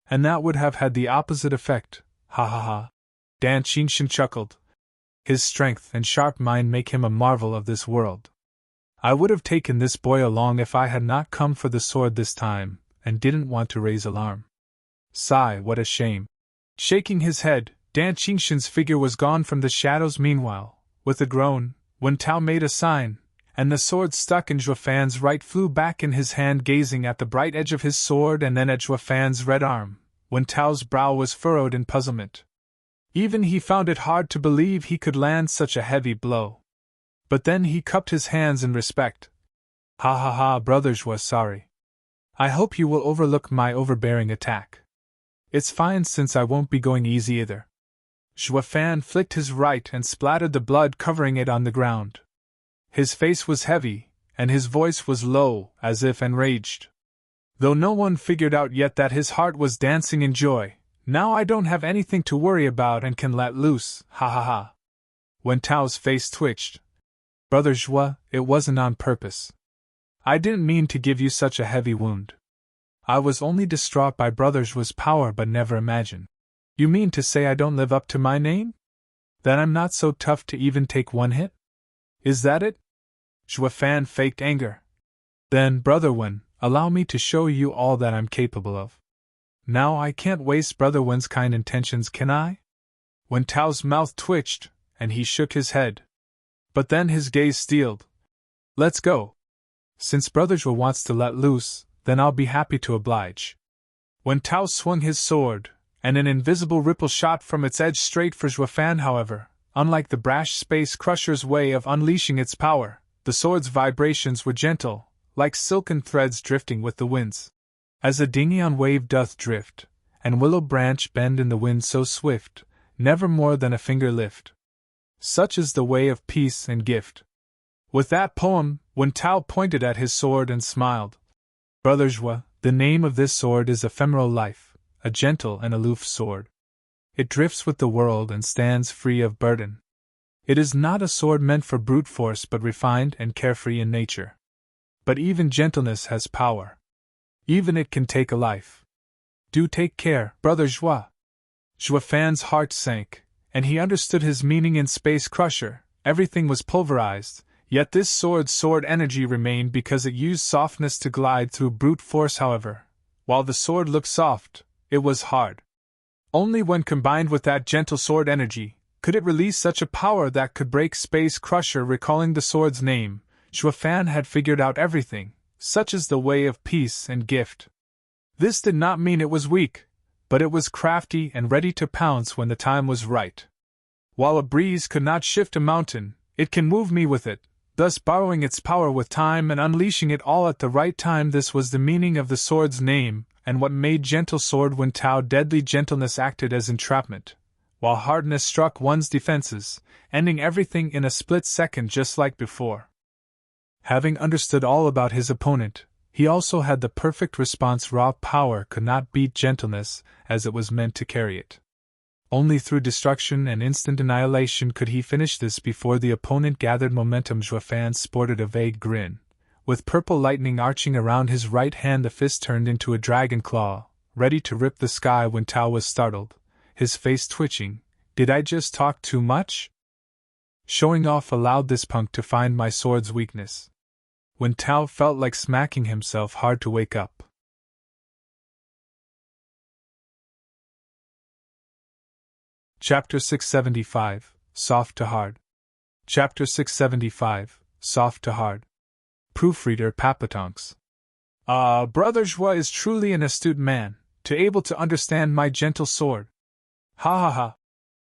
And that would have had the opposite effect, ha ha ha. Danqing chuckled. His strength and sharp mind make him a marvel of this world. I would have taken this boy along if I had not come for the sword this time, and didn't want to raise alarm. Sigh, what a shame. Shaking his head, Danqing's figure was gone from the shadows meanwhile. With a groan, Wen Tao made a sign, and the sword stuck in Zhuofan's right flew back in his hand, gazing at the bright edge of his sword and then at Zhuofan's red arm. Wen Tao's brow was furrowed in puzzlement. Even he found it hard to believe he could land such a heavy blow. But then he cupped his hands in respect. Ha ha ha, brother Zhuo, sorry. I hope you will overlook my overbearing attack. It's fine since I won't be going easy either. Zhuofan flicked his right and splattered the blood covering it on the ground. His face was heavy, and his voice was low, as if enraged. Though no one figured out yet that his heart was dancing in joy, now I don't have anything to worry about and can let loose, ha ha ha. Wen Tao's face twitched. Brother Zhuo, it wasn't on purpose. I didn't mean to give you such a heavy wound. I was only distraught by Brother Zhuo's power but never imagined. You mean to say I don't live up to my name? That I'm not so tough to even take one hit? Is that it? Zhuofan faked anger. Then, Brother Wen, allow me to show you all that I'm capable of. Now I can't waste Brother Wen's kind intentions, can I? Wen Tao's mouth twitched, and he shook his head. But then his gaze steeled. Let's go. Since Brother Zhuo wants to let loose, then I'll be happy to oblige. Wen Tao swung his sword, and an invisible ripple shot from its edge straight for Zhuofan. However, unlike the brash space crusher's way of unleashing its power, the sword's vibrations were gentle, like silken threads drifting with the winds. As a dinghy on wave doth drift, and willow branch bend in the wind so swift, never more than a finger lift. Such is the way of peace and gift. With that poem, Wen Tao pointed at his sword and smiled. Brother Zhuo, the name of this sword is Ephemeral Life, a gentle and aloof sword. It drifts with the world and stands free of burden. It is not a sword meant for brute force but refined and carefree in nature. But even gentleness has power. Even it can take a life. Do take care, Brother Zhuo. Zhuofan's heart sank, and he understood his meaning in Space Crusher. Everything was pulverized, yet this sword energy remained because it used softness to glide through brute force. However, while the sword looked soft, it was hard. Only when combined with that gentle sword energy could it release such a power that could break Space Crusher. Recalling the sword's name, Zhuofan had figured out everything. Such is the way of peace and gift. This did not mean it was weak, but it was crafty and ready to pounce when the time was right. While a breeze could not shift a mountain, it can move me with it, thus borrowing its power with time and unleashing it all at the right time. This was the meaning of the sword's name, and what made Gentle Sword Wen Tao deadly. Gentleness acted as entrapment, while hardness struck one's defenses, ending everything in a split second just like before. Having understood all about his opponent, he also had the perfect response. Raw power could not beat gentleness as it was meant to carry it. Only through destruction and instant annihilation could he finish this. Before the opponent gathered momentum, Zhuo Fan sported a vague grin. With purple lightning arching around his right hand, the fist turned into a dragon claw, ready to rip the sky. Wen Tao was startled, his face twitching. Did I just talk too much? Showing off allowed this punk to find my sword's weakness. Wen Tao felt like smacking himself hard to wake up. Chapter 675, Soft to Hard. Chapter 675, Soft to Hard. Proofreader Papatonks. Brother Zhuo is truly an astute man, to able to understand my gentle sword. Ha ha ha.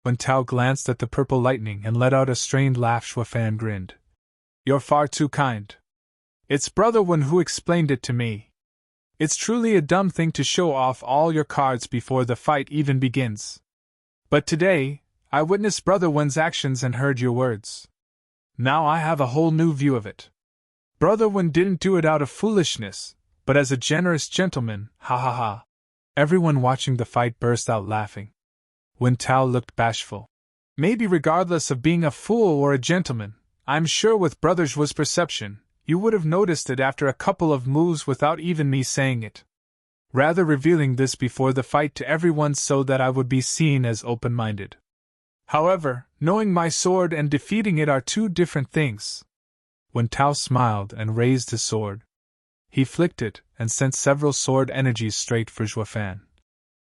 Wen Tao glanced at the purple lightning and let out a strained laugh. Zhuo Fan grinned. You're far too kind. It's Brother Wen who explained it to me. It's truly a dumb thing to show off all your cards before the fight even begins. But today, I witnessed Brother Wen's actions and heard your words. Now I have a whole new view of it. Brother Wen didn't do it out of foolishness, but as a generous gentleman. Ha ha ha. Everyone watching the fight burst out laughing. Wen Tao looked bashful. Maybe regardless of being a fool or a gentleman, I'm sure with Brother Zhuo's perception, you would have noticed it after a couple of moves without even me saying it. Rather revealing this before the fight to everyone so that I would be seen as open-minded. However, knowing my sword and defeating it are two different things. Wen Tao smiled and raised his sword. He flicked it and sent several sword energies straight for Zhuo Fan.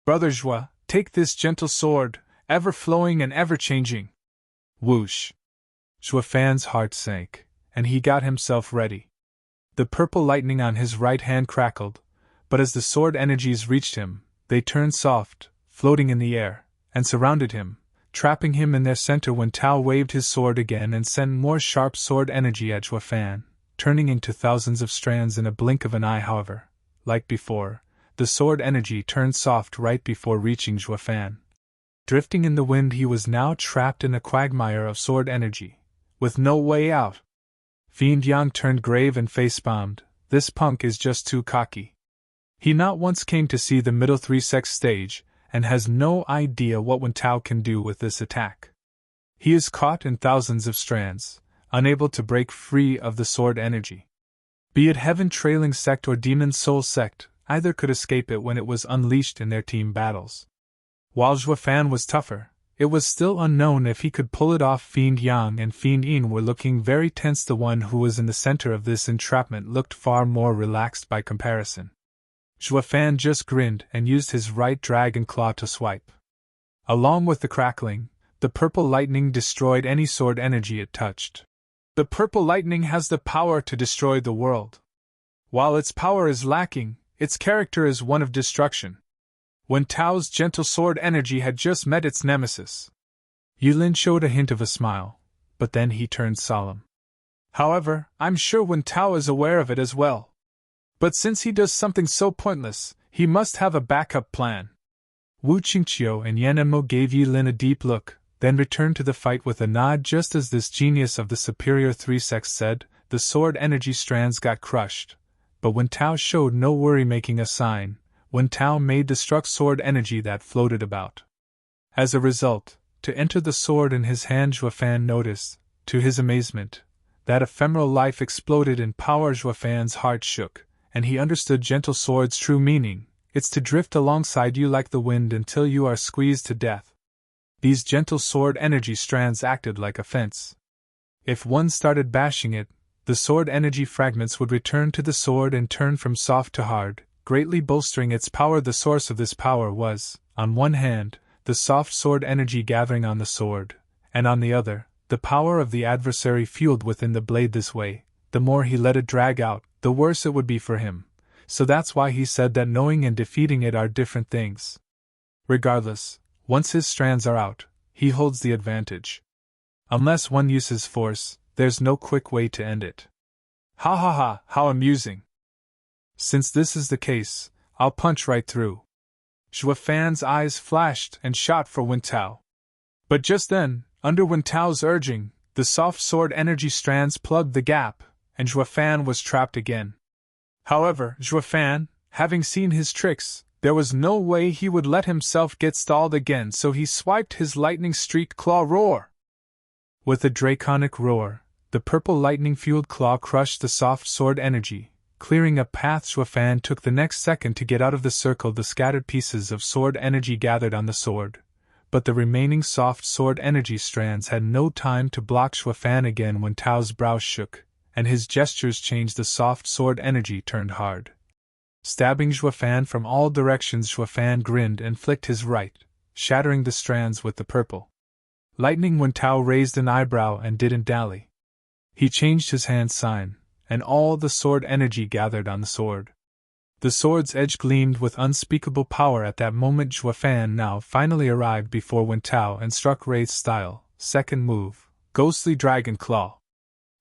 Brother Zhuo, take this gentle sword, ever-flowing and ever-changing. Whoosh! Zhuo Fan's heart sank, and he got himself ready. The purple lightning on his right hand crackled, but as the sword energies reached him, they turned soft, floating in the air, and surrounded him, trapping him in their center. Wen Tao waved his sword again and sent more sharp sword energy at Zhuo Fan, turning into thousands of strands in a blink of an eye. However, like before, the sword energy turned soft right before reaching Zhuo Fan. Drifting in the wind, he was now trapped in a quagmire of sword energy, with no way out. Fiend Yang turned grave and face-bombed. This punk is just too cocky. He not once came to see the middle 3 Sects stage, and has no idea what Wen Tao can do with this attack. He is caught in thousands of strands, unable to break free of the sword energy. Be it Heaven Trailing Sect or Demon Soul Sect, either could escape it when it was unleashed in their team battles. While Zhuo Fan was tougher, it was still unknown if he could pull it off. Fiend Yang and Fiend Yin were looking very tense. The one who was in the center of this entrapment looked far more relaxed by comparison. Zhuo Fan just grinned and used his right dragon claw to swipe. Along with the crackling, the purple lightning destroyed any sword energy it touched. The purple lightning has the power to destroy the world. While its power is lacking, its character is one of destruction. Wen Tao's gentle sword energy had just met its nemesis. Yulin showed a hint of a smile, but then he turned solemn. However, I'm sure Wen Tao is aware of it as well. But since he does something so pointless, he must have a backup plan. Wu Qingqiu and Yan Enmo gave Yilin a deep look, then returned to the fight with a nod. Just as this genius of the superior 3 Sects said, the sword energy strands got crushed. But Wen Tao showed no worry, making a sign. Wen Tao made the struck sword energy that floated about. As a result, to enter the sword in his hand, Zhuo Fan noticed, to his amazement, that ephemeral life exploded in power. Zhuo Fan's heart shook, and he understood gentle sword's true meaning. It's to drift alongside you like the wind until you are squeezed to death. These gentle sword energy strands acted like a fence. If one started bashing it, the sword energy fragments would return to the sword and turn from soft to hard, greatly bolstering its power. The source of this power was, on one hand, the soft sword energy gathering on the sword, and on the other, the power of the adversary fueled within the blade. This way, the more he let it drag out, the worse it would be for him. so that's why he said that knowing and defeating it are different things. Regardless, once his strands are out, he holds the advantage. Unless one uses force, there's no quick way to end it. Ha ha ha, how amusing. Since this is the case, I'll punch right through. Zhua Fan's eyes flashed and shot for Wen Tao. But just then, under Wen Tao's urging, the soft sword energy strands plugged the gap, and Zhua Fan was trapped again. However, Zhua Fan, having seen his tricks, there was no way he would let himself get stalled again, so he swiped his lightning-streaked claw roar. With a draconic roar, the purple lightning-fueled claw crushed the soft sword energy, clearing a path. Zhua Fan took the next second to get out of the circle the scattered pieces of sword energy gathered on the sword, but the remaining soft sword energy strands had no time to block Zhua Fan again. When Tao's brow shook, and his gestures changed, the soft sword energy turned hard. Stabbing Zhua Fan from all directions, Zhua Fan grinned and flicked his right, shattering the strands with the purple lightning. When Tao raised an eyebrow and didn't dally. He changed his hand sign, and all the sword energy gathered on the sword. The sword's edge gleamed with unspeakable power. At that moment, Zhua Fan now finally arrived before Wen Tao and struck Wraith style, second move, Ghostly Dragon Claw.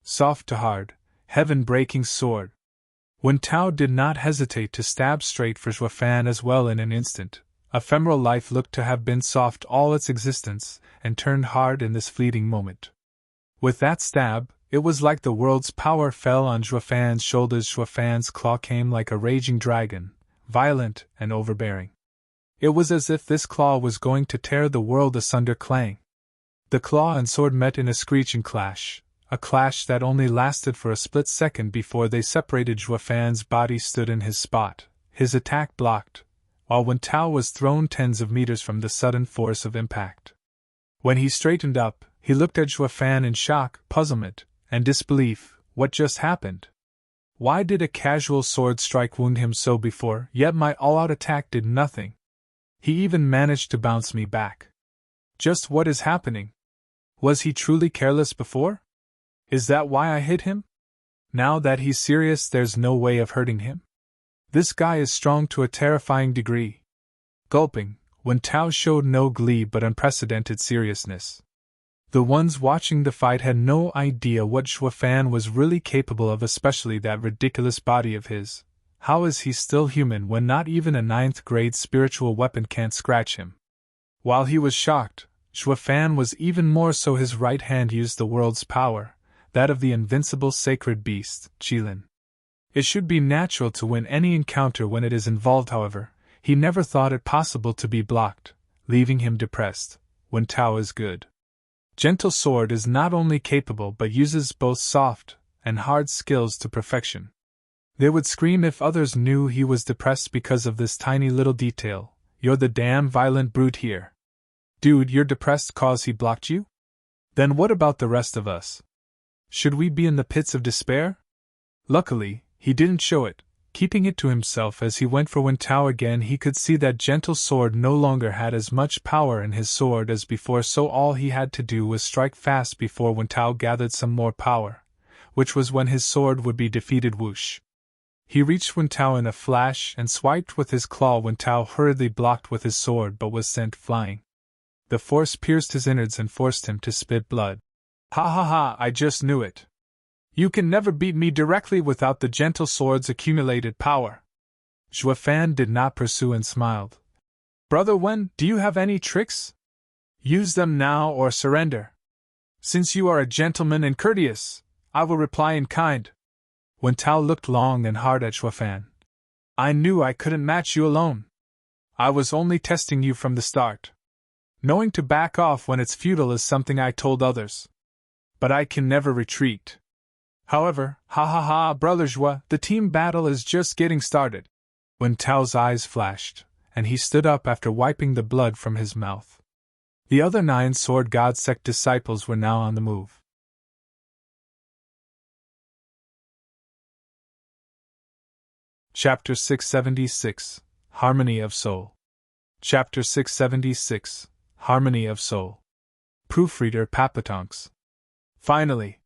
Soft to hard, heaven-breaking sword. Wen Tao did not hesitate to stab straight for Zhua Fan as well. In an instant, ephemeral life looked to have been soft all its existence, and turned hard in this fleeting moment. With that stab, it was like the world's power fell on Zhua Fan's shoulders. Zhua Fan's claw came like a raging dragon, violent and overbearing. It was as if this claw was going to tear the world asunder. Clang! The claw and sword met in a screeching clash, a clash that only lasted for a split second before they separated. Zhua Fan's body stood in his spot, his attack blocked, while Wen Tao was thrown tens of meters from the sudden force of impact. When he straightened up, he looked at Zhua Fan in shock, puzzlement, and disbelief. What just happened? Why did a casual sword strike wound him so before, yet my all-out attack did nothing? He even managed to bounce me back. Just what is happening? Was he truly careless before? Is that why I hit him? Now that he's serious, there's no way of hurting him? This guy is strong to a terrifying degree. Gulping, Wen Tao showed no glee but unprecedented seriousness. The ones watching the fight had no idea what Zhua Fan was really capable of, especially that ridiculous body of his. How is he still human when not even a 9th-grade spiritual weapon can't scratch him? While he was shocked, Zhua Fan was even more so. His right hand used the world's power, that of the invincible sacred beast, Qilin. It should be natural to win any encounter when it is involved. However, he never thought it possible to be blocked, leaving him depressed. Wen Tao is good. Gentle Sword is not only capable but uses both soft and hard skills to perfection. They would scream if others knew he was depressed because of this tiny little detail. You're the damn violent brute here. Dude, you're depressed cause he blocked you? Then what about the rest of us? Should we be in the pits of despair? Luckily, he didn't show it, keeping it to himself. As he went for Wen Tao again, he could see that Gentle Sword no longer had as much power in his sword as before, so all he had to do was strike fast before Wen Tao gathered some more power, which was when his sword would be defeated. Whoosh! He reached Wen Tao in a flash and swiped with his claw. Wen Tao hurriedly blocked with his sword but was sent flying. The force pierced his innards and forced him to spit blood. Ha ha ha, I just knew it. You can never beat me directly without the Gentle Sword's accumulated power. Zhua Fan did not pursue and smiled. Brother Wen, do you have any tricks? Use them now or surrender. Since you are a gentleman and courteous, I will reply in kind. Wen Tao looked long and hard at Zhua Fan. I knew I couldn't match you alone. I was only testing you from the start. Knowing to back off when it's futile is something I told others. But I can never retreat. However, ha ha ha, Brother Zhua, the team battle is just getting started. Wen Tao's eyes flashed, and he stood up after wiping the blood from his mouth. The other 9 Sword God Sect disciples were now on the move. Chapter 676, Harmony of Soul. Chapter 676, Harmony of Soul. Proofreader Papatonks. Finally,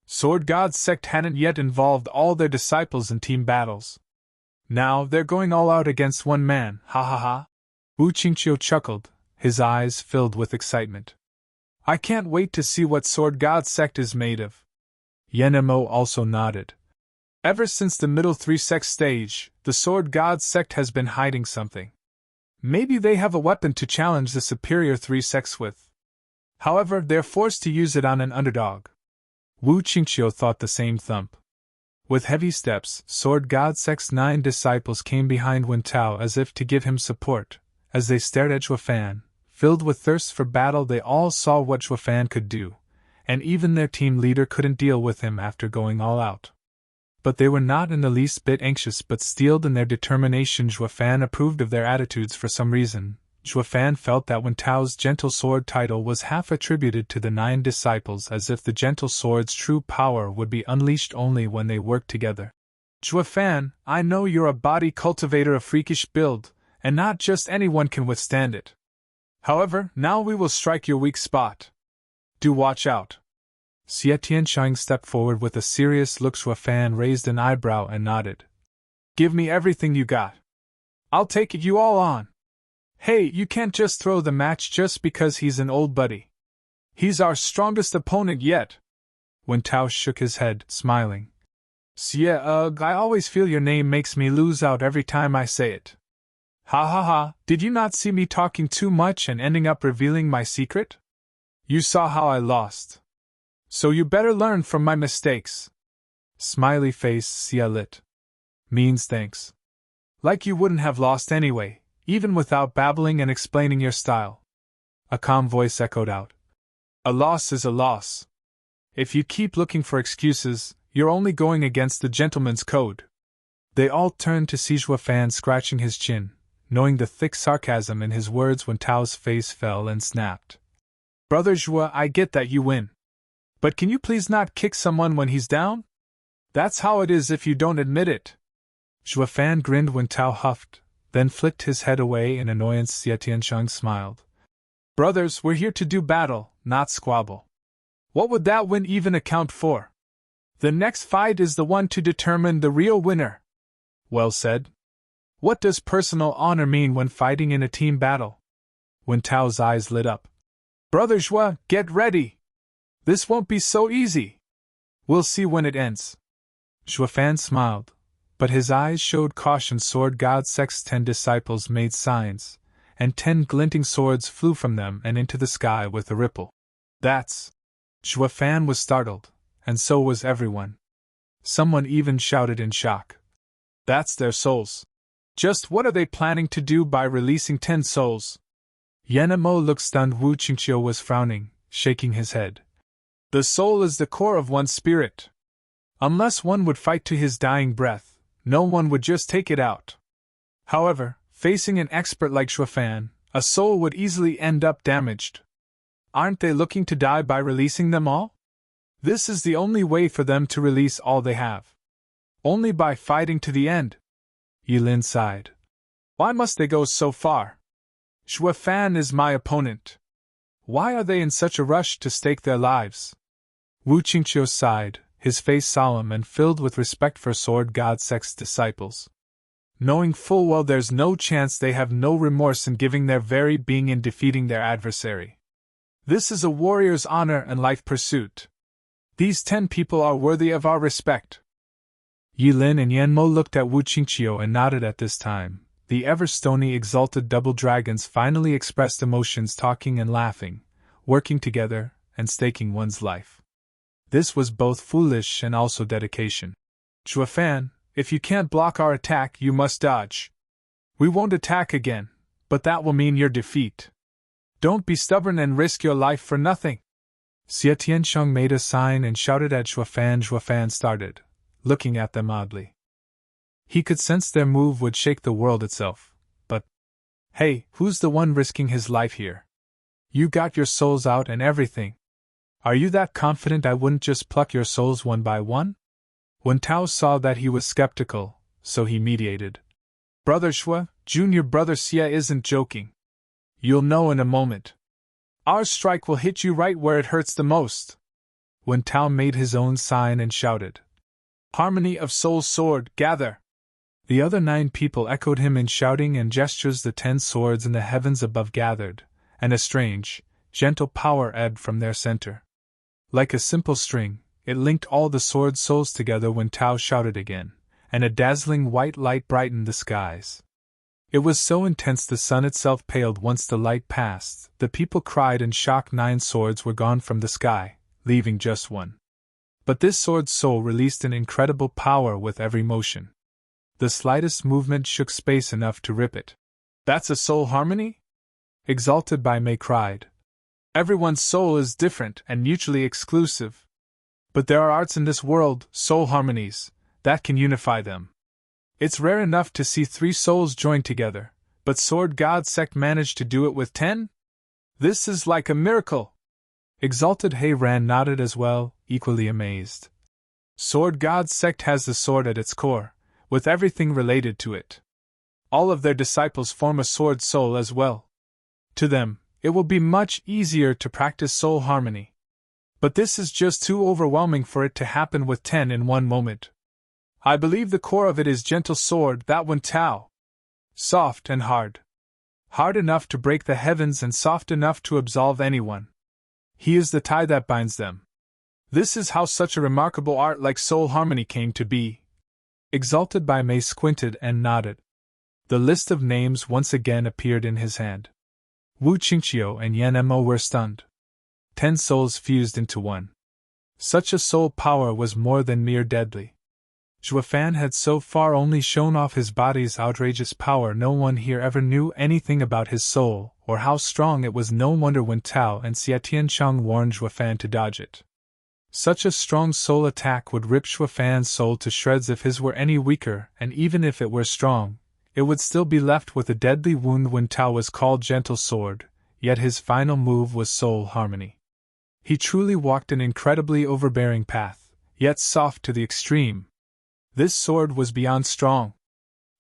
Sword God Sect hadn't yet involved all their disciples in team battles. Now they're going all out against one man, ha ha ha. Wu Qingqiu chuckled, his eyes filled with excitement. I can't wait to see what Sword God sect is made of. Yenmo also nodded. Ever since the middle 3 sect stage, the Sword God sect has been hiding something. Maybe they have a weapon to challenge the superior 3 sects with. However, they're forced to use it on an underdog. Wu Qingqiu thought the same thump. With heavy steps, Sword God sect's 9 disciples came behind Wen Tao as if to give him support. As they stared at Zhuofan, filled with thirst for battle, they all saw what Zhuofan could do, and even their team leader couldn't deal with him after going all out. But they were not in the least bit anxious but steeled in their determination. Zhuofan approved of their attitudes for some reason. Zhuofan felt that Wen Tao's gentle sword title was half attributed to the 9 disciples, as if the gentle sword's true power would be unleashed only when they worked together. Zhuofan, I know you're a body cultivator of freakish build, and not just anyone can withstand it. However, now we will strike your weak spot. Do watch out. Xie Tiansheng stepped forward with a serious look. Zhuofan raised an eyebrow and nodded. Give me everything you got. I'll take you all on. Hey, you can't just throw the match just because he's an old buddy. He's our strongest opponent yet. Wen Tao shook his head, smiling. Xie, I always feel your name makes me lose out every time I say it. Ha ha ha, did you not see me talking too much and ending up revealing my secret? You saw how I lost. So you better learn from my mistakes. Smiley face Xie lit. Means thanks. Like you wouldn't have lost anyway, even without babbling and explaining your style. A calm voice echoed out. A loss is a loss. If you keep looking for excuses, you're only going against the gentleman's code. They all turned to see Zhuofan scratching his chin, knowing the thick sarcasm in his words. When Tao's face fell and snapped. Brother Zhuo, I get that you win. But can you please not kick someone when he's down? That's how it is if you don't admit it. Zhuofan grinned when Tao huffed, then flicked his head away in annoyance. Xie Tiansheng smiled. Brothers, we're here to do battle, not squabble. What would that win even account for? The next fight is the one to determine the real winner. Well said. What does personal honor mean when fighting in a team battle? When Tao's eyes lit up. Brother Zhuo, get ready! This won't be so easy. We'll see when it ends. Zhuofan smiled, but his eyes showed caution. Sword God sect's 10 disciples made signs, and 10 glinting swords flew from them and into the sky with a ripple. That's... Zhuofan was startled, and so was everyone. Someone even shouted in shock. That's their souls. Just what are they planning to do by releasing 10 souls? Yenmo looked stunned. Wu Qingqiu was frowning, shaking his head. The soul is the core of one's spirit. Unless one would fight to his dying breath, no one would just take it out. However, facing an expert like Zhuofan, a soul would easily end up damaged. Aren't they looking to die by releasing them all? This is the only way for them to release all they have. Only by fighting to the end. Yilin sighed. Why must they go so far? Zhuofan is my opponent. Why are they in such a rush to stake their lives? Wu Qingqiu sighed, his face solemn and filled with respect for Sword God sect's disciples. Knowing full well there's no chance, they have no remorse in giving their very being in defeating their adversary. This is a warrior's honor and life pursuit. These 10 people are worthy of our respect. Yilin and Yenmo looked at Wu Qingqiu and nodded at this time. The ever-stony exalted double dragons finally expressed emotions, talking and laughing, working together, and staking one's life. This was both foolish and also dedication. Zhuofan, if you can't block our attack, you must dodge. We won't attack again, but that will mean your defeat. Don't be stubborn and risk your life for nothing. Xie Tiansheng made a sign and shouted at Zhuofan. Zhuofan started, looking at them oddly. He could sense their move would shake the world itself, but... Hey, who's the one risking his life here? You got your souls out and everything. Are you that confident I wouldn't just pluck your souls one by one? When Tao saw that he was skeptical, so he mediated. Brother Zhuo, junior brother Xie isn't joking. You'll know in a moment. Our strike will hit you right where it hurts the most. When Tao made his own sign and shouted. Harmony of Soul's sword, gather! The other 9 people echoed him in shouting and gestures. The 10 swords in the heavens above gathered, and a strange, gentle power ebbed from their center. Like a simple string, it linked all the sword souls together when Tao shouted again, and a dazzling white light brightened the skies. It was so intense the sun itself paled once the light passed. The people cried in shock. 9 swords were gone from the sky, leaving just one. But this sword soul released an incredible power with every motion. The slightest movement shook space enough to rip it. "That's a soul harmony?" Exalted by Mei cried. "Everyone's soul is different and mutually exclusive. But there are arts in this world, soul harmonies, that can unify them. It's rare enough to see 3 souls join together, but Sword God Sect managed to do it with 10? This is like a miracle!" Exalted Hei Ran nodded as well, equally amazed. Sword God Sect has the sword at its core, with everything related to it. All of their disciples form a sword soul as well. To them, it will be much easier to practice soul harmony. But this is just too overwhelming for it to happen with 10 in one moment. I believe the core of it is gentle sword, that one Tao. Soft and hard. Hard enough to break the heavens and soft enough to absolve anyone. He is the tie that binds them. This is how such a remarkable art like soul harmony came to be. Exalted by Mei squinted and nodded. The list of names once again appeared in his hand. Wu Qingqiu and Yan Mo were stunned. 10 souls fused into one. Such a soul power was more than mere deadly. Zhuofan had so far only shown off his body's outrageous power. No one here ever knew anything about his soul, or how strong it was. No wonder when Tao and Xia Tiancheng warned Zhuofan to dodge it. Such a strong soul attack would rip Zhuofan's soul to shreds if his were any weaker, and even if it were strong, it would still be left with a deadly wound. When Tao was called Gentle Sword, yet his final move was soul harmony. He truly walked an incredibly overbearing path, yet soft to the extreme. This sword was beyond strong.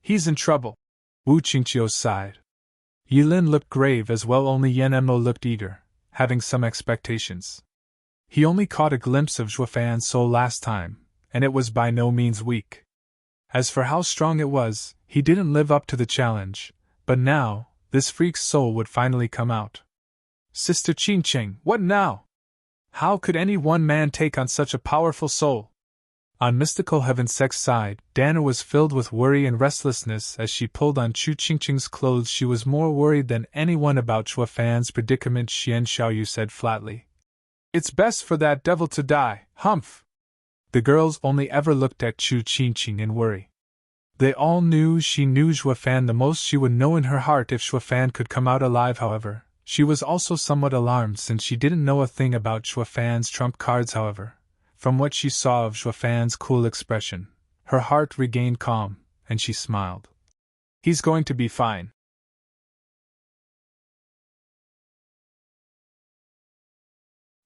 He's in trouble. Wu Qingqiu sighed. Yilin looked grave as well. Only Yan Mo looked eager, having some expectations. He only caught a glimpse of Zhuofan's soul last time, and it was by no means weak. As for how strong it was, he didn't live up to the challenge, but now, this freak's soul would finally come out. Sister Qingqing, what now? How could any one man take on such a powerful soul? On Mystical Heaven's Sects side, Dana was filled with worry and restlessness as she pulled on Chu Qingqing's clothes. She was more worried than anyone about Zhuofan's predicament. Xian Xiaoyu said flatly. "It's best for that devil to die, humph." The girls only ever looked at Chu Qingqing in worry. They all knew she knew Zhuofan the most. She would know in her heart if Zhuofan could come out alive. However, she was also somewhat alarmed since she didn't know a thing about Zhuofan's trump cards. However, from what she saw of Zhuofan's cool expression, her heart regained calm, and she smiled. He's going to be fine.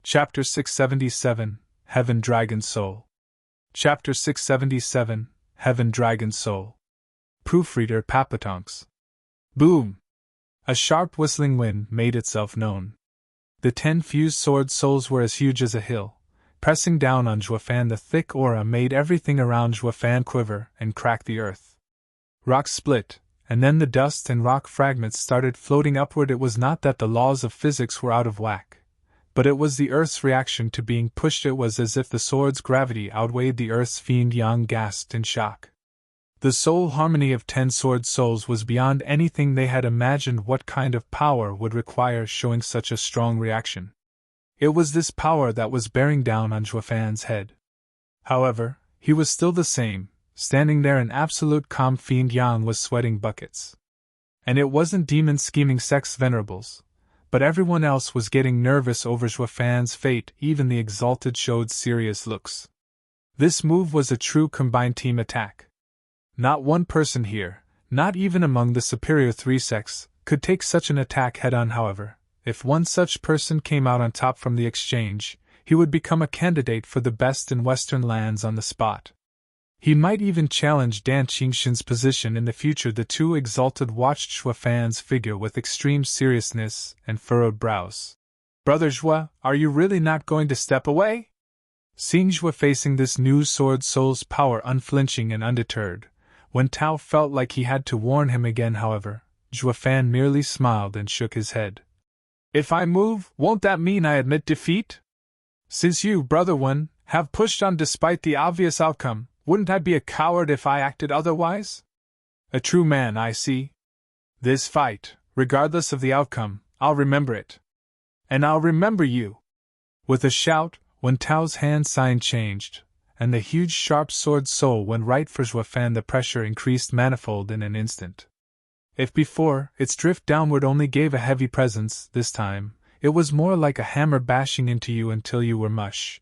Chapter 677, Heaven Dragon Soul. Chapter 677, Heaven Dragon Soul. Proofreader Papatonks. Boom! A sharp whistling wind made itself known. The 10 fused sword souls were as huge as a hill, pressing down on Zhuofan. The thick aura made everything around Zhuofan quiver and crack the earth. Rocks split, and then the dust and rock fragments started floating upward. It was not that the laws of physics were out of whack, but it was the Earth's reaction to being pushed. It was as if the sword's gravity outweighed the Earth's. Fiend Yang gasped in shock. The soul harmony of 10 sword souls was beyond anything they had imagined. What kind of power would require showing such a strong reaction? It was this power that was bearing down on Zhuofan's head. However, he was still the same, standing there in absolute calm. Fiend Yang was sweating buckets. And it wasn't demon scheming Sects venerables, but everyone else was getting nervous over Zhuofan's fate. Even the Exalted showed serious looks. This move was a true combined team attack. Not one person here, not even among the superior 3 sects, could take such an attack head-on. However, if one such person came out on top from the exchange, he would become a candidate for the best in Western lands on the spot. He might even challenge Danqing's position in the future. The 2 Exalted watched Zhuofan's figure with extreme seriousness and furrowed brows. Brother Zhuo, are you really not going to step away? Seeing Zhuo facing this new sword soul's power unflinching and undeterred, When Tao felt like he had to warn him again, however, Zhuofan merely smiled and shook his head. If I move, won't that mean I admit defeat? Since you, Brother Wen, have pushed on despite the obvious outcome, wouldn't I be a coward if I acted otherwise? A true man, I see. This fight, regardless of the outcome, I'll remember it. And I'll remember you. With a shout, Wen Tao's hand sign changed, and the huge sharp sword soul went right for Zhuofan. The pressure increased manifold in an instant. If before, its drift downward only gave a heavy presence, this time, it was more like a hammer bashing into you until you were mush.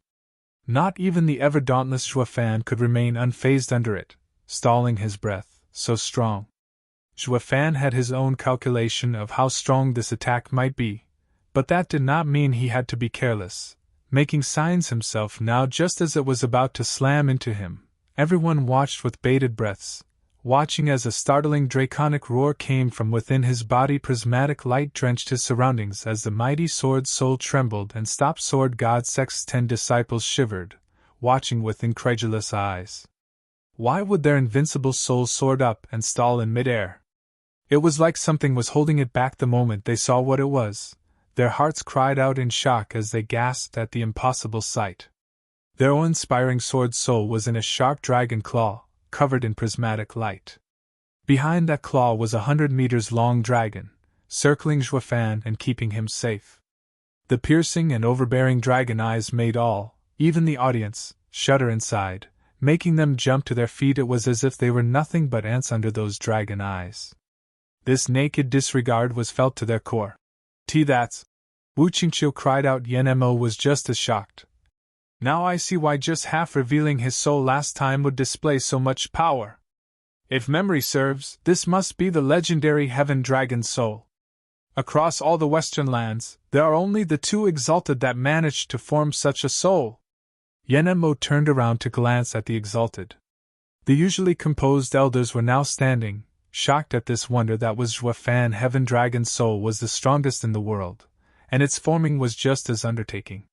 Not even the ever-dauntless Zhuofan could remain unfazed under it, stalling his breath, so strong. Zhuofan had his own calculation of how strong this attack might be, but that did not mean he had to be careless, making signs himself now just as it was about to slam into him. Everyone watched with bated breaths, watching as a startling draconic roar came from within his body. Prismatic light drenched his surroundings as the mighty sword soul trembled and stopped. Sword God Sects' 10 disciples shivered, watching with incredulous eyes. Why would their invincible soul soar up and stall in midair? It was like something was holding it back. The moment they saw what it was, their hearts cried out in shock as they gasped at the impossible sight. Their awe-inspiring sword soul was in a sharp dragon claw, covered in prismatic light. Behind that claw was a 100-meters-long dragon, circling Zhuofan and keeping him safe. The piercing and overbearing dragon eyes made all, even the audience, shudder inside, making them jump to their feet. It was as if they were nothing but ants under those dragon eyes. This naked disregard was felt to their core. That's... Wu Qingqiu cried out. Yan Mo was just as shocked. Now I see why just half revealing his soul last time would display so much power. If memory serves, this must be the legendary Heaven Dragon soul. Across all the Western lands, there are only the 2 exalted that managed to form such a soul. Yan Mo turned around to glance at the exalted. The usually composed elders were now standing, shocked at this wonder that was Zhuofan. Heaven Dragon soul was the strongest in the world, and its forming was just as undertaking.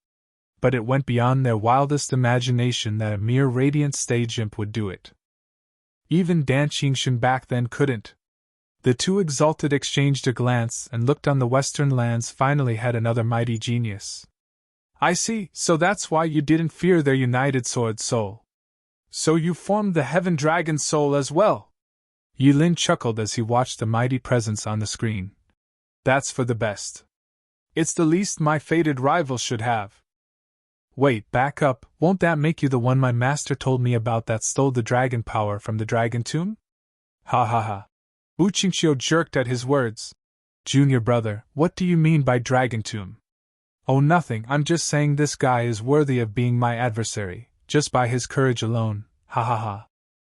But it went beyond their wildest imagination that a mere radiant stage imp would do it. Even Danqing back then couldn't. The 2 exalted exchanged a glance and looked on the Western lands. Finally had another mighty genius. I see, so that's why you didn't fear their united sword soul. So you formed the Heaven Dragon soul as well. Yilin chuckled as he watched the mighty presence on the screen. That's for the best. It's the least my fated rival should have. Wait, back up, won't that make you the one my master told me about that stole the dragon power from the dragon tomb? Ha ha ha. Wu Qingqiu jerked at his words. Junior brother, what do you mean by dragon tomb? Oh nothing, I'm just saying this guy is worthy of being my adversary, just by his courage alone, ha ha ha.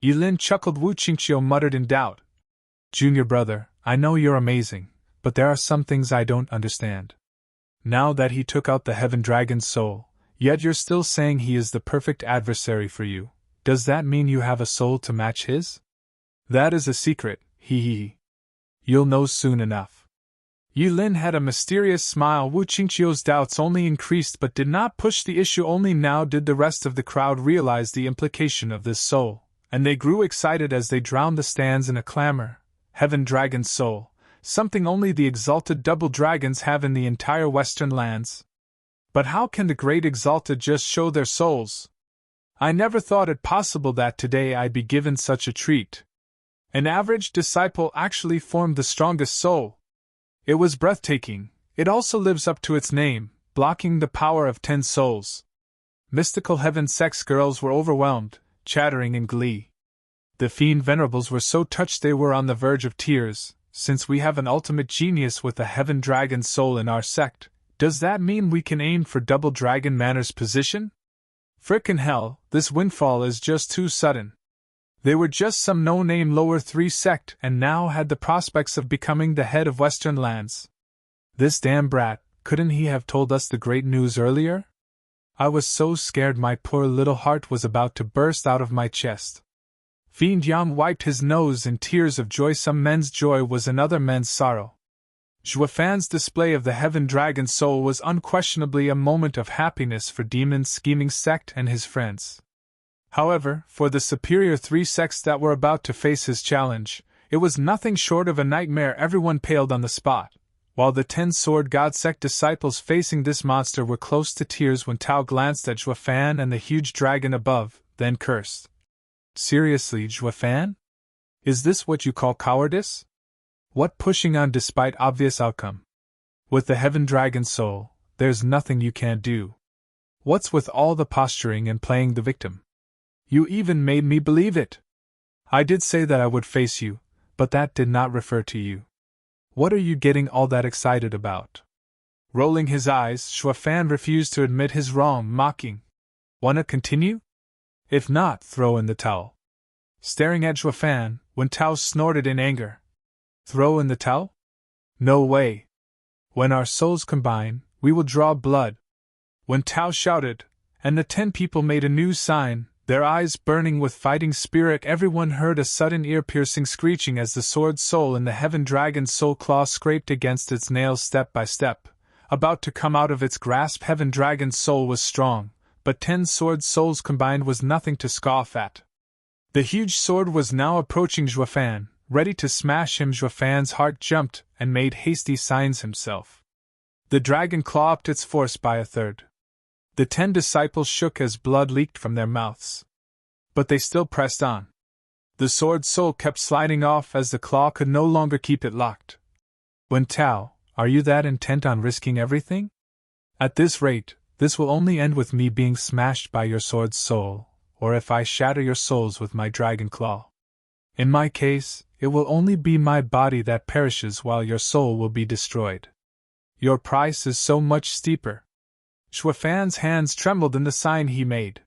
Yilin chuckled. Wu Qingqiu muttered in doubt. Junior brother, I know you're amazing, but there are some things I don't understand. Now that he took out the Heaven Dragon's soul, yet you're still saying he is the perfect adversary for you, does that mean you have a soul to match his? That is a secret, hee hee hee. You'll know soon enough. Yilin had a mysterious smile. Wu Qingqiu's doubts only increased but did not push the issue. Only now did the rest of the crowd realize the implication of this soul, and they grew excited as they drowned the stands in a clamor. Heaven Dragon's soul, something only the exalted double dragons have in the entire Western lands. But how can the great exalted just show their souls? I never thought it possible that today I'd be given such a treat. An average disciple actually formed the strongest soul. It was breathtaking. It also lives up to its name, blocking the power of 10 souls. Mystical Heaven Sects girls were overwhelmed, chattering in glee. The fiend venerables were so touched they were on the verge of tears. Since we have an ultimate genius with a Heaven Dragon soul in our sect, does that mean we can aim for Double Dragon Manor's position? Frickin' hell, this windfall is just too sudden. They were just some no-name lower 3 sect and now had the prospects of becoming the head of Western lands. This damn brat, couldn't he have told us the great news earlier? I was so scared my poor little heart was about to burst out of my chest. Fiend Yang wiped his nose in tears of joy. Some men's joy was another man's sorrow. Zhuofan's display of the Heaven Dragon soul was unquestionably a moment of happiness for Demon's scheming sect and his friends. However, for the superior 3 sects that were about to face his challenge, it was nothing short of a nightmare. Everyone paled on the spot, while the 10 Sword God sect disciples facing this monster were close to tears when Tao glanced at Zhuofan and the huge dragon above, then cursed. Seriously, Zhuofan? Is this what you call cowardice? What pushing on despite obvious outcome? With the Heaven Dragon soul, there's nothing you can't do. What's with all the posturing and playing the victim? You even made me believe it. I did say that I would face you, but that did not refer to you. What are you getting all that excited about? Rolling his eyes, Zhuofan refused to admit his wrong, mocking. Wanna continue? If not, throw in the towel. Staring at Zhuofan, Wen Tao snorted in anger. Throw in the towel? No way. When our souls combine, we will draw blood. Wen Tao shouted, and the 10 people made a new sign, their eyes burning with fighting spirit. Everyone heard a sudden ear-piercing screeching as the sword soul in the Heaven Dragon's soul claw scraped against its nails step by step, about to come out of its grasp. Heaven Dragon's soul was strong, but 10 sword souls combined was nothing to scoff at. The huge sword was now approaching Zhuofan, ready to smash him. Zhuofan's heart jumped and made hasty signs himself. The dragon claw upped its force by a third. The 10 disciples shook as blood leaked from their mouths. But they still pressed on. The sword soul kept sliding off as the claw could no longer keep it locked. Wen Tao, are you that intent on risking everything? At this rate, this will only end with me being smashed by your sword soul, or if I shatter your souls with my dragon claw. In my case, it will only be my body that perishes while your soul will be destroyed. Your price is so much steeper. Zhuofan's hands trembled in the sign he made.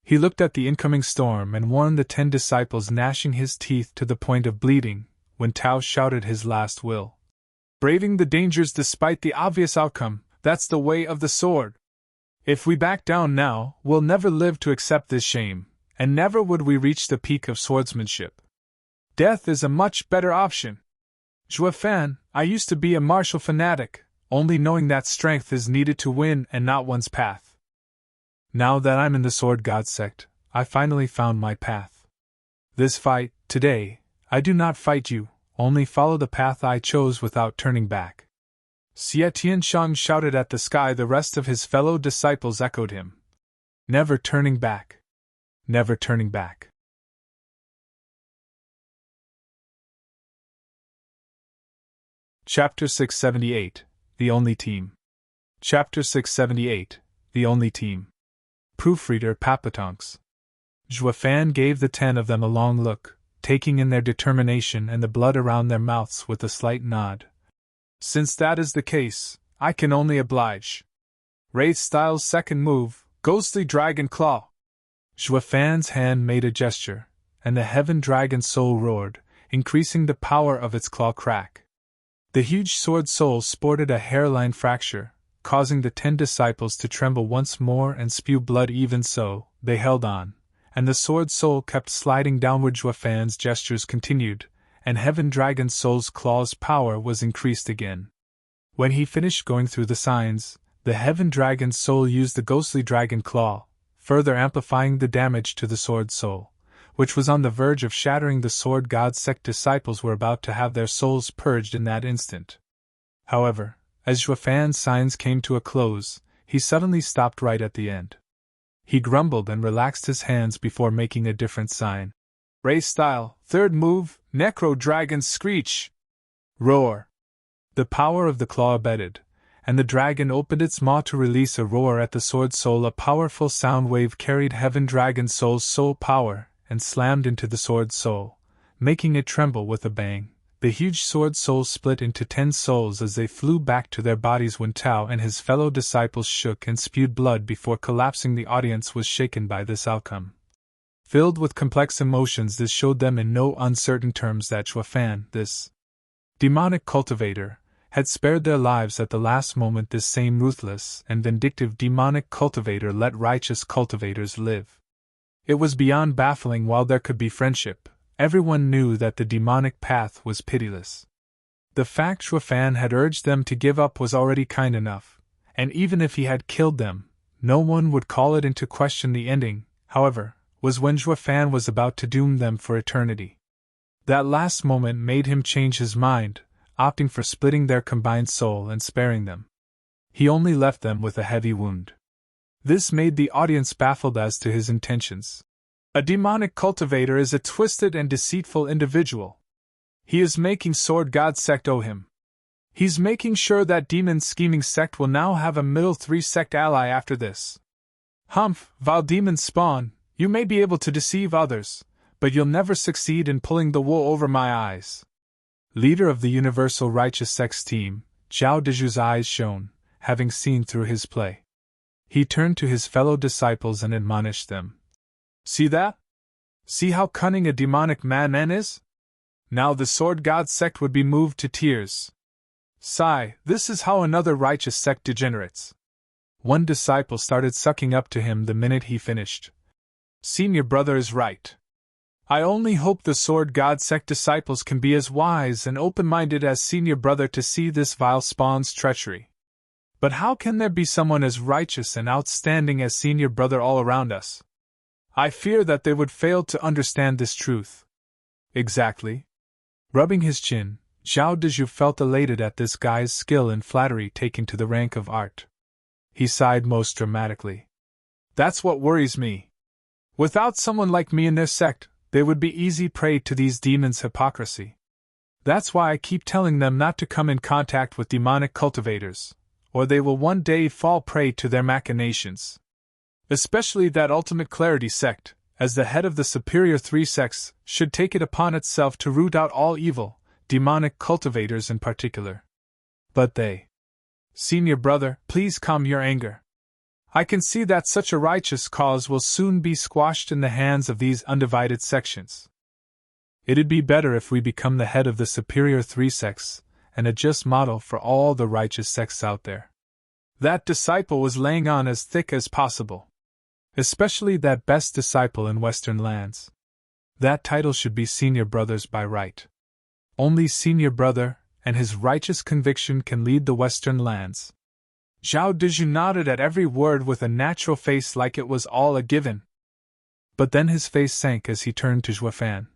He looked at the incoming storm and warned the 10 disciples, gnashing his teeth to the point of bleeding, when Tao shouted his last will. Braving the dangers despite the obvious outcome, that's the way of the sword. If we back down now, we'll never live to accept this shame, and never would we reach the peak of swordsmanship. Death is a much better option. Zhuofan, I used to be a martial fanatic, only knowing that strength is needed to win and not one's path. Now that I'm in the Sword God sect, I finally found my path. This fight, today, I do not fight you, only follow the path I chose without turning back. Xie Tianshang shouted at the sky. The rest of his fellow disciples echoed him. Never turning back. Never turning back. Chapter 678, The Only Team. Chapter 678, The Only Team. Proofreader Papatonks. Zhuofan gave the 10 of them a long look, taking in their determination and the blood around their mouths with a slight nod. Since that is the case, I can only oblige. Wraith Style's second move, Ghostly Dragon Claw. Zhuofan's hand made a gesture, and the Heaven Dragon soul roared, increasing the power of its claw crack. The huge sword soul sported a hairline fracture, causing the 10 disciples to tremble once more and spew blood. Even so, they held on, and the sword soul kept sliding downward. Zhuofan's gestures continued, and Heaven Dragon soul's claw's power was increased again. When he finished going through the signs, the Heaven Dragon soul used the Ghostly Dragon Claw, further amplifying the damage to the sword soul, which was on the verge of shattering. The Sword God sect disciples were about to have their souls purged in that instant. However, as Zhuofan's signs came to a close, he suddenly stopped right at the end. He grumbled and relaxed his hands before making a different sign. Wraith Style, third move, Necro Dragon Screech. Roar. The power of the claw abated, and the dragon opened its maw to release a roar at the sword soul. A powerful sound wave carried Heaven Dragon soul's soul power and slammed into the sword soul, making it tremble with a bang. The huge sword soul split into 10 souls as they flew back to their bodies. When Tao and his fellow disciples shook and spewed blood before collapsing, the audience was shaken by this outcome. Filled with complex emotions, this showed them in no uncertain terms that Zhuofan, this demonic cultivator, had spared their lives at the last moment. This same ruthless and vindictive demonic cultivator let righteous cultivators live. It was beyond baffling. While there could be friendship, everyone knew that the demonic path was pitiless. The fact Zhuofan had urged them to give up was already kind enough, and even if he had killed them, no one would call it into question. The ending, however, was when Zhuofan was about to doom them for eternity. That last moment made him change his mind, opting for splitting their combined soul and sparing them. He only left them with a heavy wound. This made the audience baffled as to his intentions. A demonic cultivator is a twisted and deceitful individual. He is making Sword God Sect owe him. He's making sure that demon scheming sect will now have a middle 3 sect ally after this. Humph, vile demon spawn, you may be able to deceive others, but you'll never succeed in pulling the wool over my eyes. Leader of the Universal Righteous Sects team, Zhao Deju's eyes shone, having seen through his play. He turned to his fellow disciples and admonished them. See that? See how cunning a demonic madman is? Now the Sword God Sect would be moved to tears. Sigh, this is how another righteous sect degenerates. One disciple started sucking up to him the minute he finished. Senior brother is right. I only hope the Sword God Sect disciples can be as wise and open-minded as senior brother to see this vile spawn's treachery. But how can there be someone as righteous and outstanding as senior brother all around us? I fear that they would fail to understand this truth. Exactly. Rubbing his chin, Zhao Deju felt elated at this guy's skill in flattery taken to the rank of art. He sighed most dramatically. That's what worries me. Without someone like me in their sect, they would be easy prey to these demons' hypocrisy. That's why I keep telling them not to come in contact with demonic cultivators, or they will one day fall prey to their machinations. Especially that Ultimate Clarity sect, as the head of the Superior 3 sects, should take it upon itself to root out all evil, demonic cultivators in particular. But they. Senior brother, please calm your anger. I can see that such a righteous cause will soon be squashed in the hands of these undivided sections. It'd be better if we become the head of the Superior 3 sects, and a just model for all the righteous sects out there. That disciple was laying on as thick as possible. Especially that best disciple in Western lands. That title should be Senior Brothers by right. Only Senior Brother and his righteous conviction can lead the Western lands. Zhao Deju nodded at every word with a natural face like it was all a given. But then his face sank as he turned to Zhuofan.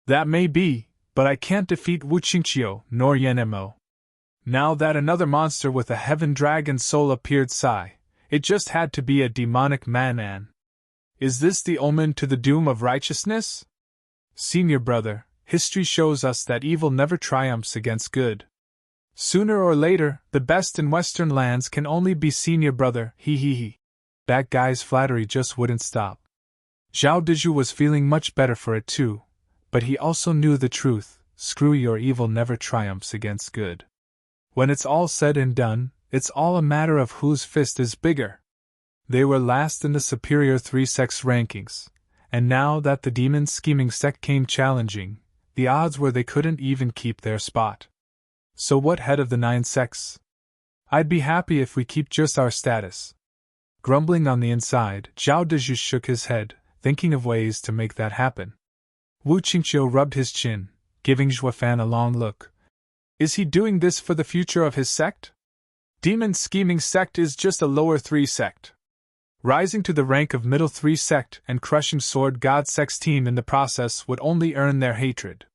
That may be, but I can't defeat Wu Qingqiu nor Yan Mo. Now that another monster with a heaven dragon soul appeared, sigh, it just had to be a demonic madman. Is this the omen to the doom of righteousness? Senior brother, history shows us that evil never triumphs against good. Sooner or later, the best in Western lands can only be senior brother, he. That guy's flattery just wouldn't stop. Zhao Deju was feeling much better for it too, but he also knew the truth, screw your evil never triumphs against good. When it's all said and done, it's all a matter of whose fist is bigger. They were last in the Superior 3 sects rankings, and now that the demon scheming sect came challenging, the odds were they couldn't even keep their spot. So what head of the 9 sects? I'd be happy if we keep just our status. Grumbling on the inside, Zhao Deju shook his head, thinking of ways to make that happen. Wu Qingqiu rubbed his chin, giving Zhuofan a long look. Is he doing this for the future of his sect? Demon Scheming Sect is just a lower 3 sect. Rising to the rank of middle 3 sect and crushing Sword God Sect's team in the process would only earn their hatred.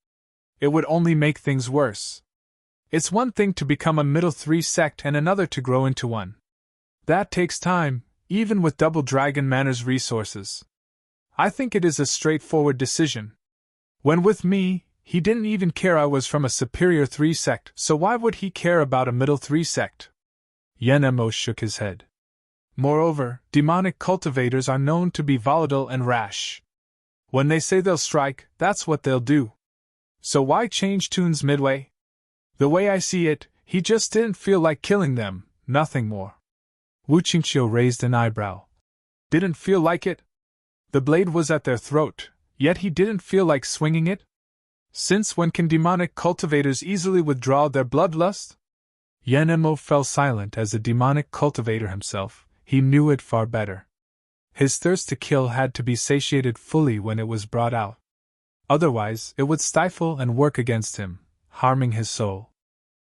It would only make things worse. It's one thing to become a middle 3 sect and another to grow into one. That takes time, even with Double Dragon Manor's resources. I think it is a straightforward decision. When with me, he didn't even care I was from a Superior 3 sect, so why would he care about a middle 3 sect? Yan Mo shook his head. Moreover, demonic cultivators are known to be volatile and rash. When they say they'll strike, that's what they'll do. So why change tunes midway? The way I see it, he just didn't feel like killing them, nothing more. Wu Qingqiu raised an eyebrow. Didn't feel like it? The blade was at their throat, yet he didn't feel like swinging it? Since when can demonic cultivators easily withdraw their bloodlust? Yan Mo fell silent. As a demonic cultivator himself, he knew it far better. His thirst to kill had to be satiated fully when it was brought out. Otherwise, it would stifle and work against him, harming his soul.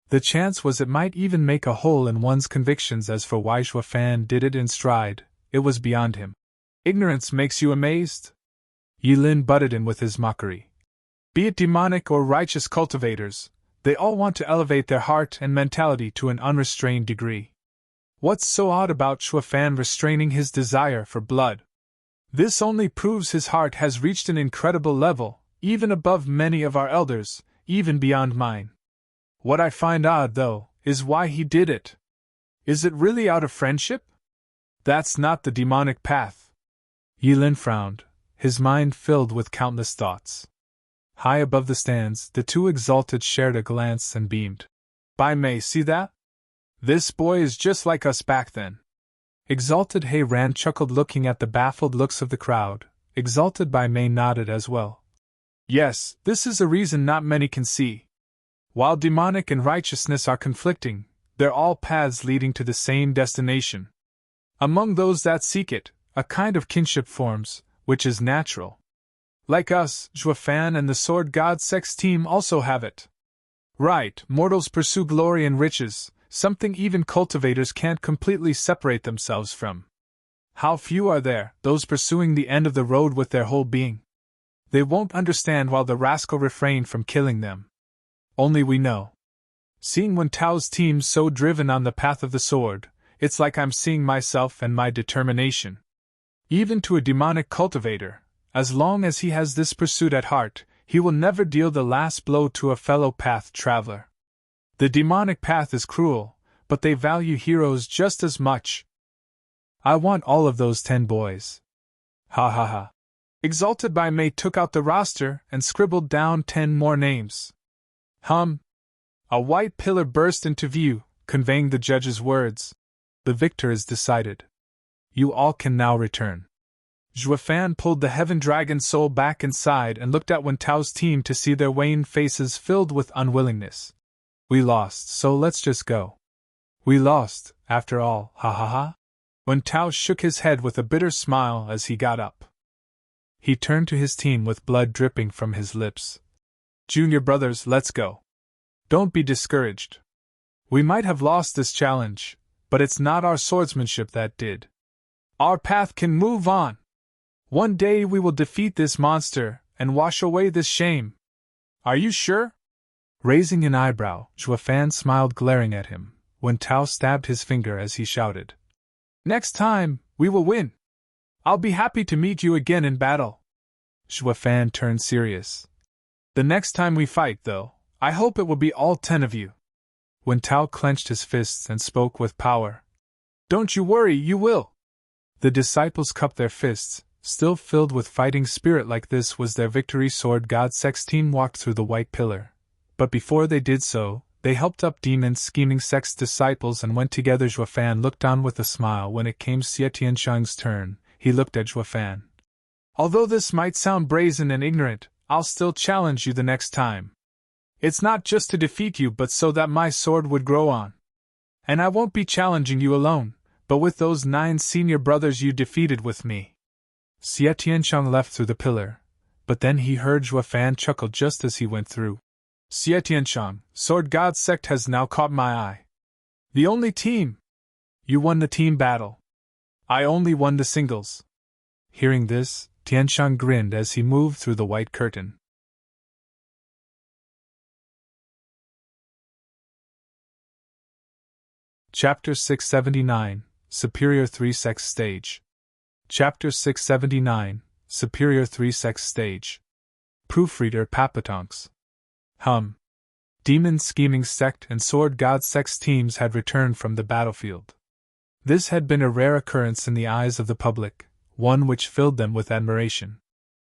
The chance was it might even make a hole in one's convictions. As for why Zhuofan did it in stride, it was beyond him. Ignorance makes you amazed? Yilin butted in with his mockery. Be it demonic or righteous cultivators, they all want to elevate their heart and mentality to an unrestrained degree. What's so odd about Shuafan restraining his desire for blood? This only proves his heart has reached an incredible level, even above many of our elders, even beyond mine. What I find odd, though, is why he did it. Is it really out of friendship? That's not the demonic path. Yilin frowned, his mind filled with countless thoughts. High above the stands, the two exalted shared a glance and beamed. By May, see that? This boy is just like us back then. Exalted Heiran chuckled, looking at the baffled looks of the crowd. Exalted by May nodded as well. Yes, this is a reason not many can see. While demonic and righteousness are conflicting, they're all paths leading to the same destination. Among those that seek it, a kind of kinship forms, which is natural. Like us, Zhuafan and the Sword God Sects team also have it. Right, mortals pursue glory and riches, something even cultivators can't completely separate themselves from. How few are there, those pursuing the end of the road with their whole being? They won't understand why the rascal refrained from killing them. Only we know. Seeing Wen Tao's team so driven on the path of the sword, it's like I'm seeing myself and my determination. Even to a demonic cultivator, as long as he has this pursuit at heart, he will never deal the last blow to a fellow path traveler. The demonic path is cruel, but they value heroes just as much. I want all of those 10 boys. Ha ha ha. Exalted by May took out the roster and scribbled down 10 more names. A white pillar burst into view, conveying the judge's words. The victor is decided. You all can now return. Zhuafan pulled the Heaven Dragon soul back inside and looked at Wen Tao's team to see their wan faces filled with unwillingness. We lost, so let's just go. We lost, after all, ha ha ha. Wen Tao shook his head with a bitter smile as he got up. He turned to his team with blood dripping from his lips. Junior brothers, let's go. Don't be discouraged. We might have lost this challenge, but it's not our swordsmanship that did. Our path can move on. One day we will defeat this monster and wash away this shame. Are you sure? Raising an eyebrow, Zhuafan smiled, glaring at him, when Tao stabbed his finger as he shouted. Next time, we will win. I'll be happy to meet you again in battle. Zhuafan turned serious. The next time we fight, though, I hope it will be all 10 of you. When Tao clenched his fists and spoke with power. Don't you worry, you will. The disciples cupped their fists. Still filled with fighting spirit. Like this was their victory. Sword God Sects team walked through the white pillar. But before they did so, they helped up demon scheming Sects disciples and went together. Zhuafan looked on with a smile. When it came Xie Tianshang's turn, he looked at Zhuafan. Although this might sound brazen and ignorant, I'll still challenge you the next time. It's not just to defeat you but so that my sword would grow on. And I won't be challenging you alone, but with those 9 senior brothers you defeated with me. Xie Tianshang left through the pillar, but then he heard Zhuafan chuckle just as he went through. Xie Tianshang, Sword God Sect has now caught my eye. The only team. You won the team battle. I only won the singles. Hearing this, Tianshang grinned as he moved through the white curtain. Chapter 679, Superior 3 Sects Stage. Chapter 679, Superior 3 Sects Stage. Proofreader Papatonks. Demon Scheming Sect and Sword God Sects teams had returned from the battlefield. This had been a rare occurrence in the eyes of the public, one which filled them with admiration.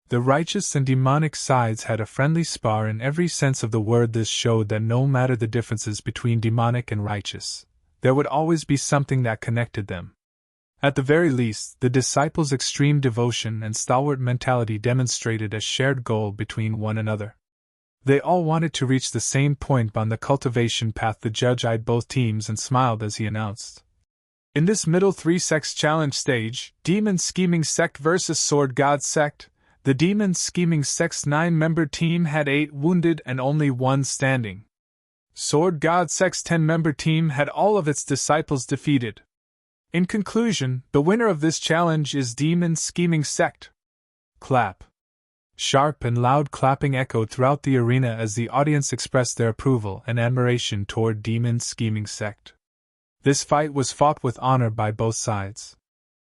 The righteous and demonic sides had a friendly spar in every sense of the word. This showed that no matter the differences between demonic and righteous, there would always be something that connected them. At the very least, the disciples' extreme devotion and stalwart mentality demonstrated a shared goal between one another. They all wanted to reach the same point on the cultivation path. The judge eyed both teams and smiled as he announced. In this middle 3 sects challenge stage, Demon Scheming Sect vs. Sword God Sect, the Demon Scheming Sect's 9-member team had 8 wounded and only 1 standing. Sword God Sect's 10-member team had all of its disciples defeated. In conclusion, the winner of this challenge is Demon Scheming Sect. Clap. Sharp and loud clapping echoed throughout the arena as the audience expressed their approval and admiration toward Demon's scheming sect. This fight was fought with honor by both sides.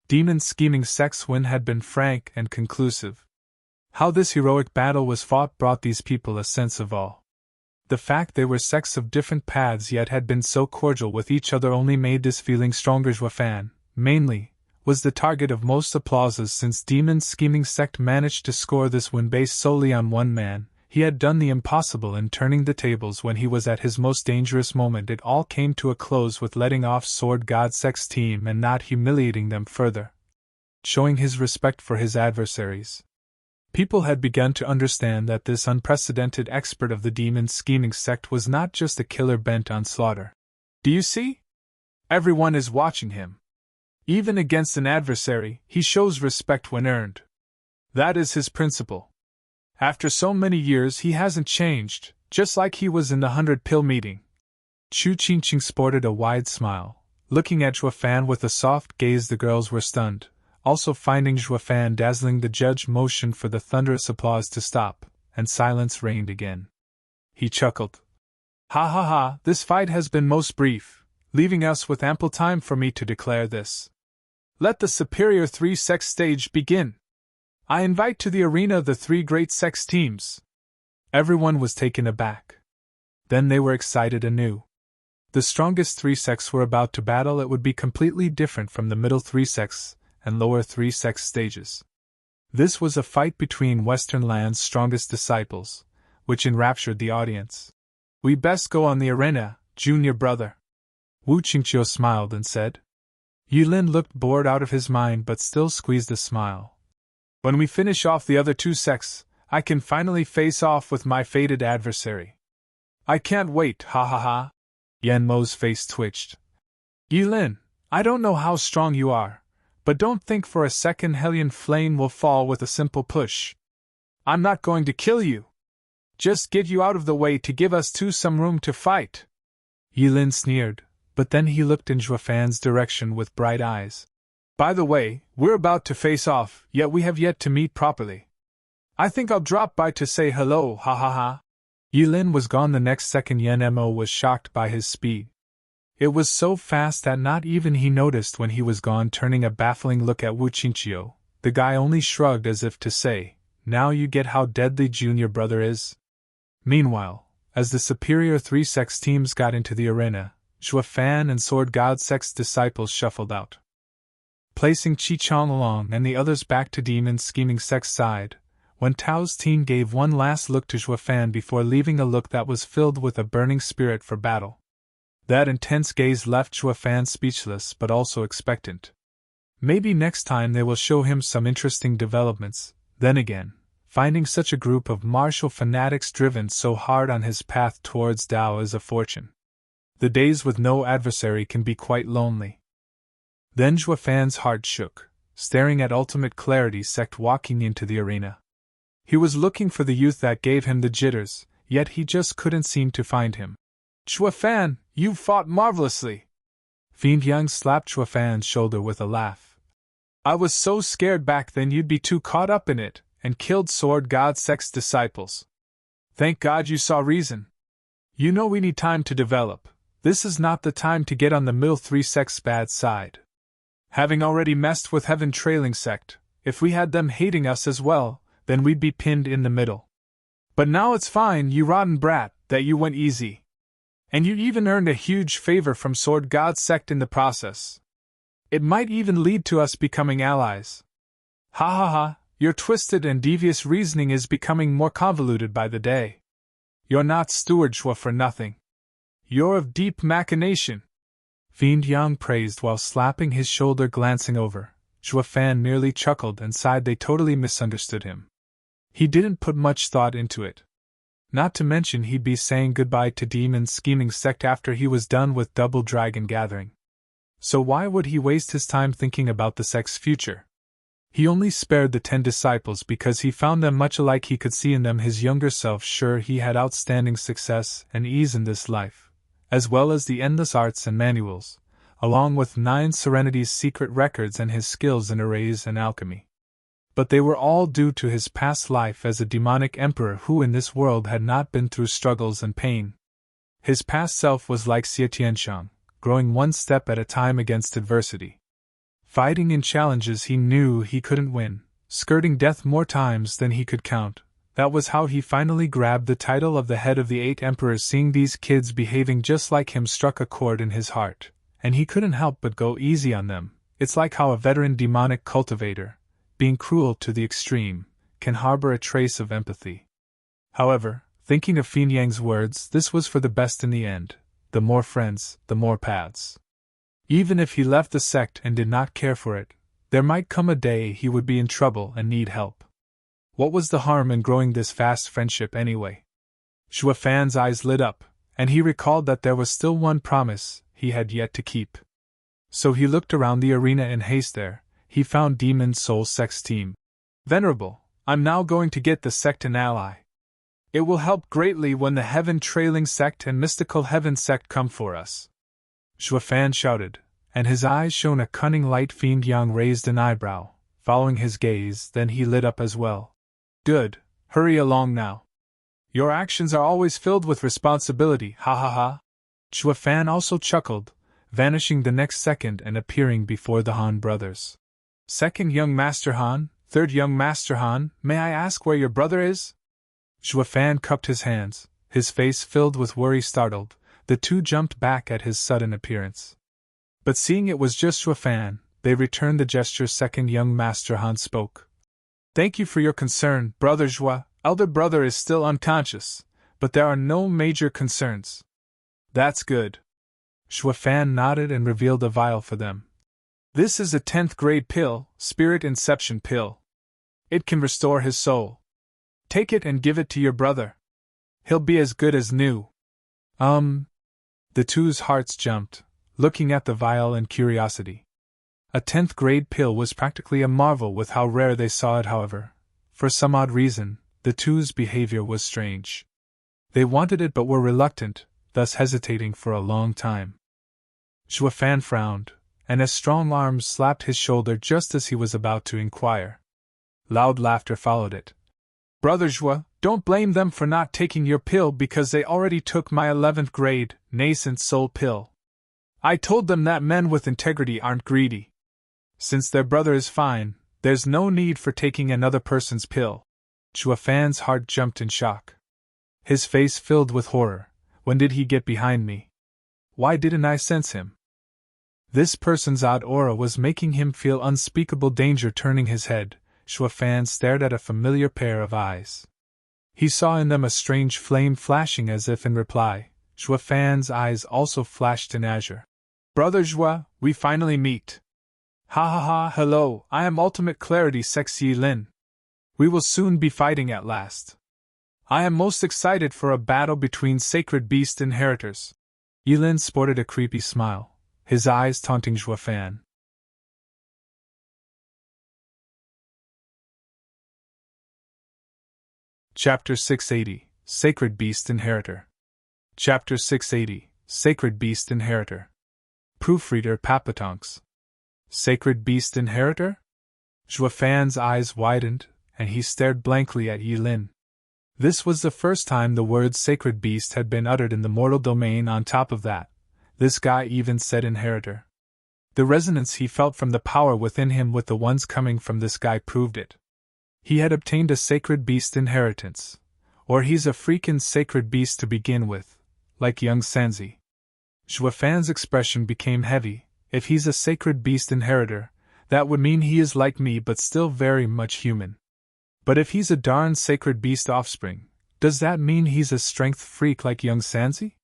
Demon's scheming sect's win had been frank and conclusive. How this heroic battle was fought brought these people a sense of awe. The fact they were sects of different paths yet had been so cordial with each other only made this feeling stronger. Juefan, mainly, was the target of most applauses since Demon's scheming sect managed to score this win based solely on one man. He had done the impossible in turning the tables when he was at his most dangerous moment. It all came to a close with letting off Sword God Sect's team and not humiliating them further, showing his respect for his adversaries. People had begun to understand that this unprecedented expert of the Demon's scheming sect was not just a killer bent on slaughter. Do you see? Everyone is watching him. Even against an adversary, he shows respect when earned. That is his principle. After so many years he hasn't changed, just like he was in the 100-pill meeting. Chu Qingqing sported a wide smile, looking at Juefan with a soft gaze. The girls were stunned. Also finding Juefan dazzling, the judge motioned for the thunderous applause to stop, and silence reigned again. He chuckled. Ha ha ha, this fight has been most brief, leaving us with ample time for me to declare this. Let the superior 3 Sects stage begin. I invite to the arena the 3 great Sects teams. Everyone was taken aback. Then they were excited anew. The strongest 3 Sects were about to battle. It would be completely different from the middle 3 Sects and lower 3 Sects stages. This was a fight between Western Land's strongest disciples, which enraptured the audience. We best go on the arena, junior brother. Wu Qingqiu smiled and said. Yulin looked bored out of his mind but still squeezed a smile. When we finish off the other 2 sects, I can finally face off with my fated adversary. I can't wait, ha ha ha. Yan Mo's face twitched. Yulin, I don't know how strong you are, but don't think for a second Hellion Flame will fall with a simple push. I'm not going to kill you. Just get you out of the way to give us 2 some room to fight. Yulin sneered, but then he looked in Juefan's direction with bright eyes. By the way, we're about to face off, yet we have yet to meet properly. I think I'll drop by to say hello, ha ha ha. Yulin was gone the next second. Yan Mo was shocked by his speed. It was so fast that not even he noticed when he was gone. Turning a baffling look at Wu Qingqiu, the guy only shrugged as if to say, now you get how deadly junior brother is. Meanwhile, as the superior 3 Sects teams got into the arena, Juefan and Sword God Sect's disciples shuffled out. Placing Qi Chonglong and the others back to Demon's scheming sect's side, Wen Tao's team gave one last look to Juefan before leaving, a look that was filled with a burning spirit for battle. That intense gaze left Juefan speechless but also expectant. Maybe next time they will show him some interesting developments. Then again, finding such a group of martial fanatics driven so hard on his path towards Tao is a fortune. The days with no adversary can be quite lonely. Then Juefan's heart shook, staring at Ultimate Clarity Sect walking into the arena. He was looking for the youth that gave him the jitters, yet he just couldn't seem to find him. Juefan, you fought marvelously! Fiend Yang slapped Juefan's shoulder with a laugh. I was so scared back then you'd be too caught up in it, and killed Sword God Sect's disciples. Thank God you saw reason. You know we need time to develop. This is not the time to get on the middle 3 Sects' bad side. Having already messed with Heaven Trailing Sect, if we had them hating us as well, then we'd be pinned in the middle. But now it's fine, you rotten brat, that you went easy. And you even earned a huge favor from Sword God Sect in the process. It might even lead to us becoming allies. Ha ha ha, your twisted and devious reasoning is becoming more convoluted by the day. You're not Steward for nothing. You're of deep machination. Fiend Yang praised while slapping his shoulder. Glancing over, Juefan merely chuckled and sighed. They totally misunderstood him. He didn't put much thought into it. Not to mention he'd be saying goodbye to Demon's scheming sect after he was done with Double Dragon Gathering. So why would he waste his time thinking about the sect's future? He only spared the 10 disciples because he found them much alike. He could see in them his younger self. Sure, he had outstanding success and ease in this life, as well as the endless arts and manuals, along with 9 Serenity's secret records and his skills in arrays and alchemy. but they were all due to his past life as a demonic emperor who in this world had not been through struggles and pain. His past self was like Xie Tianxiang, growing one step at a time against adversity. Fighting in challenges he knew he couldn't win, skirting death more times than he could count. That was how he finally grabbed the title of the head of the 8 emperors. Seeing these kids behaving just like him struck a chord in his heart, and he couldn't help but go easy on them. It's like how a veteran demonic cultivator, being cruel to the extreme, can harbor a trace of empathy. However, thinking of Fiend Yang's words, this was for the best in the end. The more friends, the more paths. Even if he left the sect and did not care for it, there might come a day he would be in trouble and need help. What was the harm in growing this fast friendship anyway? Xue Fan's eyes lit up, and he recalled that there was still one promise he had yet to keep. So he looked around the arena in haste. There, he found Demon Soul Sect's team. Venerable, I'm now going to get the sect an ally. It will help greatly when the Heaven Trailing Sect and Mystical Heaven Sect come for us. Xue Fan shouted, and his eyes shone a cunning light. Fiend Yang raised an eyebrow, following his gaze, then he lit up as well. Good, hurry along now. Your actions are always filled with responsibility, ha ha ha. Xue Fan also chuckled, vanishing the next second and appearing before the Han brothers. Second young Master Han, third young Master Han, may I ask where your brother is? Xue Fan cupped his hands, his face filled with worry. Startled, the two jumped back at his sudden appearance. But seeing it was just Xue Fan, they returned the gesture. Second young Master Han spoke. Thank you for your concern, Brother Xue. Elder brother is still unconscious, but there are no major concerns. That's good. Xue Fan nodded and revealed a vial for them. This is a 10th grade pill, Spirit Inception pill. It can restore his soul. Take it and give it to your brother. He'll be as good as new. The two's hearts jumped, looking at the vial in curiosity. A 10th grade pill was practically a marvel with how rare they saw it. However, for some odd reason, the two's behavior was strange. They wanted it but were reluctant, thus hesitating for a long time. Xue Fan frowned, and a strong arm slapped his shoulder just as he was about to inquire. Loud laughter followed it. Brother Xue, don't blame them for not taking your pill because they already took my 11th grade, nascent soul pill. I told them that men with integrity aren't greedy. Since their brother is fine, there's no need for taking another person's pill. Xue Fan's heart jumped in shock. His face filled with horror. When did he get behind me? Why didn't I sense him? This person's odd aura was making him feel unspeakable danger. Turning his head, Xue Fan stared at a familiar pair of eyes. He saw in them a strange flame flashing as if in reply. Xue Fan's eyes also flashed in azure. Brother Xue, we finally meet. Ha ha ha, hello, I am Ultimate Clarity Sects Yilin. We will soon be fighting at last. I am most excited for a battle between sacred beast inheritors. Yilin sported a creepy smile, his eyes taunting Xue Fan. Chapter 680, Sacred Beast Inheritor. Chapter 680, Sacred Beast Inheritor. Proofreader Papatonks. Sacred Beast Inheritor? Xue Fan's eyes widened, and he stared blankly at Yilin. This was the first time the word Sacred Beast had been uttered in the mortal domain. On top of that, this guy even said Inheritor. The resonance he felt from the power within him with the ones coming from this guy proved it. He had obtained a Sacred Beast inheritance, or he's a freakin' Sacred Beast to begin with, like young Sanzi. Xue Fan's expression became heavy. If he's a Sacred Beast inheritor, that would mean he is like me but still very much human. But if he's a darn Sacred Beast offspring, does that mean he's a strength freak like young Sanzi?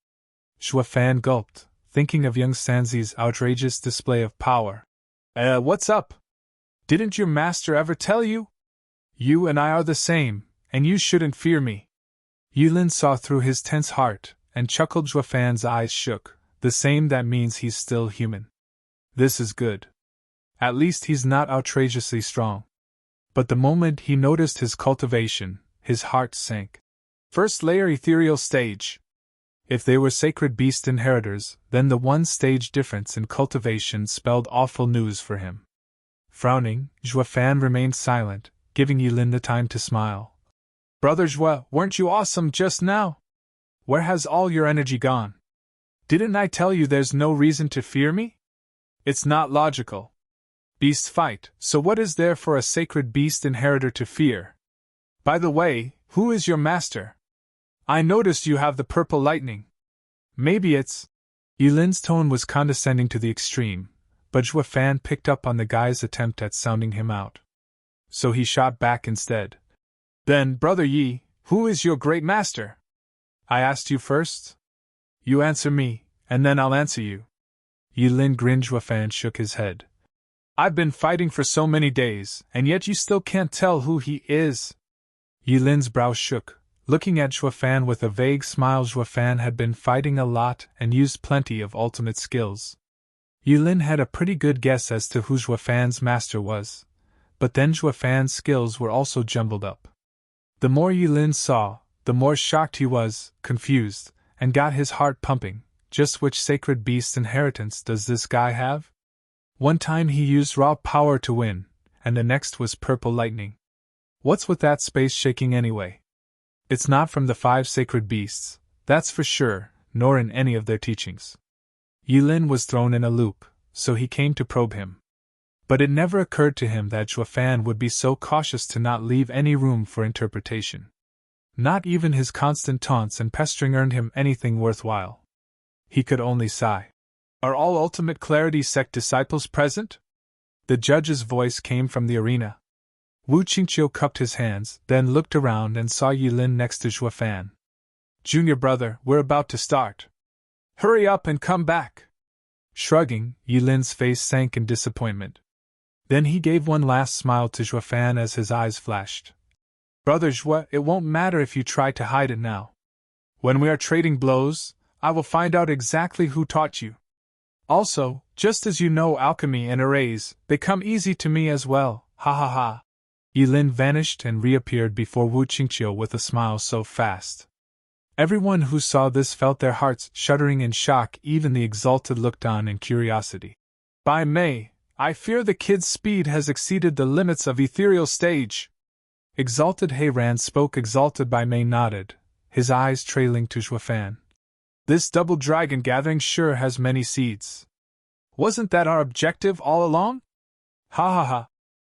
Xue Fan gulped, thinking of young Sanzi's outrageous display of power. What's up? Didn't your master ever tell you? You and I are the same, and you shouldn't fear me. Yilin saw through his tense heart, and chuckled. Xue Fan's eyes shook. The same, that means he's still human. This is good. At least he's not outrageously strong. But the moment he noticed his cultivation, his heart sank. First layer ethereal stage. If they were Sacred Beast inheritors, then the one-stage difference in cultivation spelled awful news for him. Frowning, Xue Fan remained silent, giving Yilin the time to smile. Brother Zhua, weren't you awesome just now? Where has all your energy gone? Didn't I tell you there's no reason to fear me? It's not logical. Beasts fight, so what is there for a sacred beast inheritor to fear? By the way, who is your master? I noticed you have the purple lightning. Maybe it's... Yilin's tone was condescending to the extreme, but Zhua Fan picked up on the guy's attempt at sounding him out. So he shot back instead. Then, Brother Yi, who is your great master? I asked you first? You answer me, and then I'll answer you. Yilin grinned. Zhua Fan shook his head. I've been fighting for so many days, and yet you still can't tell who he is. Yilin's brow shook, looking at Zhua Fan with a vague smile. Zhua Fan had been fighting a lot and used plenty of ultimate skills. Yilin had a pretty good guess as to who Zhua Fan's master was, but then Zhua Fan's skills were also jumbled up. The more Yilin saw, the more shocked he was, confused, and got his heart pumping. Just which sacred beast inheritance does this guy have? One time he used raw power to win, and the next was purple lightning. What's with that space shaking anyway? It's not from the 5 sacred beasts, that's for sure, nor in any of their teachings. Yilin was thrown in a loop, so he came to probe him. But it never occurred to him that Zhua Fan would be so cautious to not leave any room for interpretation. Not even his constant taunts and pestering earned him anything worthwhile. He could only sigh. Are all Ultimate Clarity Sect disciples present? The judge's voice came from the arena. Wu Qingqiu cupped his hands, then looked around and saw Yilin next to Zhua Fan. Junior brother, we're about to start. Hurry up and come back. Shrugging, Yilin's face sank in disappointment. Then he gave one last smile to Zhua Fan as his eyes flashed. Brother Zhua, it won't matter if you try to hide it now. When we are trading blows, I will find out exactly who taught you. Also, just as you know alchemy and arrays, they come easy to me as well, ha ha ha. Yilin vanished and reappeared before Wu Qingqiu with a smile so fast. Everyone who saw this felt their hearts shuddering in shock, even the exalted looked on in curiosity. By May, I fear the kid's speed has exceeded the limits of ethereal stage. Exalted Heiran spoke. Exalted by May nodded, his eyes trailing to Zhua Fan. This double dragon gathering sure has many seeds. Wasn't that our objective all along? Ha ha ha.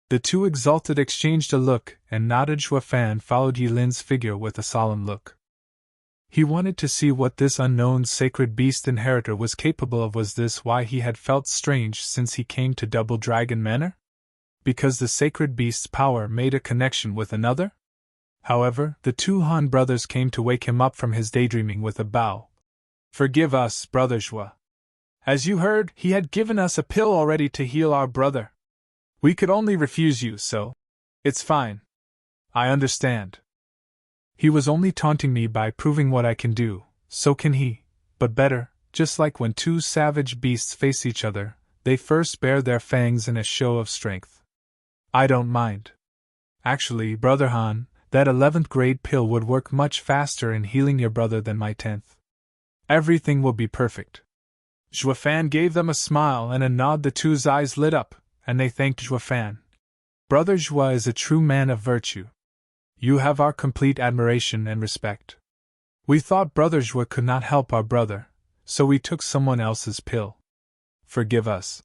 The two exalted exchanged a look, and nodded. Zhua Fan followed Yilin's figure with a solemn look. He wanted to see what this unknown sacred beast inheritor was capable of. Was this why he had felt strange since he came to Double Dragon Manor? Because the sacred beast's power made a connection with another? However, the 2 Han brothers came to wake him up from his daydreaming with a bow. Forgive us, Brother Zhua. As you heard, he had given us a pill already to heal our brother. We could only refuse you, so... It's fine. I understand. He was only taunting me by proving what I can do, so can he, but better, just like when 2 savage beasts face each other, they first bare their fangs in a show of strength. I don't mind. Actually, Brother Han, that 11th grade pill would work much faster in healing your brother than my 10th. Everything will be perfect. Zhua Fan gave them a smile and a nod. The 2's eyes lit up, and they thanked Zhua Fan. Brother Zhua is a true man of virtue. You have our complete admiration and respect. We thought Brother Zhua could not help our brother, so we took someone else's pill. Forgive us.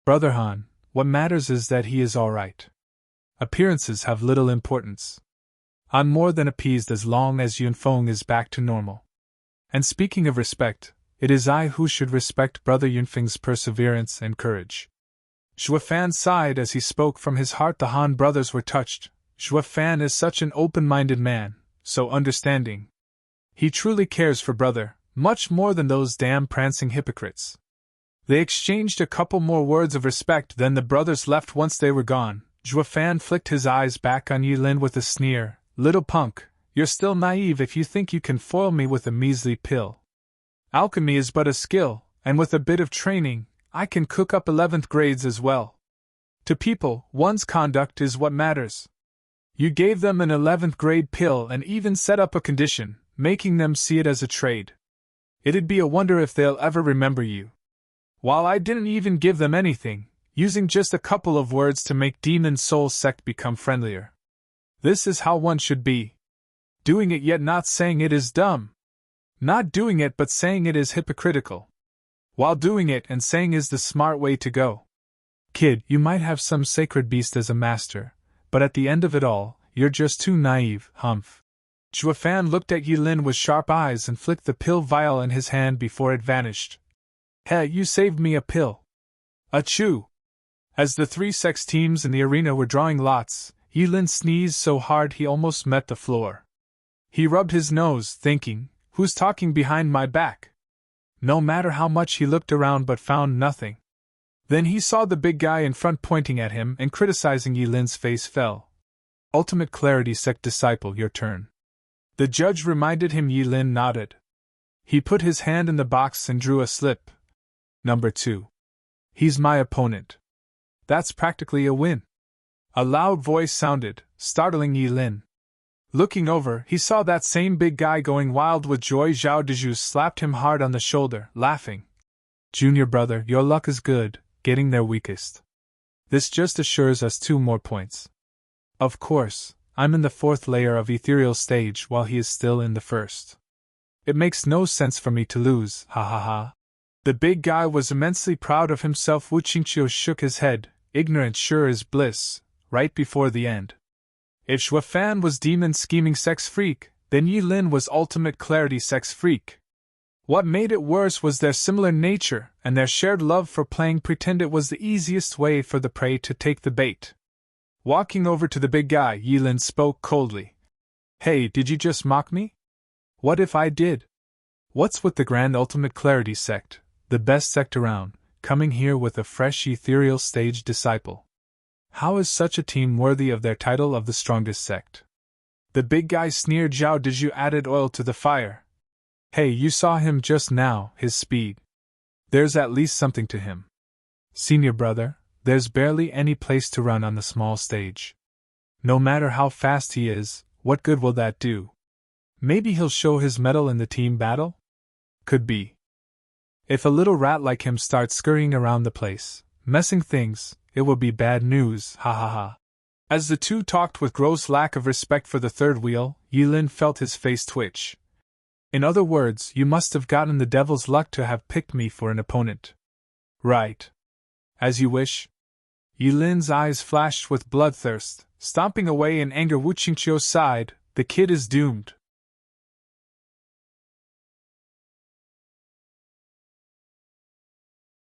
Brother Han, what matters is that he is all right. Appearances have little importance. I'm more than appeased as long as Yunfeng is back to normal. And speaking of respect, it is I who should respect Brother Yunfeng's perseverance and courage. Zhua Fan sighed as he spoke from his heart. The Han brothers were touched. Zhua Fan is such an open-minded man, so understanding. He truly cares for brother, much more than those damn prancing hypocrites. They exchanged a couple more words of respect, then the brothers left. Once they were gone, Zhua Fan flicked his eyes back on Yilin with a sneer. Little punk, you're still naive if you think you can foil me with a measly pill. Alchemy is but a skill, and with a bit of training, I can cook up 11th grades as well. To people, one's conduct is what matters. You gave them an 11th grade pill and even set up a condition, making them see it as a trade. It'd be a wonder if they'll ever remember you. While I didn't even give them anything, using just a couple of words to make Demon Soul Sect become friendlier. This is how one should be. Doing it yet not saying it is dumb. Not doing it but saying it is hypocritical. While doing it and saying is the smart way to go. Kid, you might have some sacred beast as a master, but at the end of it all, you're just too naive, humph. Zhuofan looked at Yilin with sharp eyes and flicked the pill vial in his hand before it vanished. Hey, you saved me a pill. Achoo! As the 3 Sects teams in the arena were drawing lots, Yilin sneezed so hard he almost met the floor. He rubbed his nose, thinking, who's talking behind my back? No matter how much he looked around but found nothing. Then he saw the big guy in front pointing at him and criticizing. Yilin's face fell. Ultimate Clarity Sect Disciple, your turn. The judge reminded him. Yilin nodded. He put his hand in the box and drew a slip. Number 2. He's my opponent. That's practically a win. A loud voice sounded, startling Yilin. Looking over, he saw that same big guy going wild with joy. Zhao Dezhu slapped him hard on the shoulder, laughing. Junior brother, your luck is good, getting their weakest. This just assures us 2 more points. Of course, I'm in the 4th layer of ethereal stage while he is still in the 1st. It makes no sense for me to lose, ha ha ha. The big guy was immensely proud of himself. Wu Qingqiu shook his head, ignorant sure is bliss, right before the end. If Zhuofan was demon scheming sex freak, then Yilin was ultimate clarity sex freak. What made it worse was their similar nature and their shared love for playing pretend. It was the easiest way for the prey to take the bait. Walking over to the big guy, Yilin spoke coldly. Hey, did you just mock me? What if I did? What's with the Grand Ultimate Clarity Sect, the best sect around, coming here with a fresh ethereal stage disciple? How is such a team worthy of their title of the strongest sect? The big guy sneered. Zhao Dezhu added oil to the fire. Hey, you saw him just now, his speed. There's at least something to him. Senior brother, there's barely any place to run on the small stage. No matter how fast he is, what good will that do? Maybe he'll show his mettle in the team battle? Could be. If a little rat like him starts scurrying around the place, messing things, it will be bad news, ha ha ha. As the 2 talked with gross lack of respect for the 3rd wheel, Yilin felt his face twitch. In other words, you must have gotten the devil's luck to have picked me for an opponent. Right. As you wish. Yilin's eyes flashed with bloodthirst, stomping away in anger. Wu Qingqiu sighed, the kid is doomed.